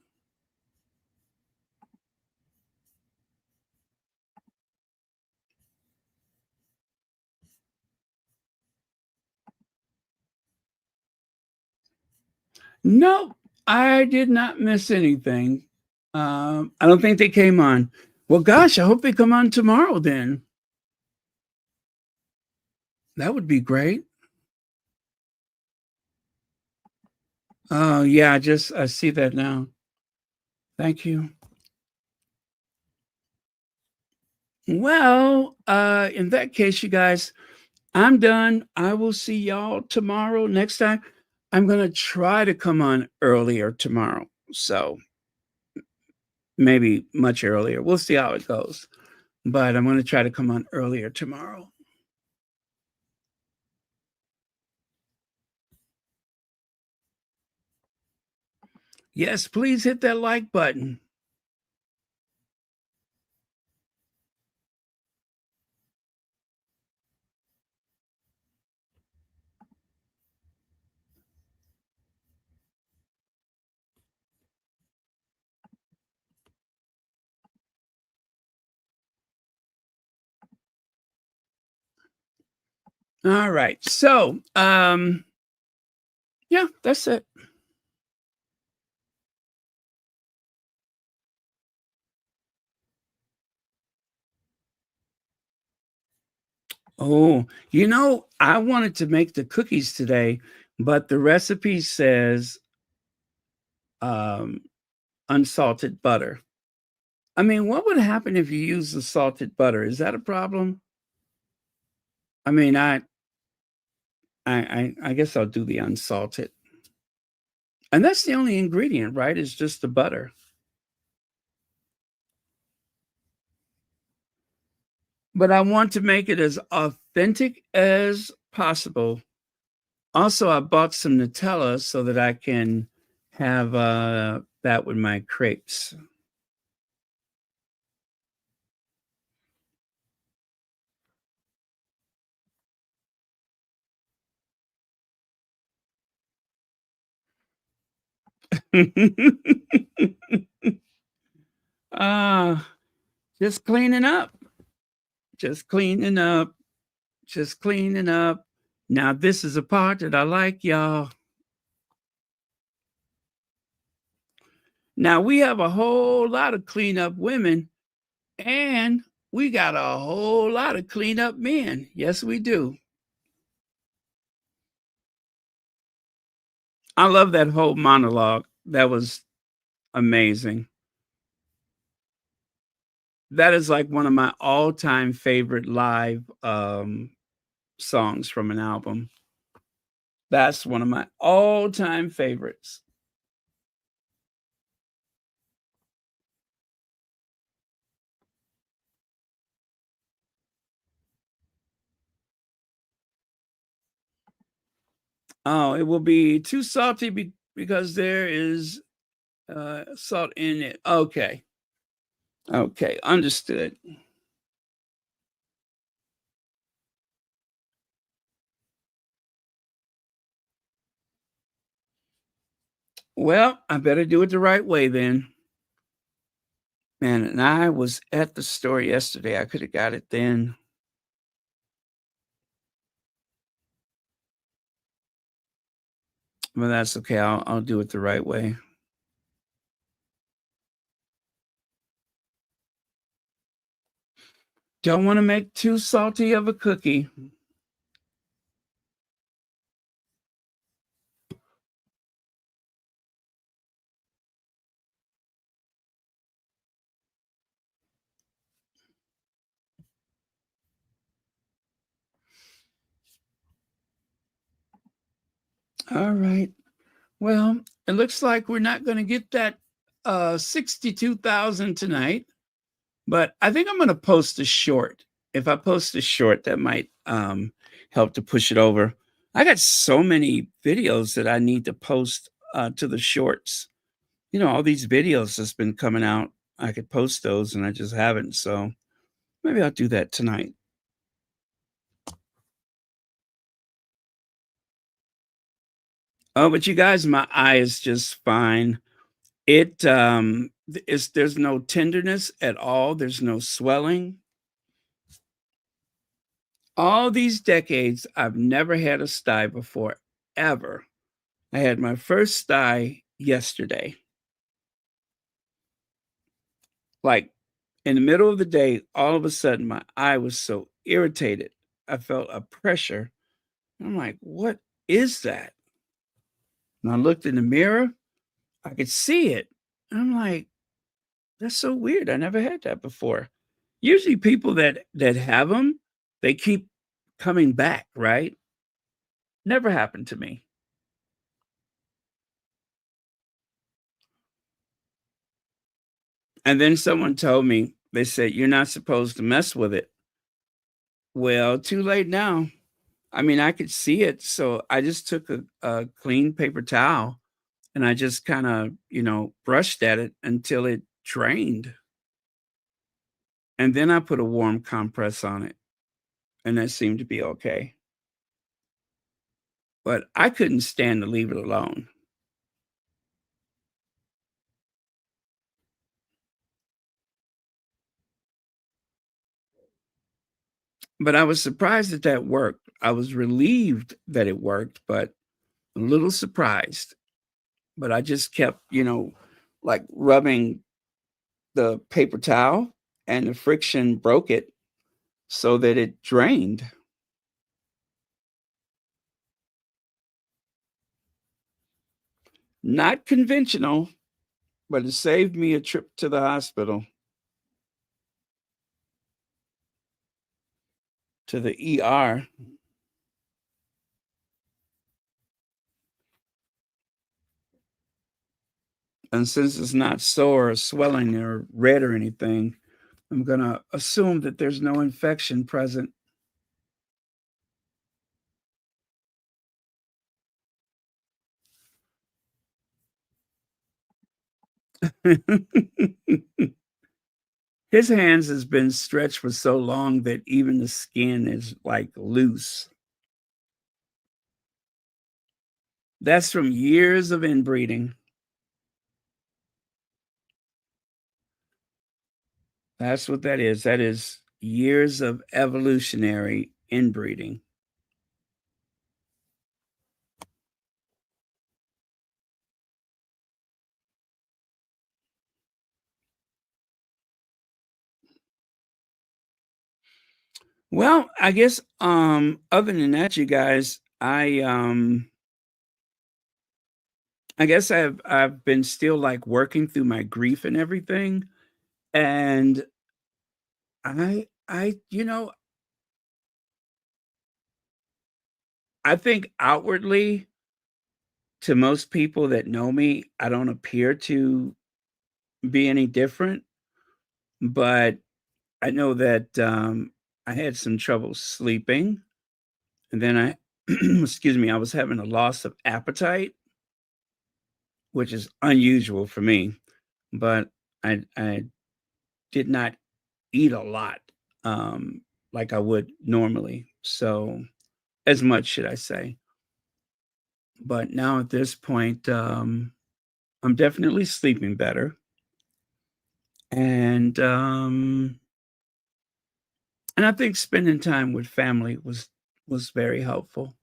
[SPEAKER 1] Nope, I did not miss anything. I don't think they came on. Well, gosh, I hope they come on tomorrow then. That would be great. Oh, yeah, I see that now. Thank you. Well, in that case, you guys, I'm done. I will see y'all tomorrow. Next time, I'm going to try to come on earlier tomorrow. So maybe much earlier. We'll see how it goes. But I'm going to try to come on earlier tomorrow. Yes, please hit that like button. All right. So, yeah, that's it. Oh, I wanted to make the cookies today, but the recipe says um, unsalted butter. I mean, what would happen if you use the salted butter? Is that a problem? I mean, I guess I'll do the unsalted. And that's the only ingredient, right? It's just the butter. But I want to make it as authentic as possible. Also, I bought some Nutella so that I can have that with my crepes. Ah, just cleaning up. Just cleaning up. Just cleaning up. Now, this is a part that I like, y'all. Now, we have a whole lot of cleanup women, and we got a whole lot of cleanup men. Yes, we do. I love that whole monologue. That was amazing. That is like one of my all-time favorite live songs from an album. That's one of my all-time favorites. Oh, it will be too salty because there is salt in it. Okay. Okay, understood. Well, I better do it the right way then. Man, and I was at the store yesterday. I could have got it then. But that's okay. I'll do it the right way. Don't want to make too salty of a cookie. All right. Well, it looks like we're not going to get that 62,000 tonight, but I think I'm going to post a short. If I post a short, that might help to push it over. I got so many videos that I need to post to the shorts. You know, all these videos that's been coming out. I could post those and I just haven't. So maybe I'll do that tonight. Oh, but you guys, my eye is just fine. It is there's no tenderness at all. There's no swelling. All these decades, I've never had a sty before, ever. I had my first sty yesterday. Like in the middle of the day, all of a sudden, my eye was so irritated. I felt a pressure. I'm like, what is that? And I looked in the mirror, I could see it. I'm like, that's so weird. I never had that before. Usually people that have them, they keep coming back, right? Never happened to me. And then someone told me, they said, you're not supposed to mess with it. Well, too late now. I mean, I could see it. So I just took a clean paper towel and I just kind of, brushed at it until it drained. And then I put a warm compress on it and that seemed to be okay. But I couldn't stand to leave it alone. But I was surprised that that worked. I was relieved that it worked, but a little surprised. But I just kept, like rubbing the paper towel and the friction broke it so that it drained. Not conventional, but it saved me a trip to the hospital, to the ER. And since it's not sore or swelling or red or anything, I'm going to assume that there's no infection present. His hands has been stretched for so long that even the skin is like loose. That's from years of inbreeding. That's what that is. That is years of evolutionary inbreeding. Well, I guess other than that, you guys, I guess I've been still like working through my grief and everything. And I I think outwardly to most people that know me, I don't appear to be any different, but I know that I had some trouble sleeping. And then excuse me, I was having a loss of appetite, which is unusual for me, but I did not eat a lot like I would normally. So, as much, should I say. But now at this point, I'm definitely sleeping better. And I think spending time with family was very helpful.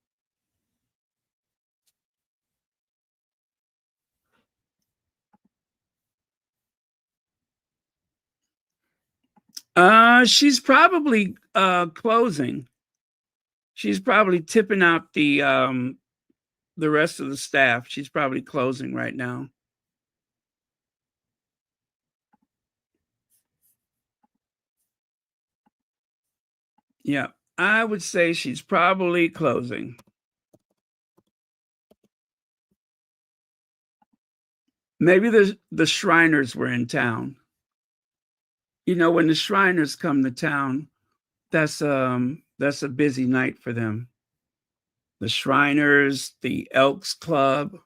[SPEAKER 1] She's probably closing. She's probably tipping out the rest of the staff. She's probably closing right now. Yeah, I would say she's probably closing. Maybe the Shriners were in town. You know, when the Shriners come to town, that's a busy night for them. The Shriners, the Elks Club.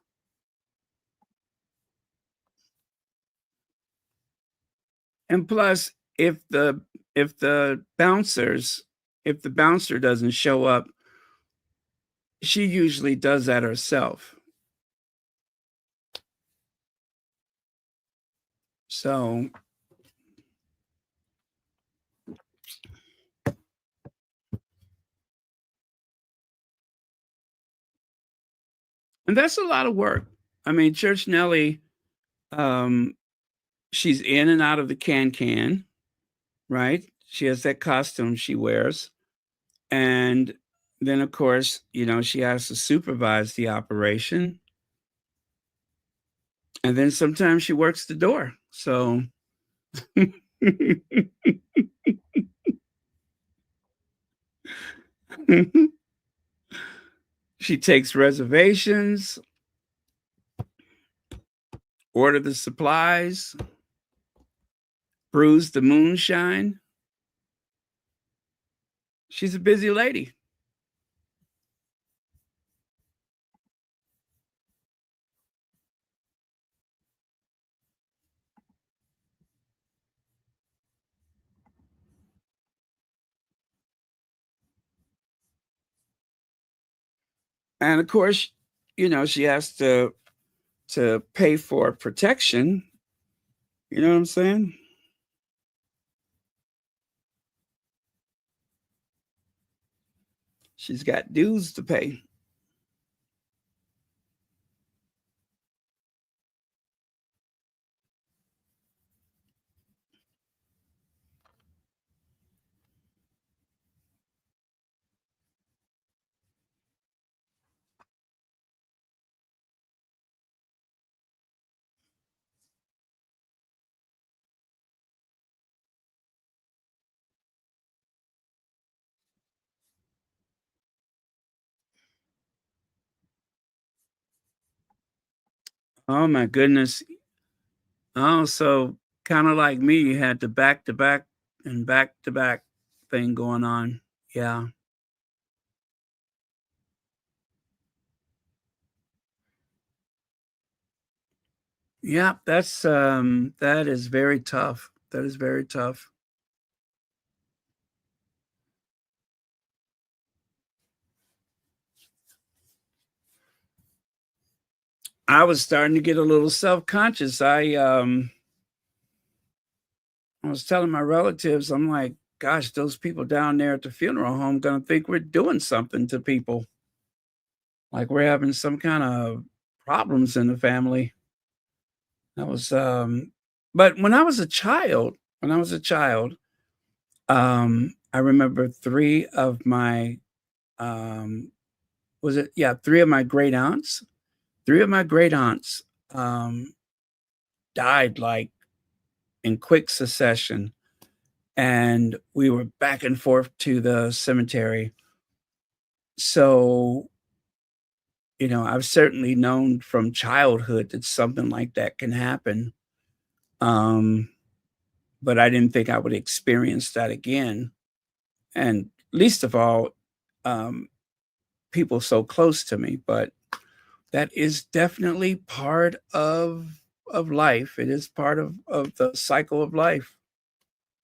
[SPEAKER 1] And plus, if the bouncers, if the bouncer doesn't show up, she usually does that herself. So and that's a lot of work. I mean, Church Nellie, um, she's in and out of the can, right? She has that costume she wears. And then, of course, you know, she has to supervise the operation. And then sometimes she works the door. So she takes reservations, order the supplies, brews the moonshine. She's a busy lady. And of course, you know, she has to pay for protection. You know what I'm saying? She's got dues to pay. Oh my goodness. Oh, so kind of like me, you had the back to back and back to back thing going on. Yeah. Yeah, that is very tough. That is very tough. I was starting to get a little self-conscious. I was telling my relatives, I'm like, gosh, those people down there at the funeral home gonna think we're doing something to people. Like we're having some kind of problems in the family. That was but when I was a child, I remember three of my um was it yeah, three of my great aunts. Three of my great aunts um died like in quick succession. And we were back and forth to the cemetery. So, you know, I've certainly known from childhood that something like that can happen. Um, but I didn't think I would experience that again. And least of all, um, people so close to me. But that is definitely part of life. It is part of the cycle of life,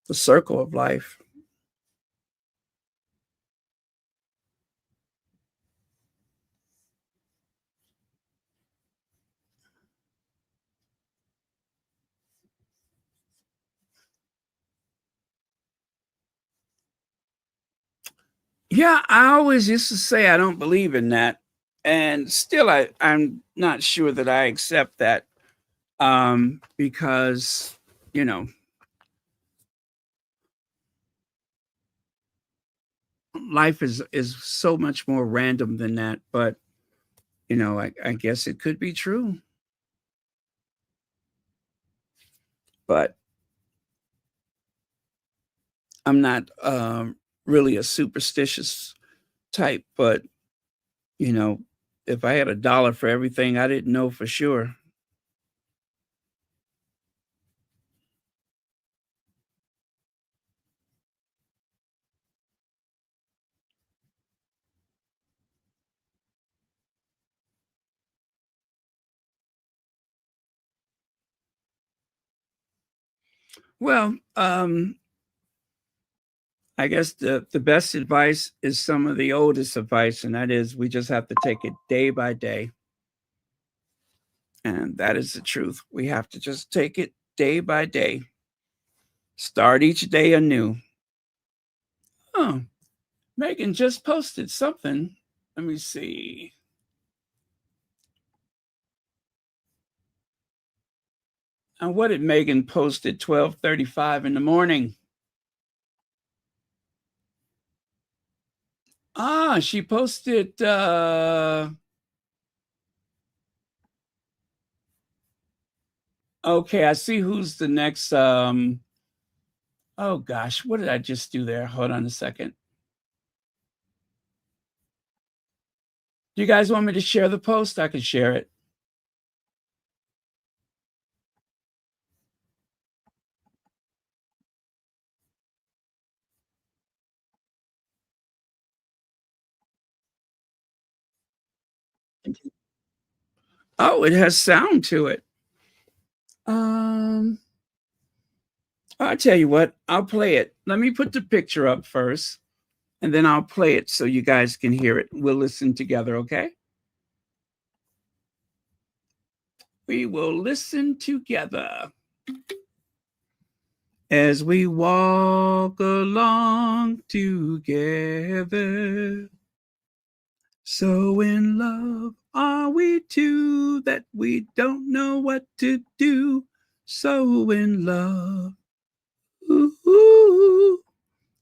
[SPEAKER 1] the circle of life. Yeah, I always used to say I don't believe in that. And still I'm not sure that I accept that. Because, you know, life is so much more random than that. But, I guess it could be true. But I'm not really a superstitious type. But, you know, if I had a dollar for everything, I didn't know for sure. Well, I guess the best advice is some of the oldest advice, and that is we just have to take it day by day. And that is the truth. We have to just take it day by day. Start each day anew. Oh, Megan just posted something. Let me see. And what did Megan post at 12:35 in the morning? She posted okay, I see who's the next oh gosh, what did I just do there? Hold on a second. Do you guys want me to share the post? I can share it. Oh, it has sound to it. I'll tell you what, I'll play it. Let me put the picture up first, and then I'll play it so you guys can hear it. We'll listen together, okay? We will listen together as we walk along together. So in love are we two that we don't know what to do. So in love, ooh,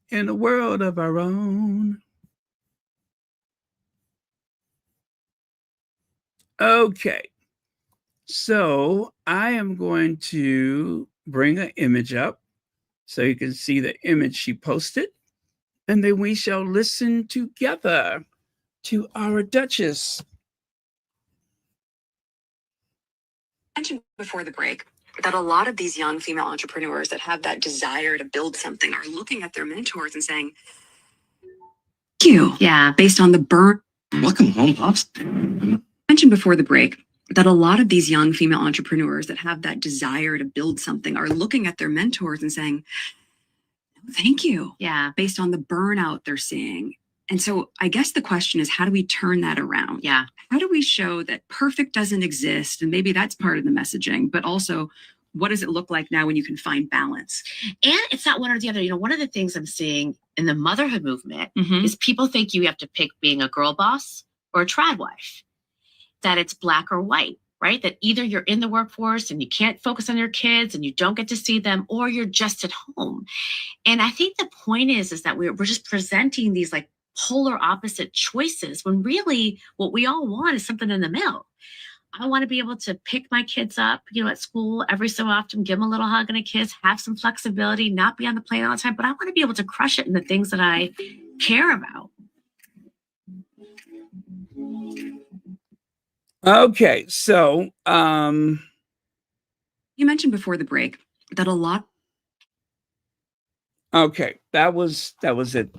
[SPEAKER 1] in a world of our own. Okay, so I am going to bring an image up so you can see the image she posted, and then we shall listen together to our Duchess.
[SPEAKER 8] Mentioned before the break that a lot of these young female entrepreneurs that have that desire to build something are looking at their mentors and saying, "Thank you." Yeah, based on the burn.
[SPEAKER 2] Welcome home, Pops.
[SPEAKER 8] Mentioned before the break that a lot of these young female entrepreneurs that have that desire to build something are looking at their mentors and saying, "Thank you." Yeah, based on the burnout they're seeing. And so I guess the question is, how do we turn that around? Yeah. How do we show that perfect doesn't exist? And maybe that's part of the messaging, but also what does it look like now when you can find balance?
[SPEAKER 3] And it's not one or the other. One of the things I'm seeing in the motherhood movement is people think you have to pick being a girl boss or a trad wife, that it's black or white, right? That either you're in the workforce and you can't focus on your kids and you don't get to see them, or you're just at home. And I think the point is that we're just presenting these like polar opposite choices when really what we all want is something in the middle. I want to be able to pick my kids up, at school every so often, give them a little hug and a kiss, have some flexibility, not be on the plane all the time, but I want to be able to crush it in the things that I care about.
[SPEAKER 1] Okay, so
[SPEAKER 8] you mentioned before the break that a lot.
[SPEAKER 1] Okay, that was it.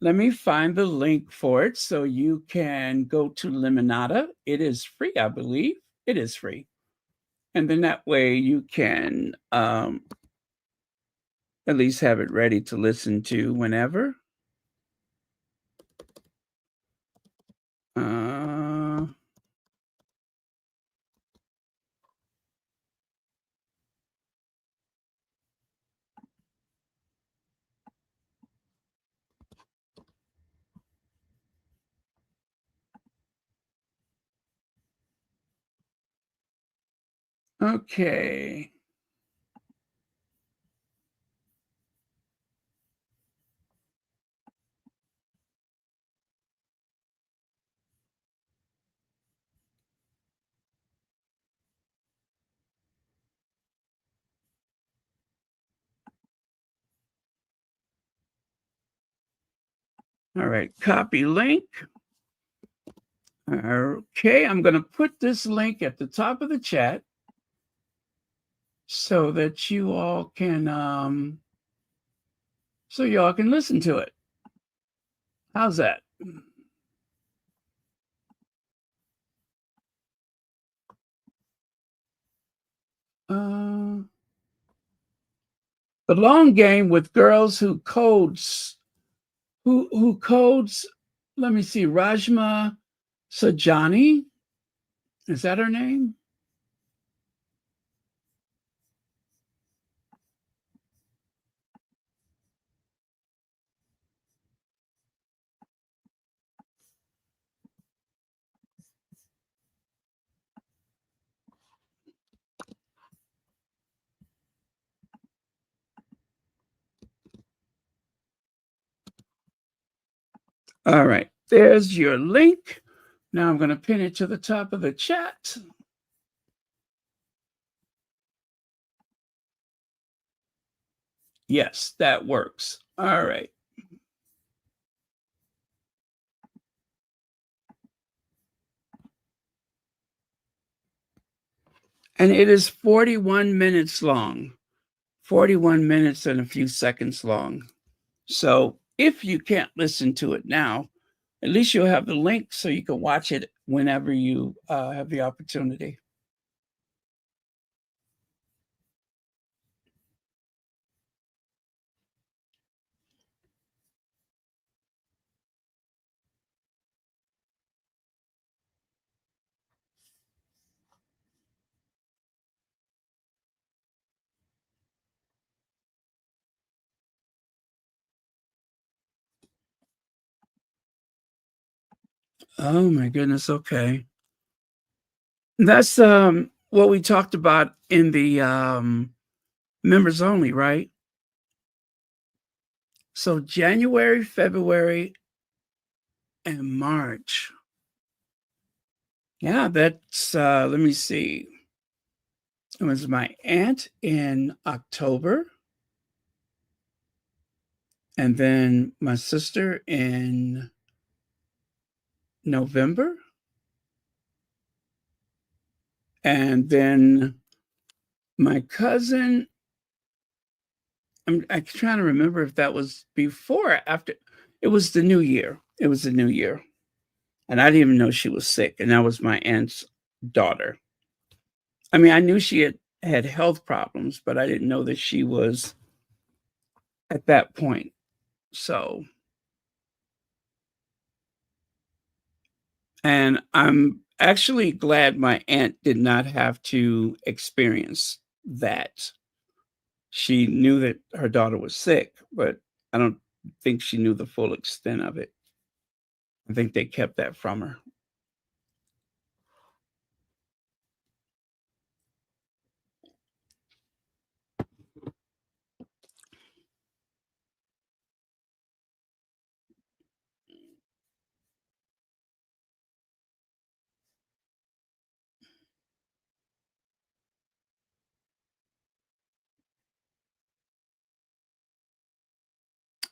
[SPEAKER 1] Let me find the link for it so you can go to Limonada. It is free, I believe. It is free. And then that way you can at least have it ready to listen to whenever. Okay. All right, copy link. Okay, I'm going to put this link at the top of the chat so that you all can listen to it. How's that? The long game with girls who codes. Who codes? Let me see. Rajma Sajani. Is that her name? All right, there's your link. Now I'm going to pin it to the top of the chat. Yes, that works. All right. And it is 41 minutes long, 41 minutes and a few seconds long. So if you can't listen to it now, at least you'll have the link so you can watch it whenever you have the opportunity. Oh my goodness. Okay. That's what we talked about in the members only, right? So January, February, and March. Yeah, that's let me see. It was my aunt in October, and then my sister in November, and then my cousin. I'm trying to remember if that was before or after. It was the new year. It was the new year. And I didn't even know she was sick. And that was my aunt's daughter. I mean, I knew she had health problems, but I didn't know that she was at that point. So, and I'm actually glad my aunt did not have to experience that. She knew that her daughter was sick, but I don't think she knew the full extent of it. I think they kept that from her.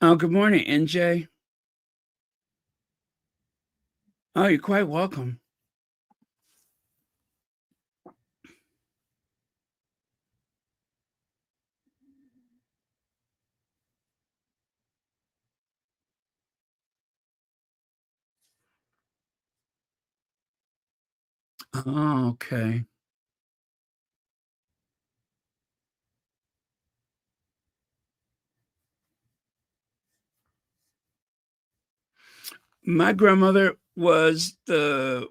[SPEAKER 1] Oh, good morning, NJ. Oh, you're quite welcome. Oh, okay. My grandmother was the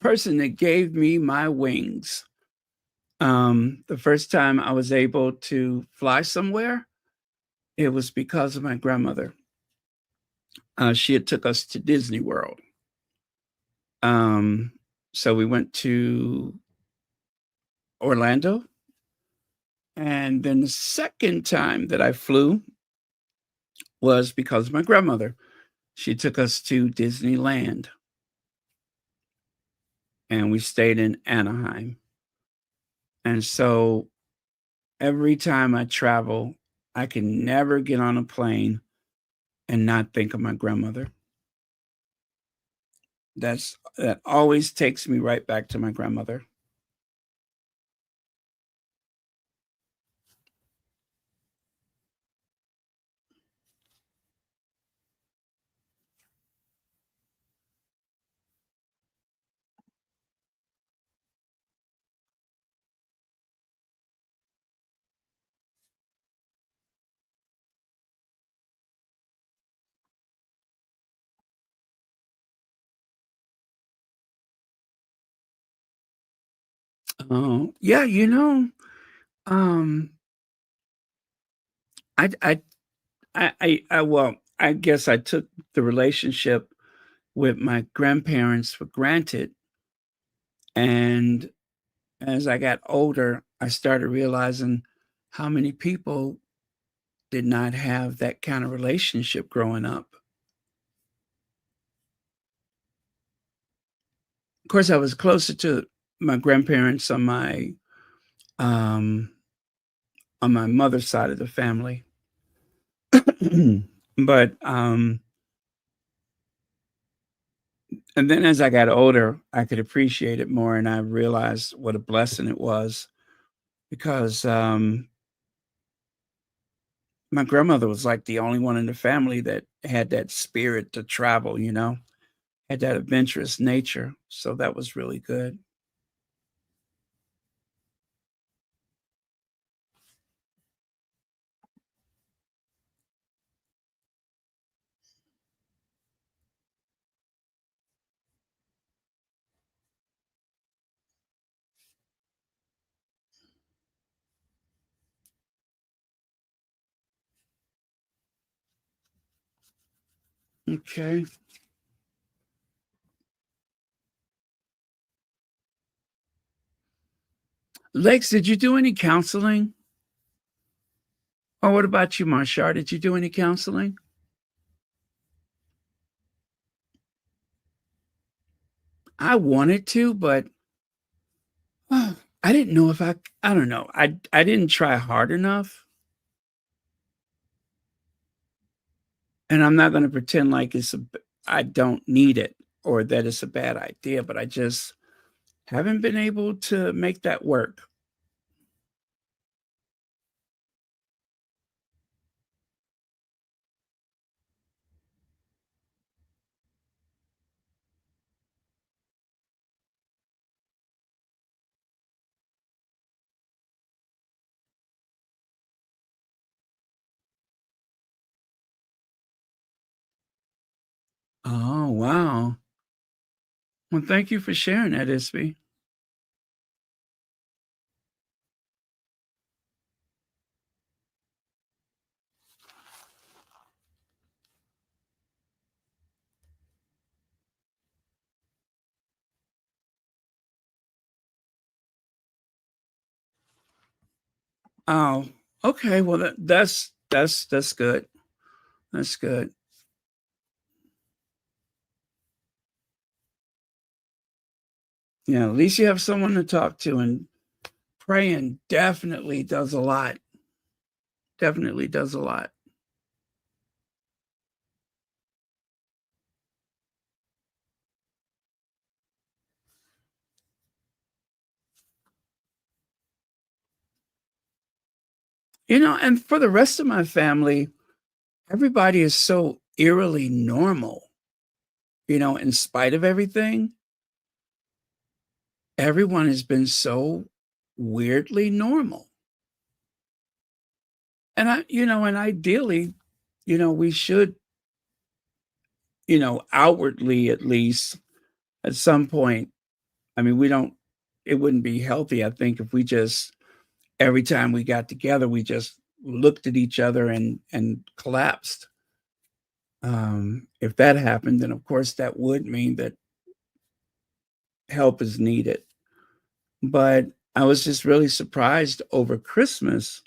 [SPEAKER 1] person that gave me my wings. The first time I was able to fly somewhere, it was because of my grandmother. She had took us to Disney World. So we went to Orlando. And then the second time that I flew was because of my grandmother. She took us to Disneyland. And we stayed in Anaheim. And so every time I travel, I can never get on a plane and not think of my grandmother. That always takes me right back to my grandmother. Oh, yeah, um, well, I guess I took the relationship with my grandparents for granted. And as I got older, I started realizing how many people did not have that kind of relationship growing up. Of course, I was closer to my grandparents um, on my mother's side of the family. But and then as I got older, I could appreciate it more, and I realized what a blessing it was because my grandmother was like the only one in the family that had that spirit to travel, had that adventurous nature. So that was really good. Okay. Lex, did you do any counseling? Or what about you, Marshall? Did you do any counseling? I wanted to, but I didn't know if I don't know. I didn't try hard enough. And I'm not going to pretend like I don't need it or that it's a bad idea, but I just haven't been able to make that work. Oh, wow. Well, thank you for sharing that, Isby. Oh, okay. Well, that's good. That's good. Yeah, at least you have someone to talk to, and praying definitely does a lot. Definitely does a lot. And for the rest of my family, everybody is so eerily normal, in spite of everything. Everyone has been so weirdly normal. And and ideally, we should, outwardly at least at some point. I mean, it wouldn't be healthy, I think, if we just every time we got together, we just looked at each other and collapsed. If that happened, then of course that would mean that help is needed. But I was just really surprised over Christmas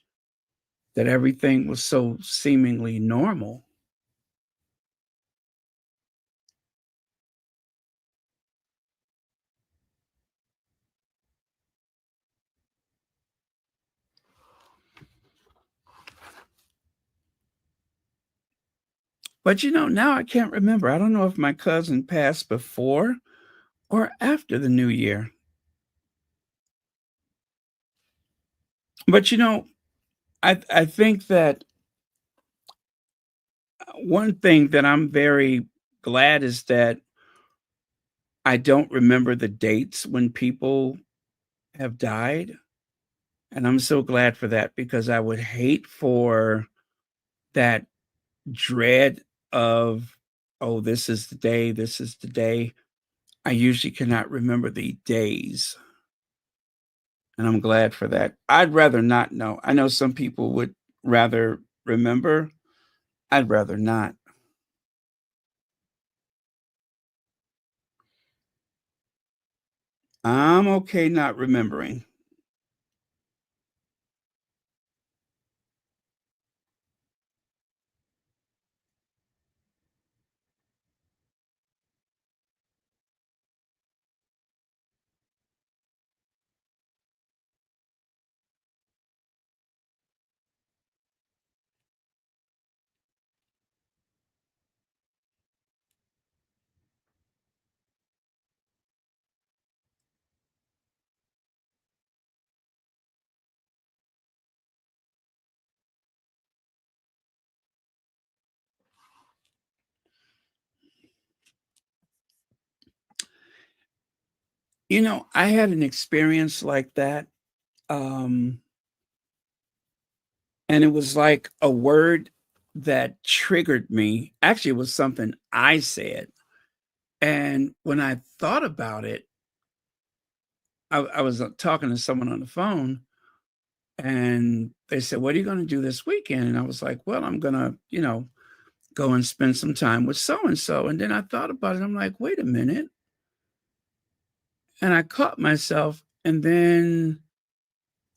[SPEAKER 1] that everything was so seemingly normal. But now I can't remember. I don't know if my cousin passed before or after the new year. But I think that one thing that I'm very glad is that I don't remember the dates when people have died. And I'm so glad for that because I would hate for that dread of, oh, this is the day, this is the day. I usually cannot remember the days. And I'm glad for that. I'd rather not know. I know some people would rather remember. I'd rather not. I'm okay not remembering. I had an experience like that. Um, and it was like a word that triggered me. Actually, it was something I said. And when I thought about it, I was talking to someone on the phone and they said, "What are you going to do this weekend?" And I was like, "Well, I'm going to, go and spend some time with so and so." And then I thought about it. I'm like, "Wait a minute." And I caught myself. And then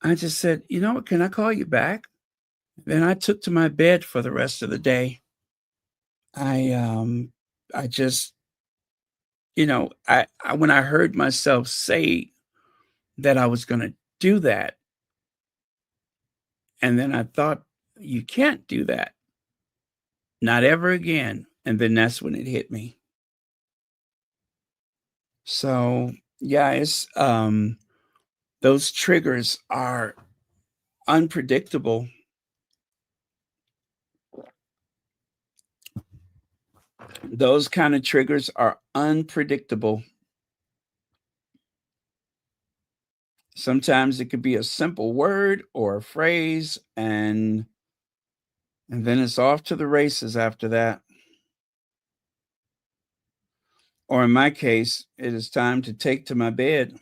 [SPEAKER 1] I just said, "You know what? Can I call you back?" Then I took to my bed for the rest of the day. I just, I when I heard myself say that I was going to do that, and then I thought, you can't do that. Not ever again. And then that's when it hit me. So, yeah, it's those triggers are unpredictable. Those kind of triggers are unpredictable. Sometimes it could be a simple word or a phrase and then it's off to the races after that. Or in my case, it is time to take to my bed.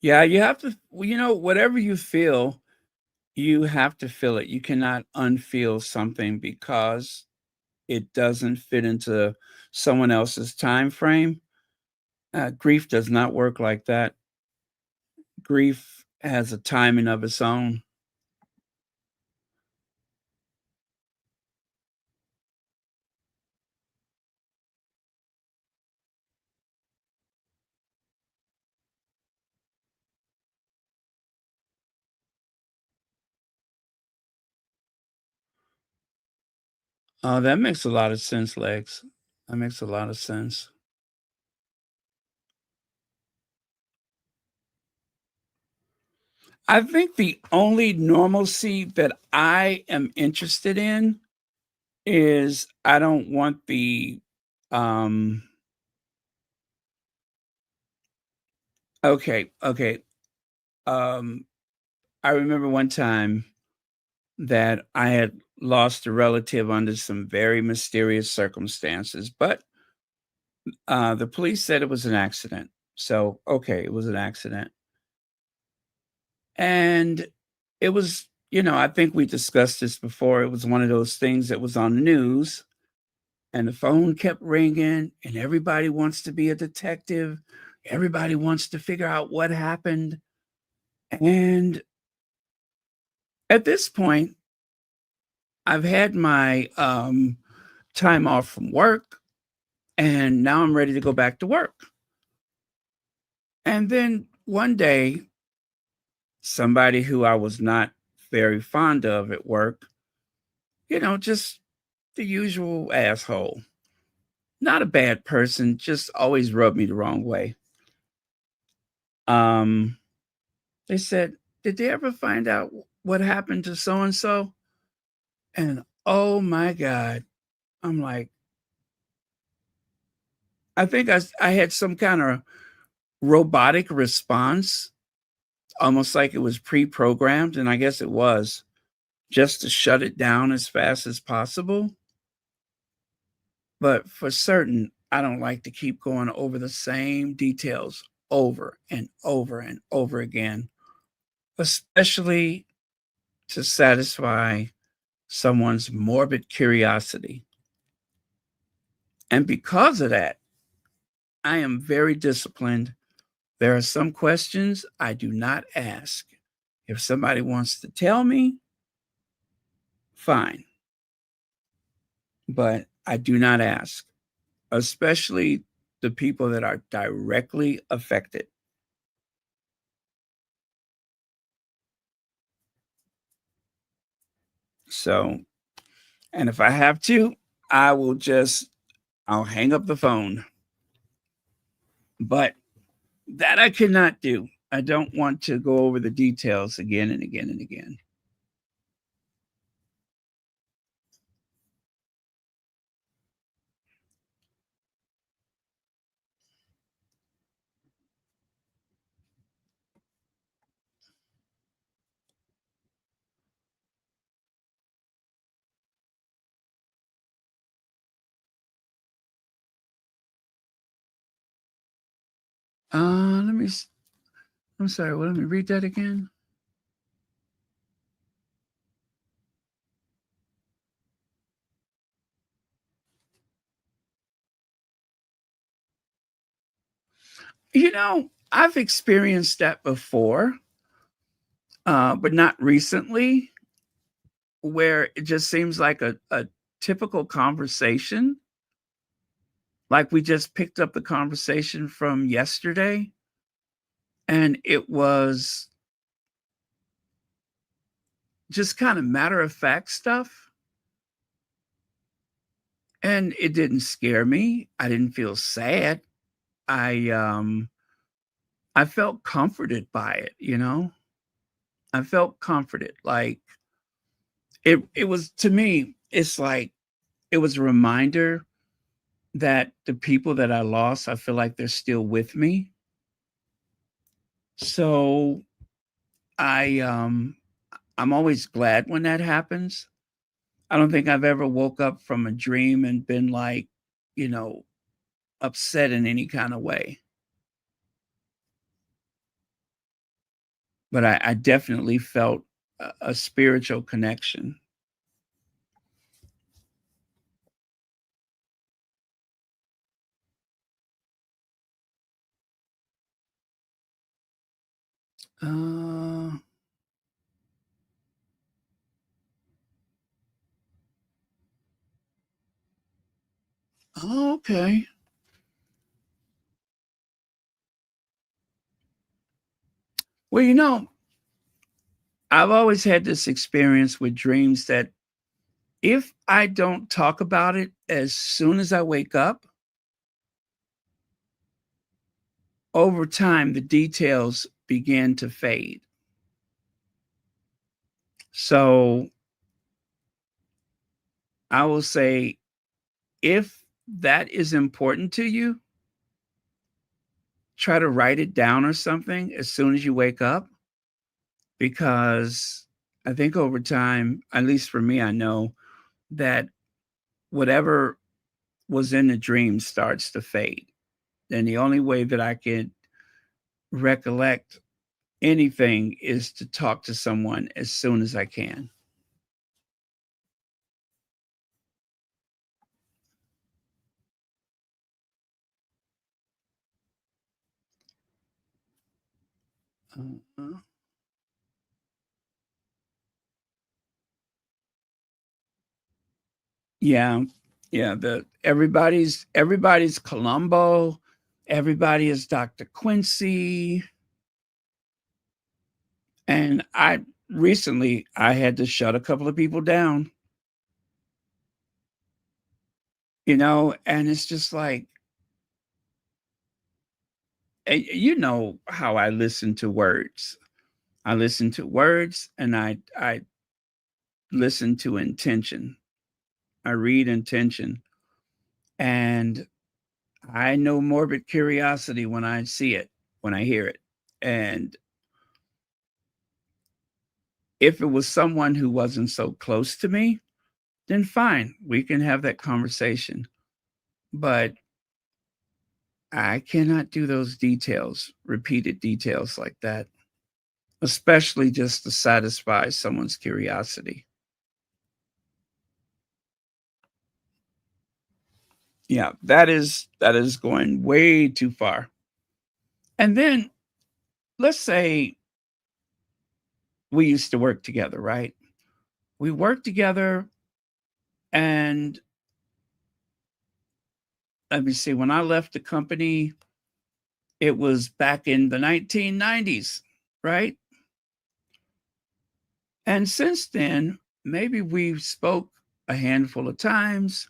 [SPEAKER 1] Yeah, you have to, well, whatever you feel, you have to feel it. You cannot unfeel something because it doesn't fit into someone else's time frame. Grief does not work like that. Grief has a timing of its own. That makes a lot of sense, Legs. That makes a lot of sense. I think the only normalcy that I am interested in is I don't want the um Okay. I remember one time that I had lost a relative under some very mysterious circumstances, but the police said it was an accident. So, okay, it was an accident. And it was, I think we discussed this before. It was one of those things that was on the news, and the phone kept ringing, and everybody wants to be a detective. Everybody wants to figure out what happened. And at this point, I've had my time off from work, and now I'm ready to go back to work. And then one day, somebody who I was not very fond of at work, just the usual asshole. Not a bad person, just always rubbed me the wrong way. Um, they said, "Did they ever find out what happened to so and so?" And oh my God, I'm like, I think I had some kind of robotic response, almost like it was pre-programmed, and I guess it was, just to shut it down as fast as possible. But for certain, I don't like to keep going over the same details over and over and over again, especially to satisfy someone's morbid curiosity. And because of that, I am very disciplined. There are some questions I do not ask. If somebody wants to tell me, fine. But I do not ask, especially the people that are directly affected. So, and if I have to, I'll hang up the phone. But that I cannot do. I don't want to go over the details again and again and again. Let me. I'm sorry. Well, let me read that again. I've experienced that before, but not recently, where it just seems like a typical conversation. Like we just picked up the conversation from yesterday, and it was just kind of matter of fact stuff. And it didn't scare me. I didn't feel sad. I felt comforted by it. I felt comforted. Like it was, to me, it's like it was a reminder that the people that I lost, I feel like they're still with me. So I'm always glad when that happens. I don't think I've ever woke up from a dream and been like, you know, upset in any kind of way. But I definitely felt a spiritual connection. Uh, okay. Well, I've always had this experience with dreams that if I don't talk about it as soon as I wake up, over time, the details begin to fade. So I will say, if that is important to you, try to write it down or something as soon as you wake up, because I think over time, at least for me, I know that whatever was in the dream starts to fade. And the only way that I can recollect anything is to talk to someone as soon as I can. Uh, yeah, yeah. The everybody's Columbo, everybody is Dr. Quincy, and I recently I had to shut a couple of people down, and it's just like, you know how I listen to words. I listen to words, and I listen to intention. I read intention, and I know morbid curiosity when I see it, when I hear it. And if it was someone who wasn't so close to me, then fine, we can have that conversation. But I cannot do those details, repeated details like that, especially just to satisfy someone's curiosity. Yeah, that is going way too far. And then let's say we used to work together, right? We worked together, and let me see, when I left the company, it was back in the 1990s, right? And since then, maybe we've spoke a handful of times,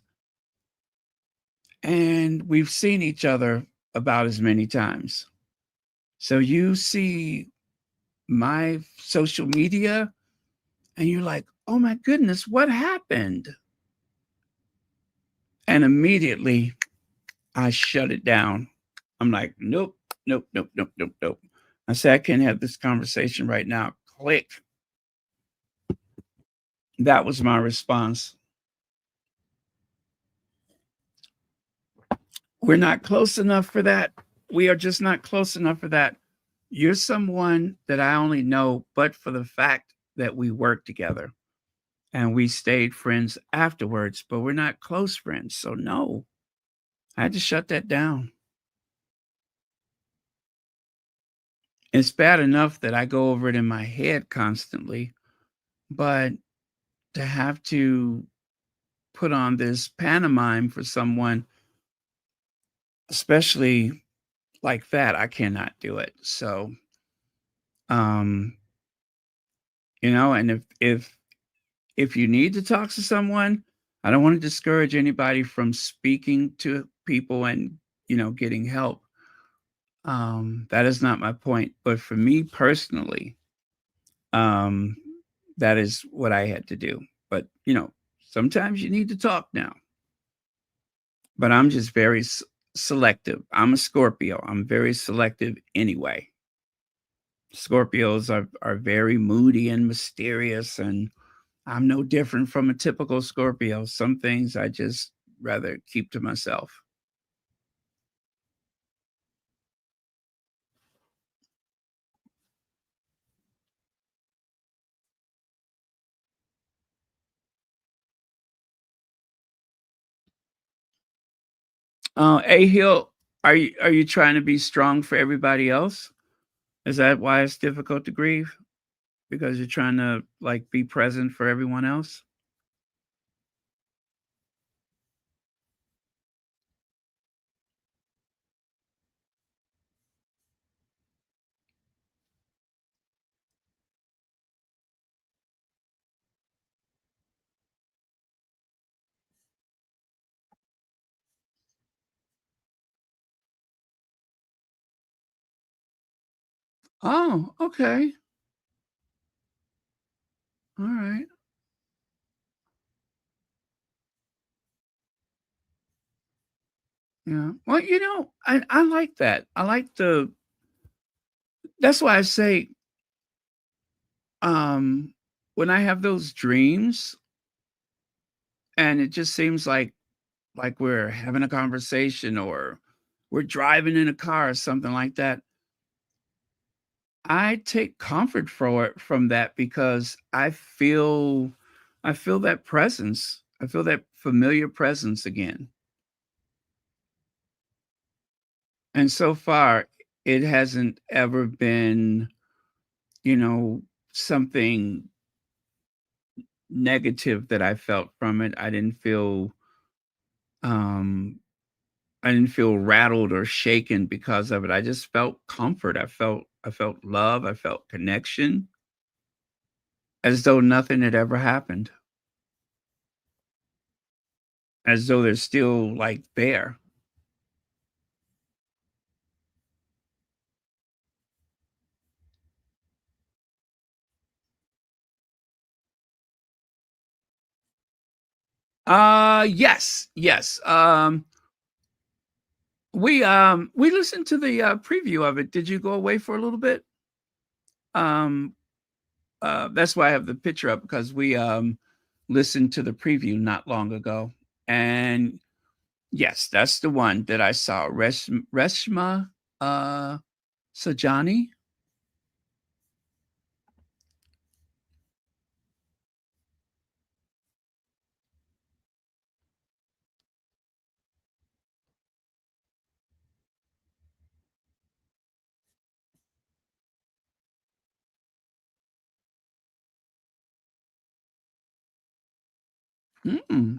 [SPEAKER 1] and we've seen each other about as many times. So you see my social media and you're like, oh my goodness, what happened? And immediately I shut it down. I'm like, nope, nope, nope, nope, nope, nope. I say, I can't have this conversation right now. Click. That was my response. We're not close enough for that. We are just not close enough for that. You're someone that I only know, but for the fact that we worked together and we stayed friends afterwards, but we're not close friends. So, no, I had to shut that down. It's bad enough that I go over it in my head constantly, but to have to put on this pantomime for someone, especially like that, I cannot do it. So, um, and if you need to talk to someone, I don't want to discourage anybody from speaking to people and, getting help. That is not my point. But for me personally, um, that is what I had to do. But, sometimes you need to talk now. But I'm just very selective. I'm a Scorpio. I'm very selective anyway. Scorpios are very moody and mysterious, and I'm no different from a typical Scorpio. Some things I just rather keep to myself. A Hill, are you trying to be strong for everybody else? Is that why it's difficult to grieve? Because you're trying to like be present for everyone else? Oh, okay. All right. Yeah. Well, I like that. I like that's why I say, um, when I have those dreams and it just seems like we're having a conversation or we're driving in a car or something like that, I take comfort from that because I feel that presence. I feel that familiar presence again. And so far, it hasn't ever been, something negative that I felt from it. Um I didn't feel rattled or shaken because of it. I just felt comfort. I felt love. I felt connection as though nothing had ever happened. As though they're still like there. Yes. Yes. We listened to the preview of it. Did you go away for a little bit? Um that's why I have the picture up because we listened to the preview not long ago. And yes, that's the one that I saw. Reshma Sajani.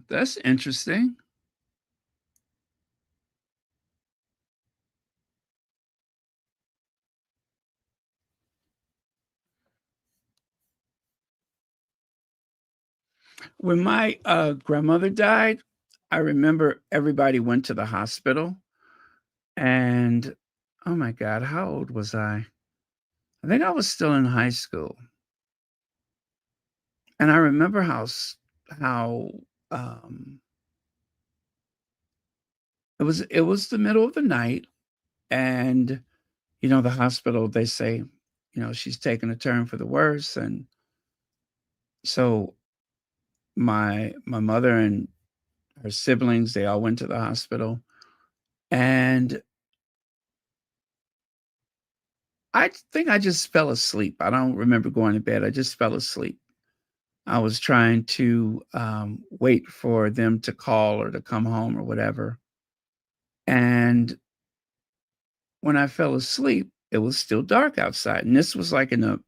[SPEAKER 1] That's interesting. When my grandmother died, I remember everybody went to the hospital. And oh my God, how old was I? I think I was still in high school. And I remember how um, it was the middle of the night, and the hospital, they say, she's taking a turn for the worse. And so my mother and her siblings, they all went to the hospital. And I think I just fell asleep. I don't remember going to bed. I just fell asleep. I was trying to wait for them to call or to come home or whatever. And when I fell asleep, it was still dark outside. And this was like in the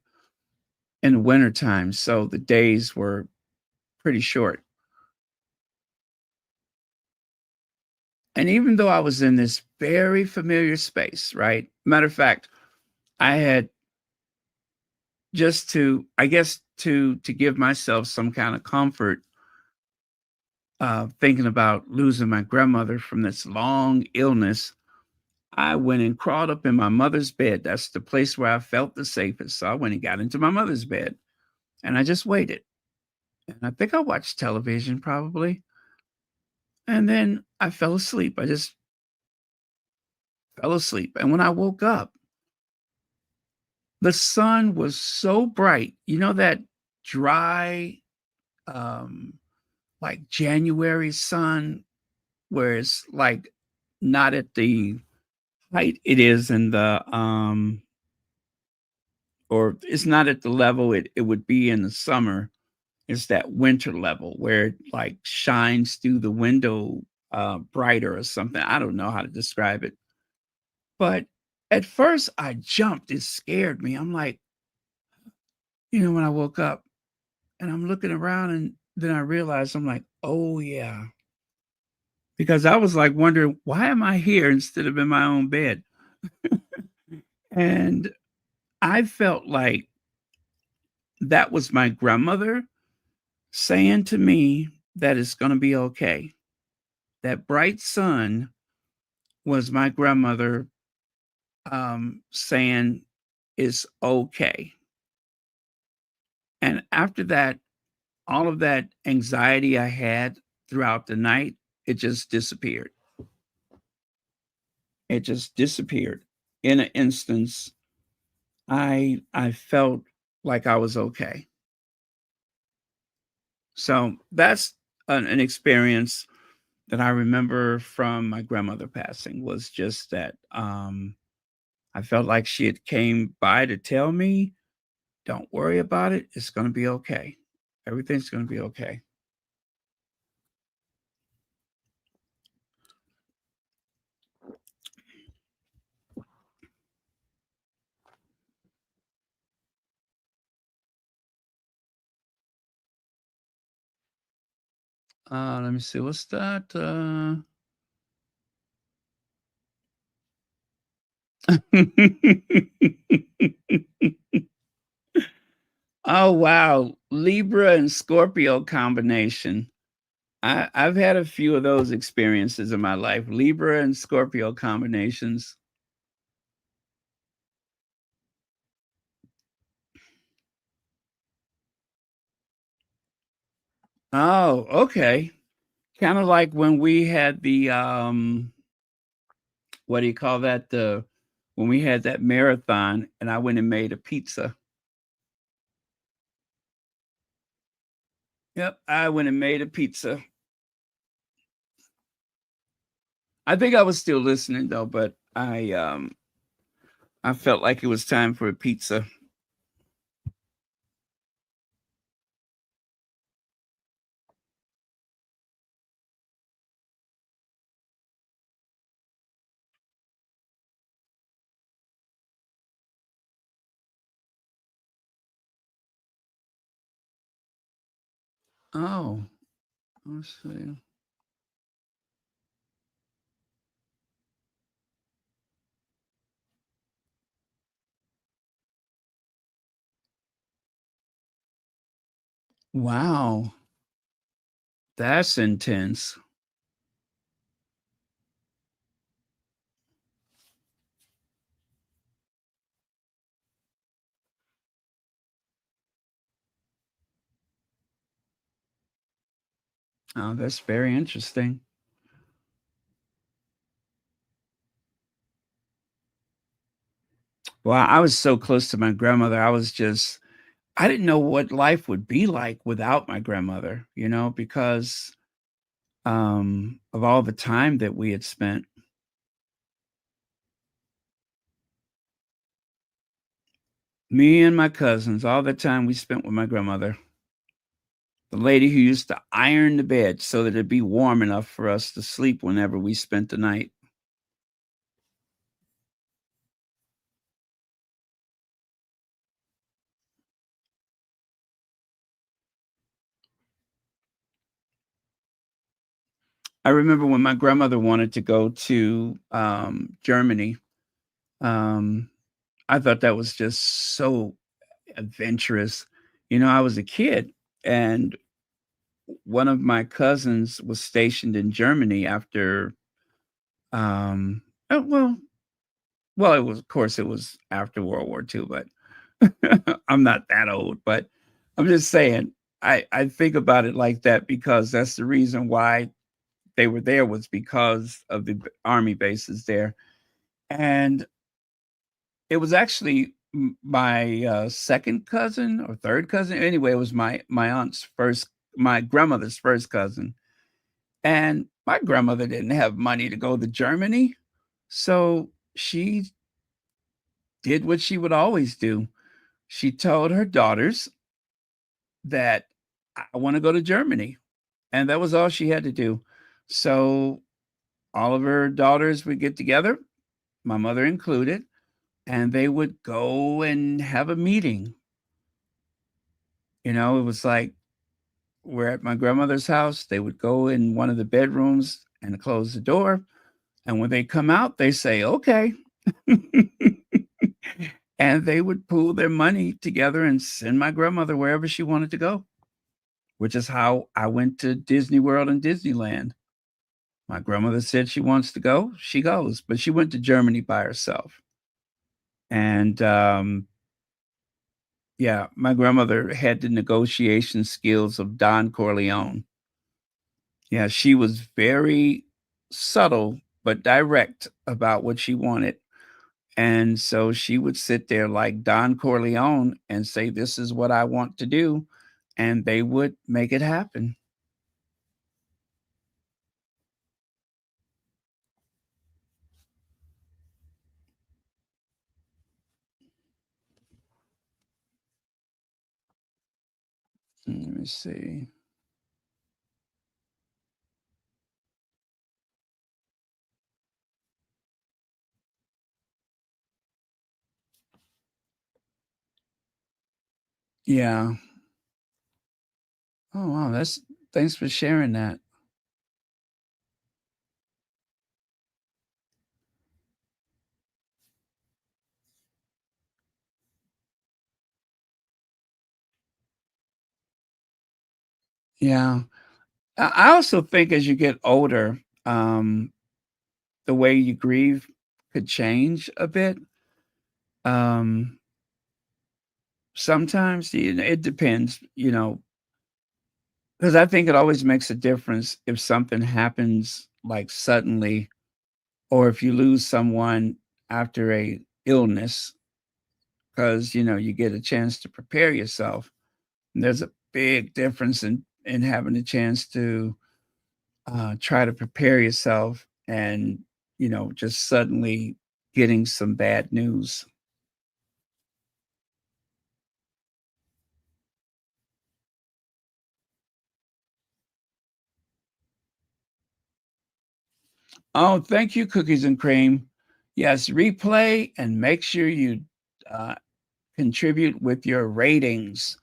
[SPEAKER 1] winter time. So the days were pretty short. And even though I was in this very familiar space, right? Matter of fact, I had just to, I guess, to give myself some kind of comfort, thinking about losing my grandmother from this long illness, I went and crawled up in my mother's bed. That's the place where I felt the safest. So I went and got into my mother's bed and I just waited. And I think I watched television probably. And then I fell asleep. I just fell asleep. And when I woke up, the sun was so bright. That dry, um, like January sun, where it's like not at the height it is in the or it's not at the level it would be in the summer. It's that winter level where it like shines through the window brighter or something. I don't know how to describe it. But at first I jumped. It scared me. I'm like, when I woke up and I'm looking around and then I realized I'm like, oh yeah. Because I was like wondering, why am I here instead of in my own bed? And I felt like that was my grandmother saying to me that it's going to be okay. That bright sun was my grandmother saying it's okay. And after that, all of that anxiety I had throughout the night, it just disappeared. It just disappeared. In an instance, I felt like I was okay. So that's an experience that I remember from my grandmother passing, was just that I felt like she had came by to tell me, don't worry about it. It's going to be okay. Everything's going to be okay. Let me see. What's that? Oh, wow. Libra and Scorpio combination. I've had a few of those experiences in my life. Libra and Scorpio combinations. Oh, okay. Kind of like when we had the what do you call that? When we had that marathon and I went and made a pizza. Yep, I went and made a pizza. I think I was still listening though, but I felt like it was time for a pizza. Oh, let's see. Wow, that's intense. Oh, that's very interesting. Well, I was so close to my grandmother. I didn't know what life would be like without my grandmother, because of all the time that we had spent. Me and my cousins, all the time we spent with my grandmother. The lady who used to iron the bed so that it'd be warm enough for us to sleep whenever we spent the night. I remember when my grandmother wanted to go to Germany. Um, I thought that was just so adventurous. I was a kid, and one of my cousins was stationed in Germany after, oh, well, it was, of course, it was after World War II, but I'm not that old. But I'm just saying, I think about it like that because that's the reason why they were there, was because of the army bases there. And it was actually my second cousin or third cousin. Anyway, it was my grandmother's first cousin. And my grandmother didn't have money to go to Germany. So she did what she would always do. She told her daughters that I want to go to Germany. And that was all she had to do. So all of her daughters would get together, my mother included, and they would go and have a meeting. It was like, we're at my grandmother's house. They would go in one of the bedrooms and close the door. And when they come out, they say, okay. And they would pool their money together and send my grandmother wherever she wanted to go, which is how I went to Disney World and Disneyland. My grandmother said she wants to go, she goes, but she went to Germany by herself. And yeah, my grandmother had the negotiation skills of Don Corleone. Yeah, she was very subtle, but direct about what she wanted. And so she would sit there like Don Corleone and say, "This is what I want to do." And they would make it happen. Let me see. Yeah. Oh, wow. Thanks for sharing that. Yeah. I also think as you get older, the way you grieve could change a bit. Um, Sometimes it depends, because I think it always makes a difference if something happens like suddenly, or if you lose someone after a illness, because you get a chance to prepare yourself. And there's a big difference in having a chance to try to prepare yourself and just suddenly getting some bad news. Oh, thank you, Cookies and Cream. Yes, replay and make sure you uh, contribute with your ratings.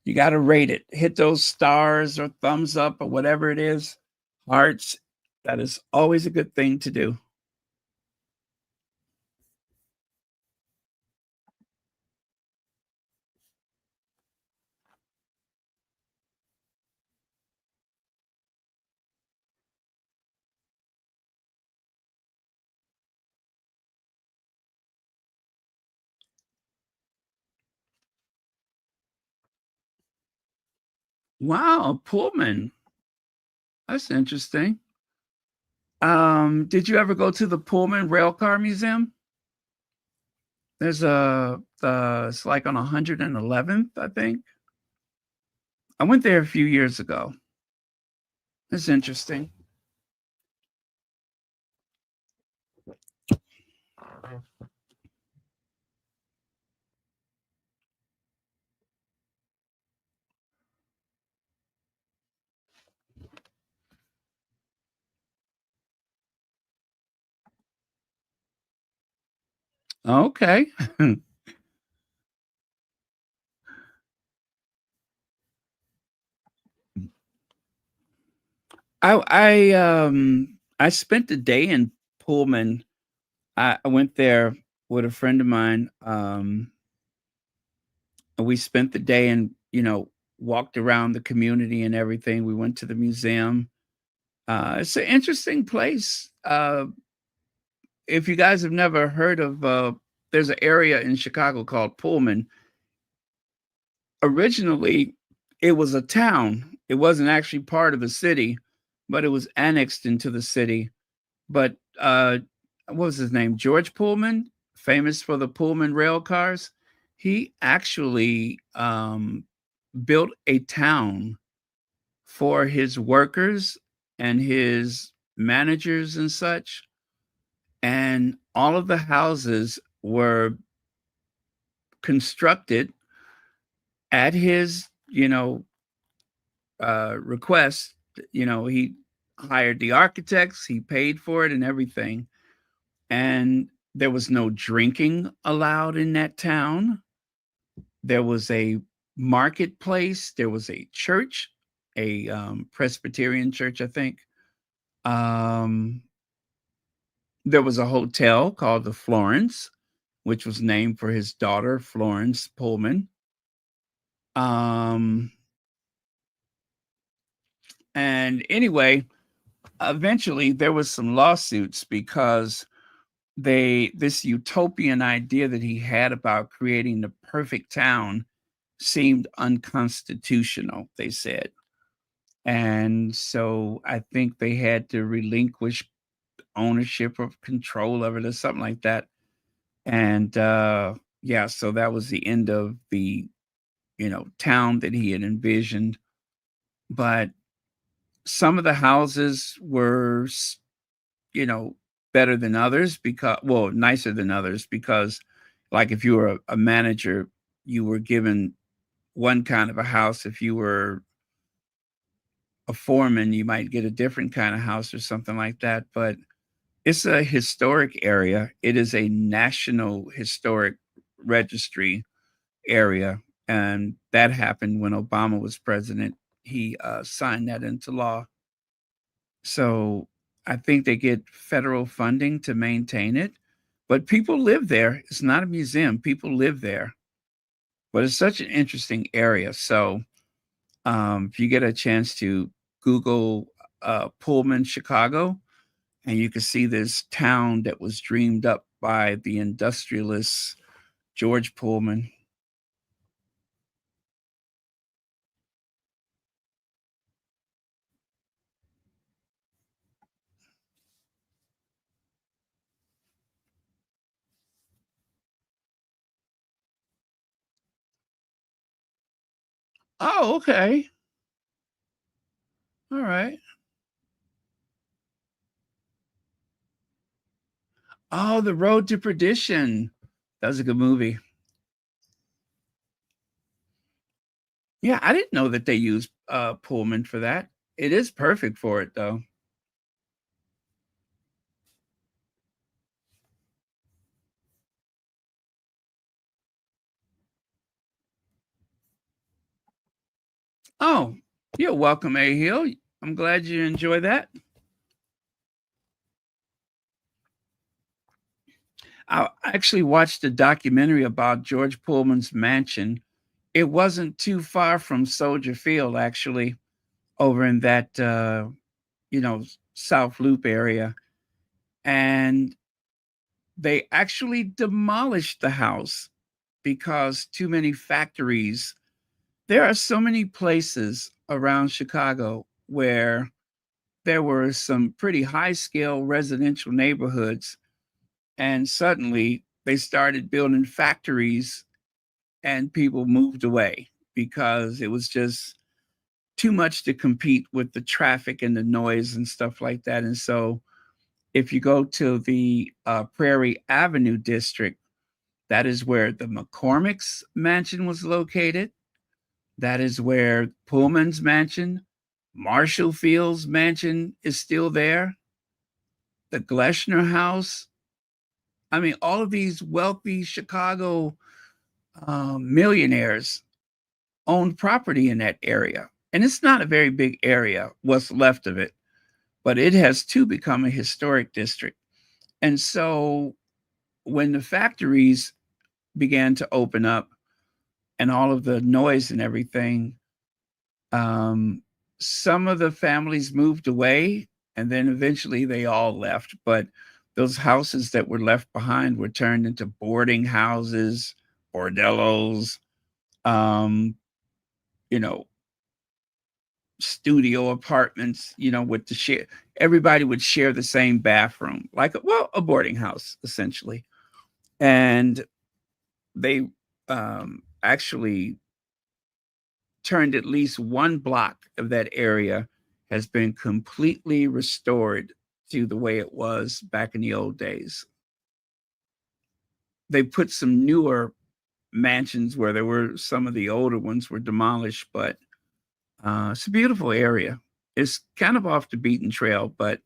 [SPEAKER 1] You got to rate it. Hit those stars or thumbs up or whatever it is, hearts. That is always a good thing to do. Wow, Pullman. That's interesting. Did you ever go to the Pullman Railcar Museum? There's it's like on 111th, I think. I went there a few years ago. It's interesting. Okay. I spent the day in Pullman. I went there with a friend of mine. And we spent the day and walked around the community and everything. We went to the museum. It's an interesting place. If you guys have never heard of, there's an area in Chicago called Pullman. Originally, it was a town. It wasn't actually part of the city, but it was annexed into the city. But what was his name? George Pullman, famous for the Pullman rail cars. He actually built a town for his workers and his managers and such. And all of the houses were constructed at his, request. He hired the architects, he paid for it and everything. And there was no drinking allowed in that town. There was a marketplace. There was a church, a Presbyterian church, I think. Um, there was a hotel called the Florence, which was named for his daughter, Florence Pullman. And anyway, eventually there was some lawsuits because this utopian idea that he had about creating the perfect town seemed unconstitutional, they said. And so I think they had to relinquish ownership or control of it or something like that. And yeah, so that was the end of the, town that he had envisioned. But some of the houses were, better than others nicer than others because, like, if you were a manager, you were given one kind of a house. If you were a foreman, you might get a different kind of house or something like that. But it's a historic area. It is a national historic registry area. And that happened when Obama was president. He signed that into law. So I think they get federal funding to maintain it. But people live there. It's not a museum. People live there. But it's such an interesting area. So if you get a chance to Google Pullman, Chicago, and you can see this town that was dreamed up by the industrialist George Pullman. Oh, okay. All right. Oh, The Road to Perdition. That was a good movie. Yeah, I didn't know that they used Pullman for that. It is perfect for it, though. Oh, you're welcome, A Hill. I'm glad you enjoy that. I actually watched a documentary about George Pullman's mansion. It wasn't too far from Soldier Field, actually, over in that South Loop area. And they actually demolished the house because too many factories. There are so many places around Chicago where there were some pretty high scale residential neighborhoods, and suddenly they started building factories and people moved away because it was just too much to compete with the traffic and the noise and stuff like that. And so if you go to the Prairie Avenue district, that is where the McCormick's mansion was located. That is where Pullman's mansion, Marshall Field's mansion is still there. The Gleschner House. I mean, all of these wealthy Chicago millionaires owned property in that area. And it's not a very big area, what's left of it, but it has too become a historic district. And so when the factories began to open up and all of the noise and everything, some of the families moved away and then eventually they all left. But those houses that were left behind were turned into boarding houses, bordellos, you know, studio apartments, with the share. Everybody would share the same bathroom, like a boarding house, essentially. And they actually turned at least one block of that area has been completely restored to the way it was back in the old days. They put some newer mansions where there were some of the older ones were demolished, but it's a beautiful area. It's kind of off the beaten trail, but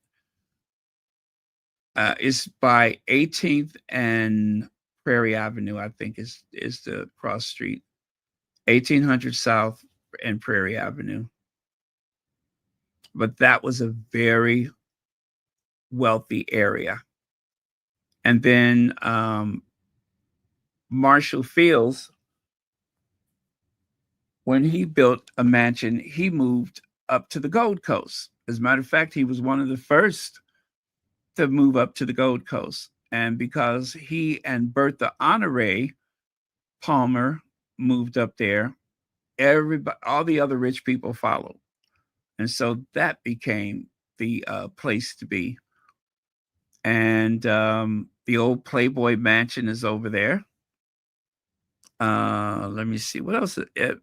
[SPEAKER 1] it's by 18th and Prairie Avenue, I think is the cross street. 1800 South and Prairie Avenue. But that was a very wealthy area. And then Marshall Fields, when he built a mansion, he moved up to the Gold Coast. As a matter of fact, he was one of the first to move up to the Gold Coast. And because he and Bertha Honore Palmer moved up there, all the other rich people followed. And so that became the place to be. And the old Playboy Mansion is over there. Let me see what else. The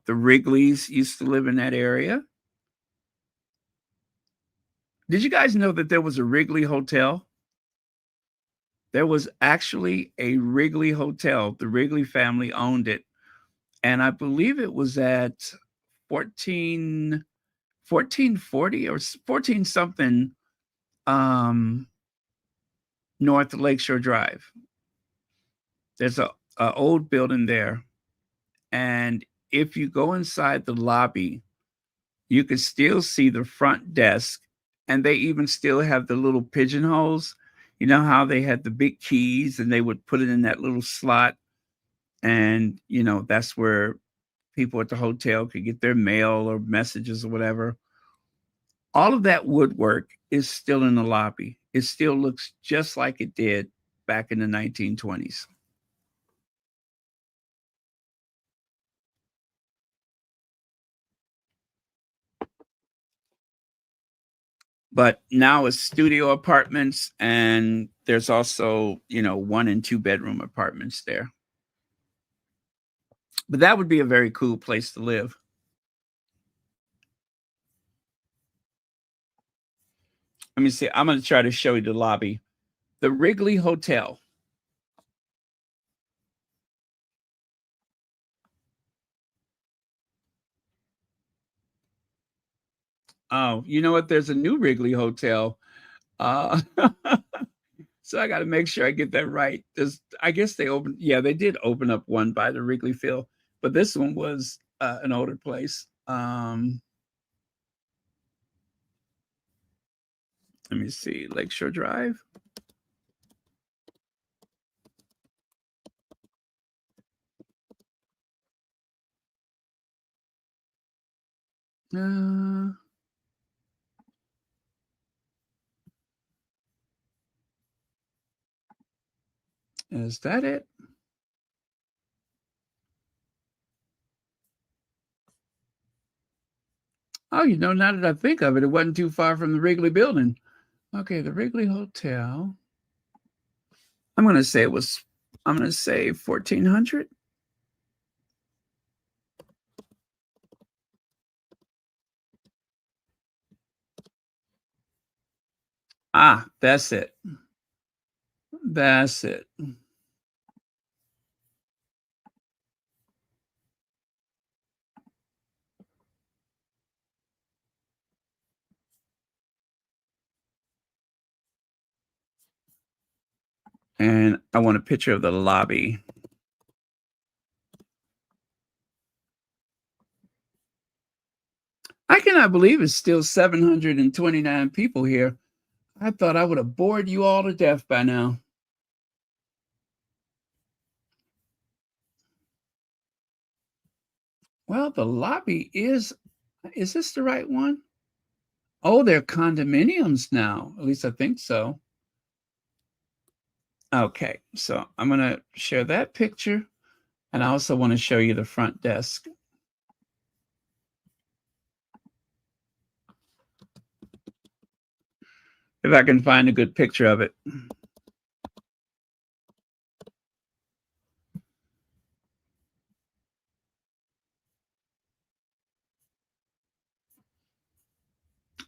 [SPEAKER 1] Wrigleys used to live in that area. Did you guys know that there was a Wrigley Hotel? There was actually a Wrigley Hotel. The Wrigley family owned it. And I believe it was at 1440 or 14 something north of Lakeshore Drive. There's a old building there. And if you go inside the lobby, you can still see the front desk. And they even still have the little pigeonholes. You know how they had the big keys and they would put it in that little slot. And, you know, that's where people at the hotel could get their mail or messages or whatever. All of that woodwork is still in the lobby. It still looks just like it did back in the 1920s. But now it's studio apartments, and there's also, you know, 1 and 2 bedroom apartments there. But that would be a very cool place to live. Let me see. I'm going to try to show you the lobby. The Wrigley Hotel. Oh, you know what? There's a new Wrigley Hotel. So I got to make sure I get that right. I guess they did open up one by the Wrigley Field, but this one was an older place. Let me see, Lakeshore Drive. Is that it? Oh, you know, now that I think of it, it wasn't too far from the Wrigley building. Okay, the Wrigley Hotel. I'm going to say 1400. Ah, that's it. That's it. And I want a picture of the lobby. I cannot believe it's still 729 people here. I thought I would have bored you all to death by now. Well, the lobby is this the right one? Oh, they're condominiums now. At least I think so. Okay, so I'm going to share that picture. And I also want to show you the front desk. If I can find a good picture of it.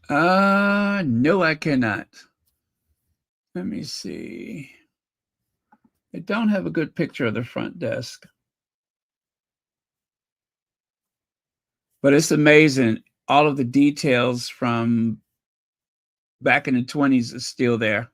[SPEAKER 1] No, I cannot. Let me see. I don't have a good picture of the front desk. But it's amazing. All of the details from back in the 20s is still there.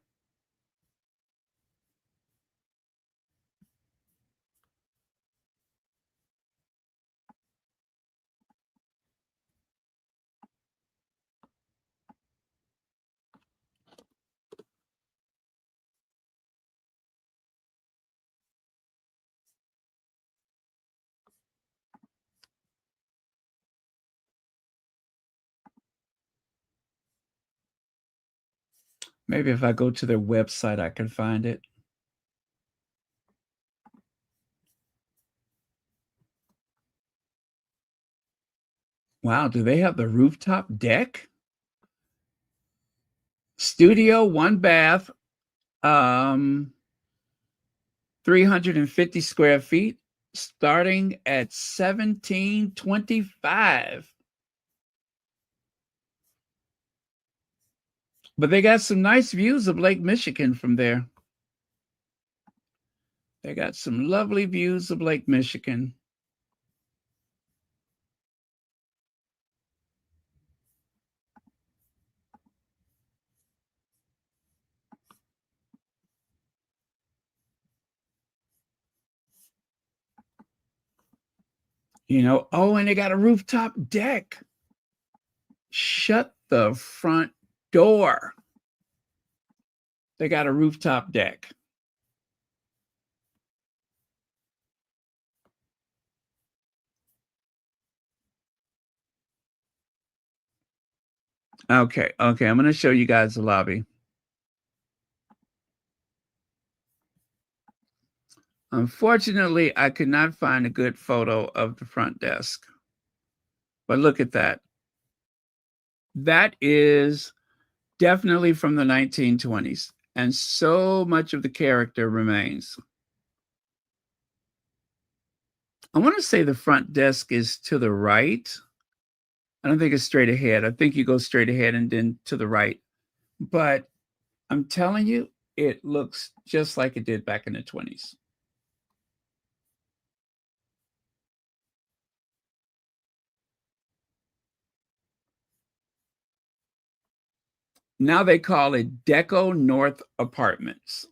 [SPEAKER 1] Maybe if I go to their website, I can find it. Wow, do they have the rooftop deck? Studio, 1 bath, 350 square feet, starting at $1725. But they got some nice views of Lake Michigan from there. They got some lovely views of Lake Michigan. You know, oh, and they got a rooftop deck. Shut the front door. They got a rooftop deck. Okay, I'm going to show you guys the lobby. Unfortunately, I could not find a good photo of the front desk. But look at that. That is definitely from the 1920s. And so much of the character remains. I want to say the front desk is to the right. I don't think it's straight ahead. I think you go straight ahead and then to the right. But I'm telling you, it looks just like it did back in the 20s. Now they call it Deco North Apartments.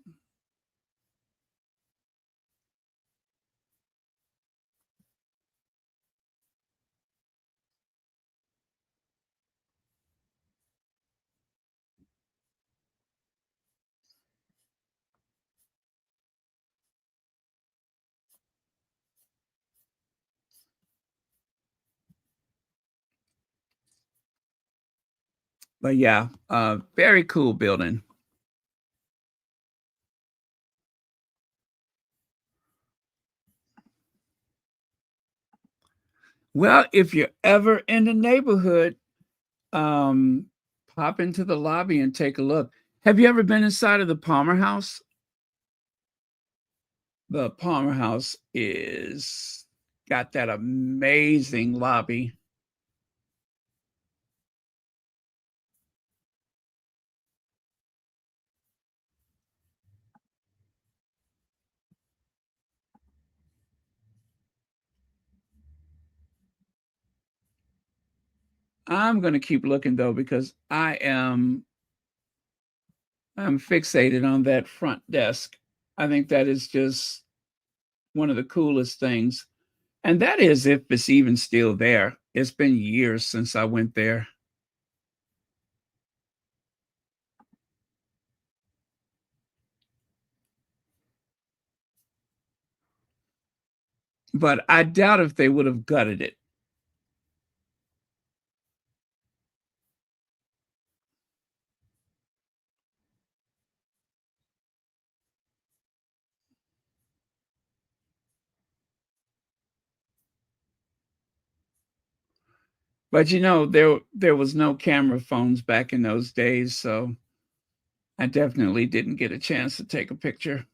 [SPEAKER 1] But yeah, very cool building. Well, if you're ever in the neighborhood, pop into the lobby and take a look. Have you ever been inside of the Palmer House? The Palmer House is got that amazing lobby. I'm going to keep looking though, because I'm fixated on that front desk. I think that is just one of the coolest things. And that is if it's even still there. It's been years since I went there. But I doubt if they would have gutted it. But you know, there was no camera phones back in those days, so I definitely didn't get a chance to take a picture.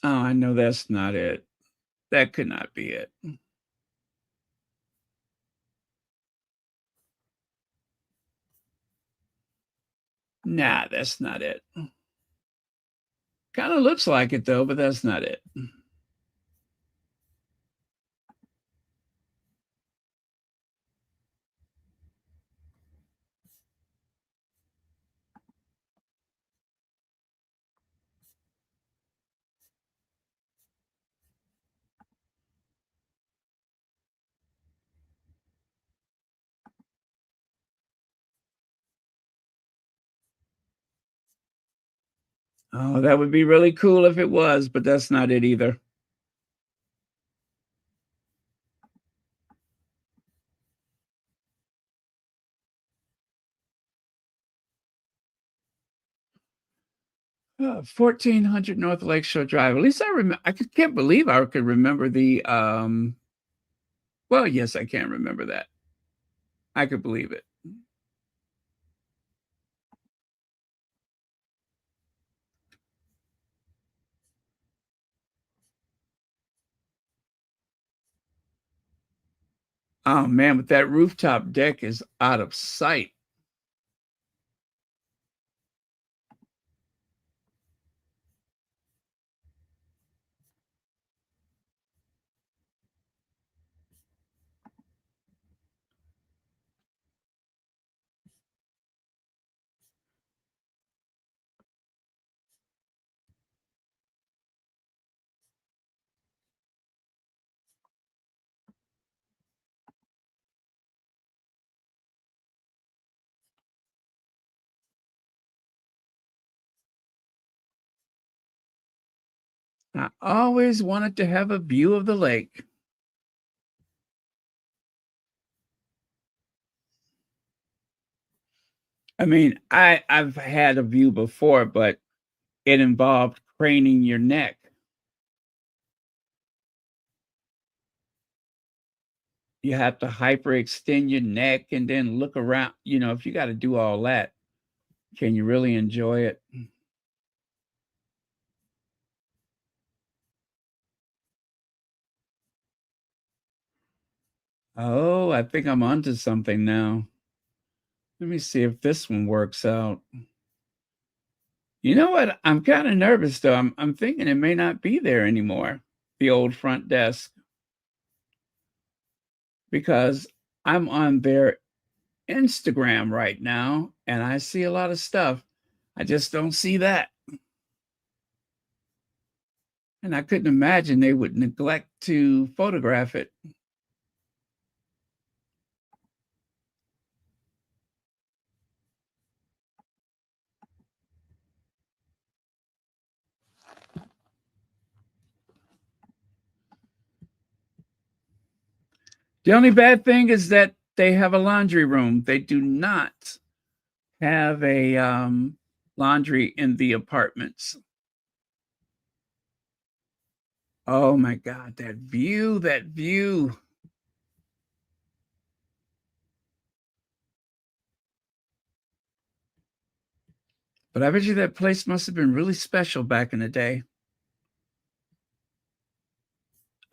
[SPEAKER 1] Oh, I know that's not it. That could not be it. Nah, that's not it. Kind of looks like it though, but that's not it. Oh, that would be really cool if it was, but that's not it either. 1400 North Lakeshore Drive. At least I remember. Can't believe I could remember the. Well, yes, I can remember that. I could believe it. Oh man, but that rooftop deck is out of sight. I always wanted to have a view of the lake. I mean, I've had a view before, but it involved craning your neck. You have to hyperextend your neck and then look around. You know, if you got to do all that, can you really enjoy it? Oh, I think I'm onto something now. Let me see if this one works out. You know what? I'm kind of nervous though. I'm thinking it may not be there anymore, the old front desk, because I'm on their Instagram right now and I see a lot of stuff. I just don't see that. And I couldn't imagine they would neglect to photograph it. The only bad thing is that they have a laundry room. They do not have a laundry in the apartments. Oh my God, that view, that view. But I bet you that place must have been really special back in the day.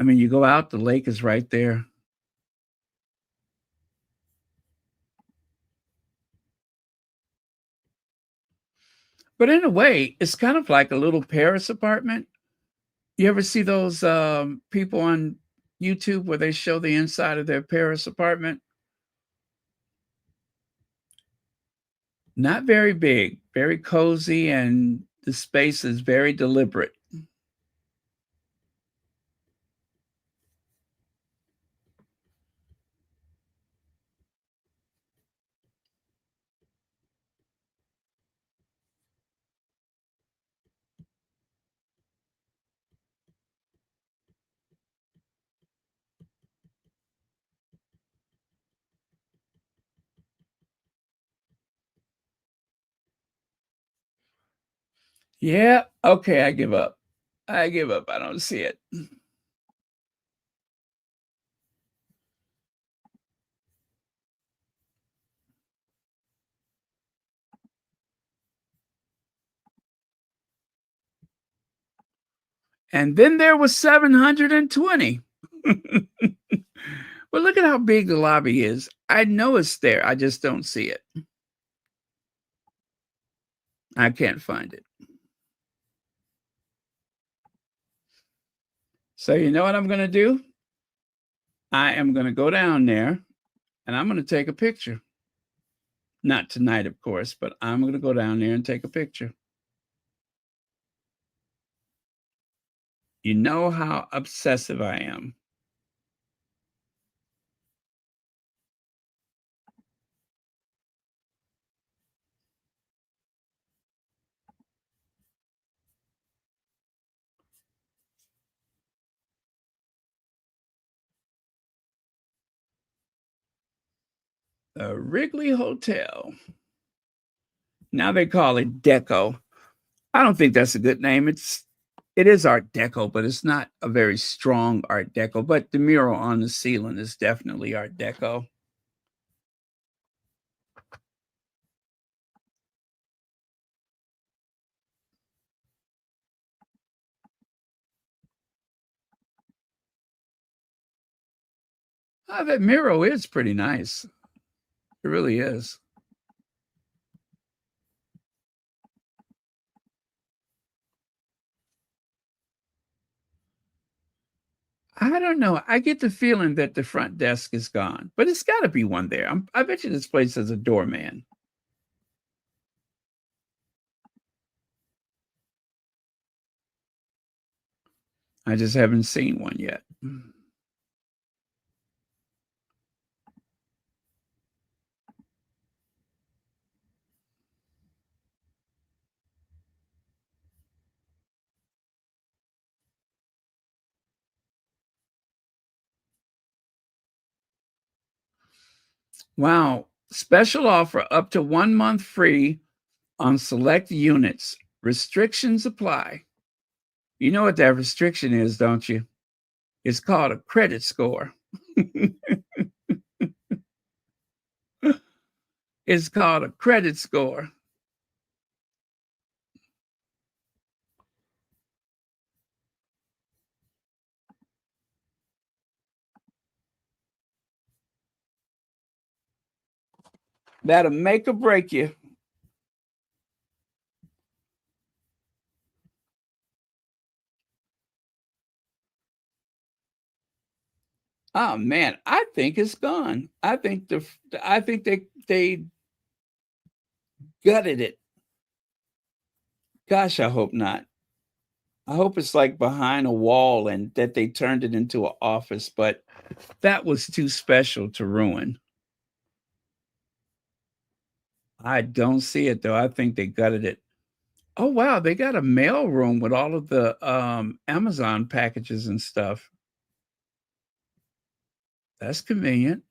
[SPEAKER 1] I mean, you go out, the lake is right there. But in a way, it's kind of like a little Paris apartment. You ever see those people on YouTube where they show the inside of their Paris apartment? Not very big, very cozy, and the space is very deliberate. Yeah, okay, I give up. I give up. I don't see it. And then there was 720. But look at how big the lobby is. I know it's there. I just don't see it. I can't find it. So you know what I'm going to do? I am going to go down there and I'm going to take a picture. Not tonight, of course, but I'm going to go down there and take a picture. You know how obsessive I am. The Wrigley Hotel. Now they call it Deco. I don't think that's a good name. It is Art Deco, but it's not a very strong Art Deco. But the mural on the ceiling is definitely Art Deco. That mural is pretty nice. It really is. I don't know. I get the feeling that the front desk is gone, but it's got to be one there. I bet you this place has a doorman. I just haven't seen one yet. Wow. Special offer up to 1 month free on select units. Restrictions apply. You know what that restriction is, don't you? It's called a credit score. It's called a credit score. That'll make or break you. Oh man, I think it's gone. I think they gutted it. Gosh, I hope not. I hope it's like behind a wall and that they turned it into an office, but that was too special to ruin. I don't see it though. I think they gutted it. Oh wow, they got a mail room with all of the Amazon packages and stuff. That's convenient.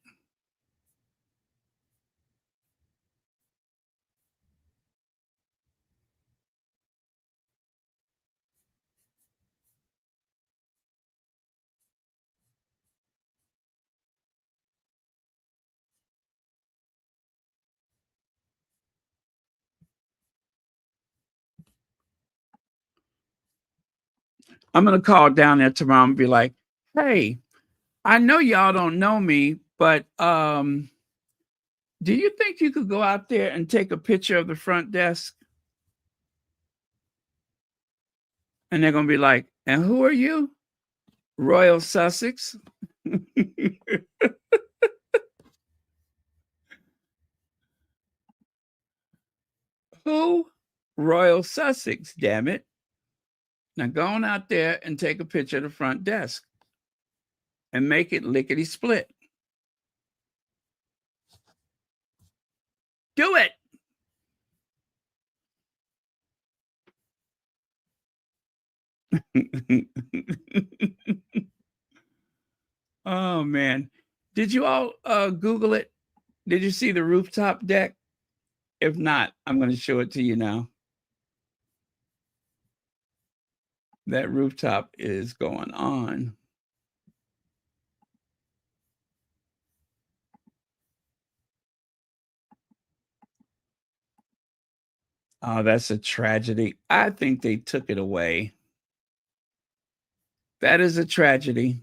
[SPEAKER 1] I'm gonna call down there tomorrow and be like, hey, I know y'all don't know me, but do you think you could go out there and take a picture of the front desk? And they're gonna be like, and who are you? Royal Sussex. Who? Royal Sussex, damn it. Now go on out there and take a picture of the front desk and make it lickety split. Do it. Oh man. Did you all Google it? Did you see the rooftop deck? If not, I'm going to show it to you now. That rooftop is going on. Oh, that's a tragedy. I think they took it away. That is a tragedy.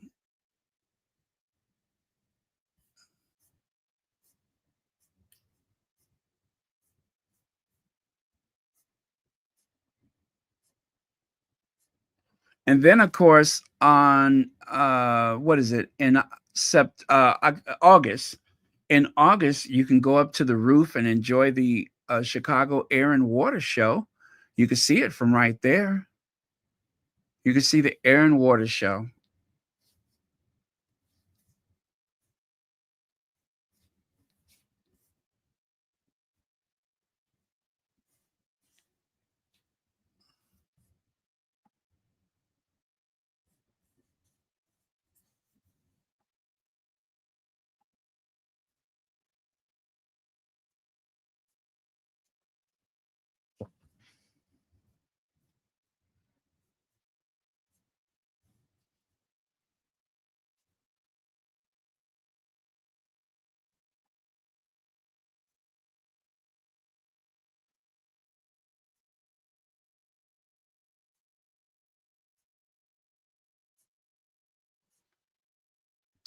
[SPEAKER 1] And then, of course, on what is it in August? In August, you can go up to the roof and enjoy the Chicago Air and Water Show. You can see it from right there. You can see the Air and Water Show.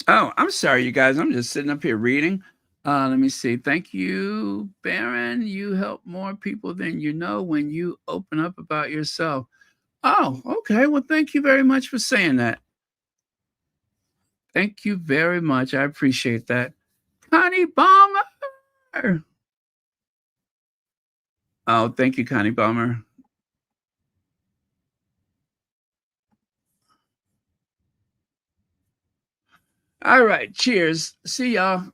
[SPEAKER 1] Oh, I'm sorry, you guys. I'm just sitting up here reading. Let me see. Thank you, Baron. You help more people than you know when you open up about yourself. Oh, okay. Well, thank you very much for saying that. Thank you very much. I appreciate that. Connie Balmer. Oh, thank you, Connie Balmer. All right. Cheers. See y'all.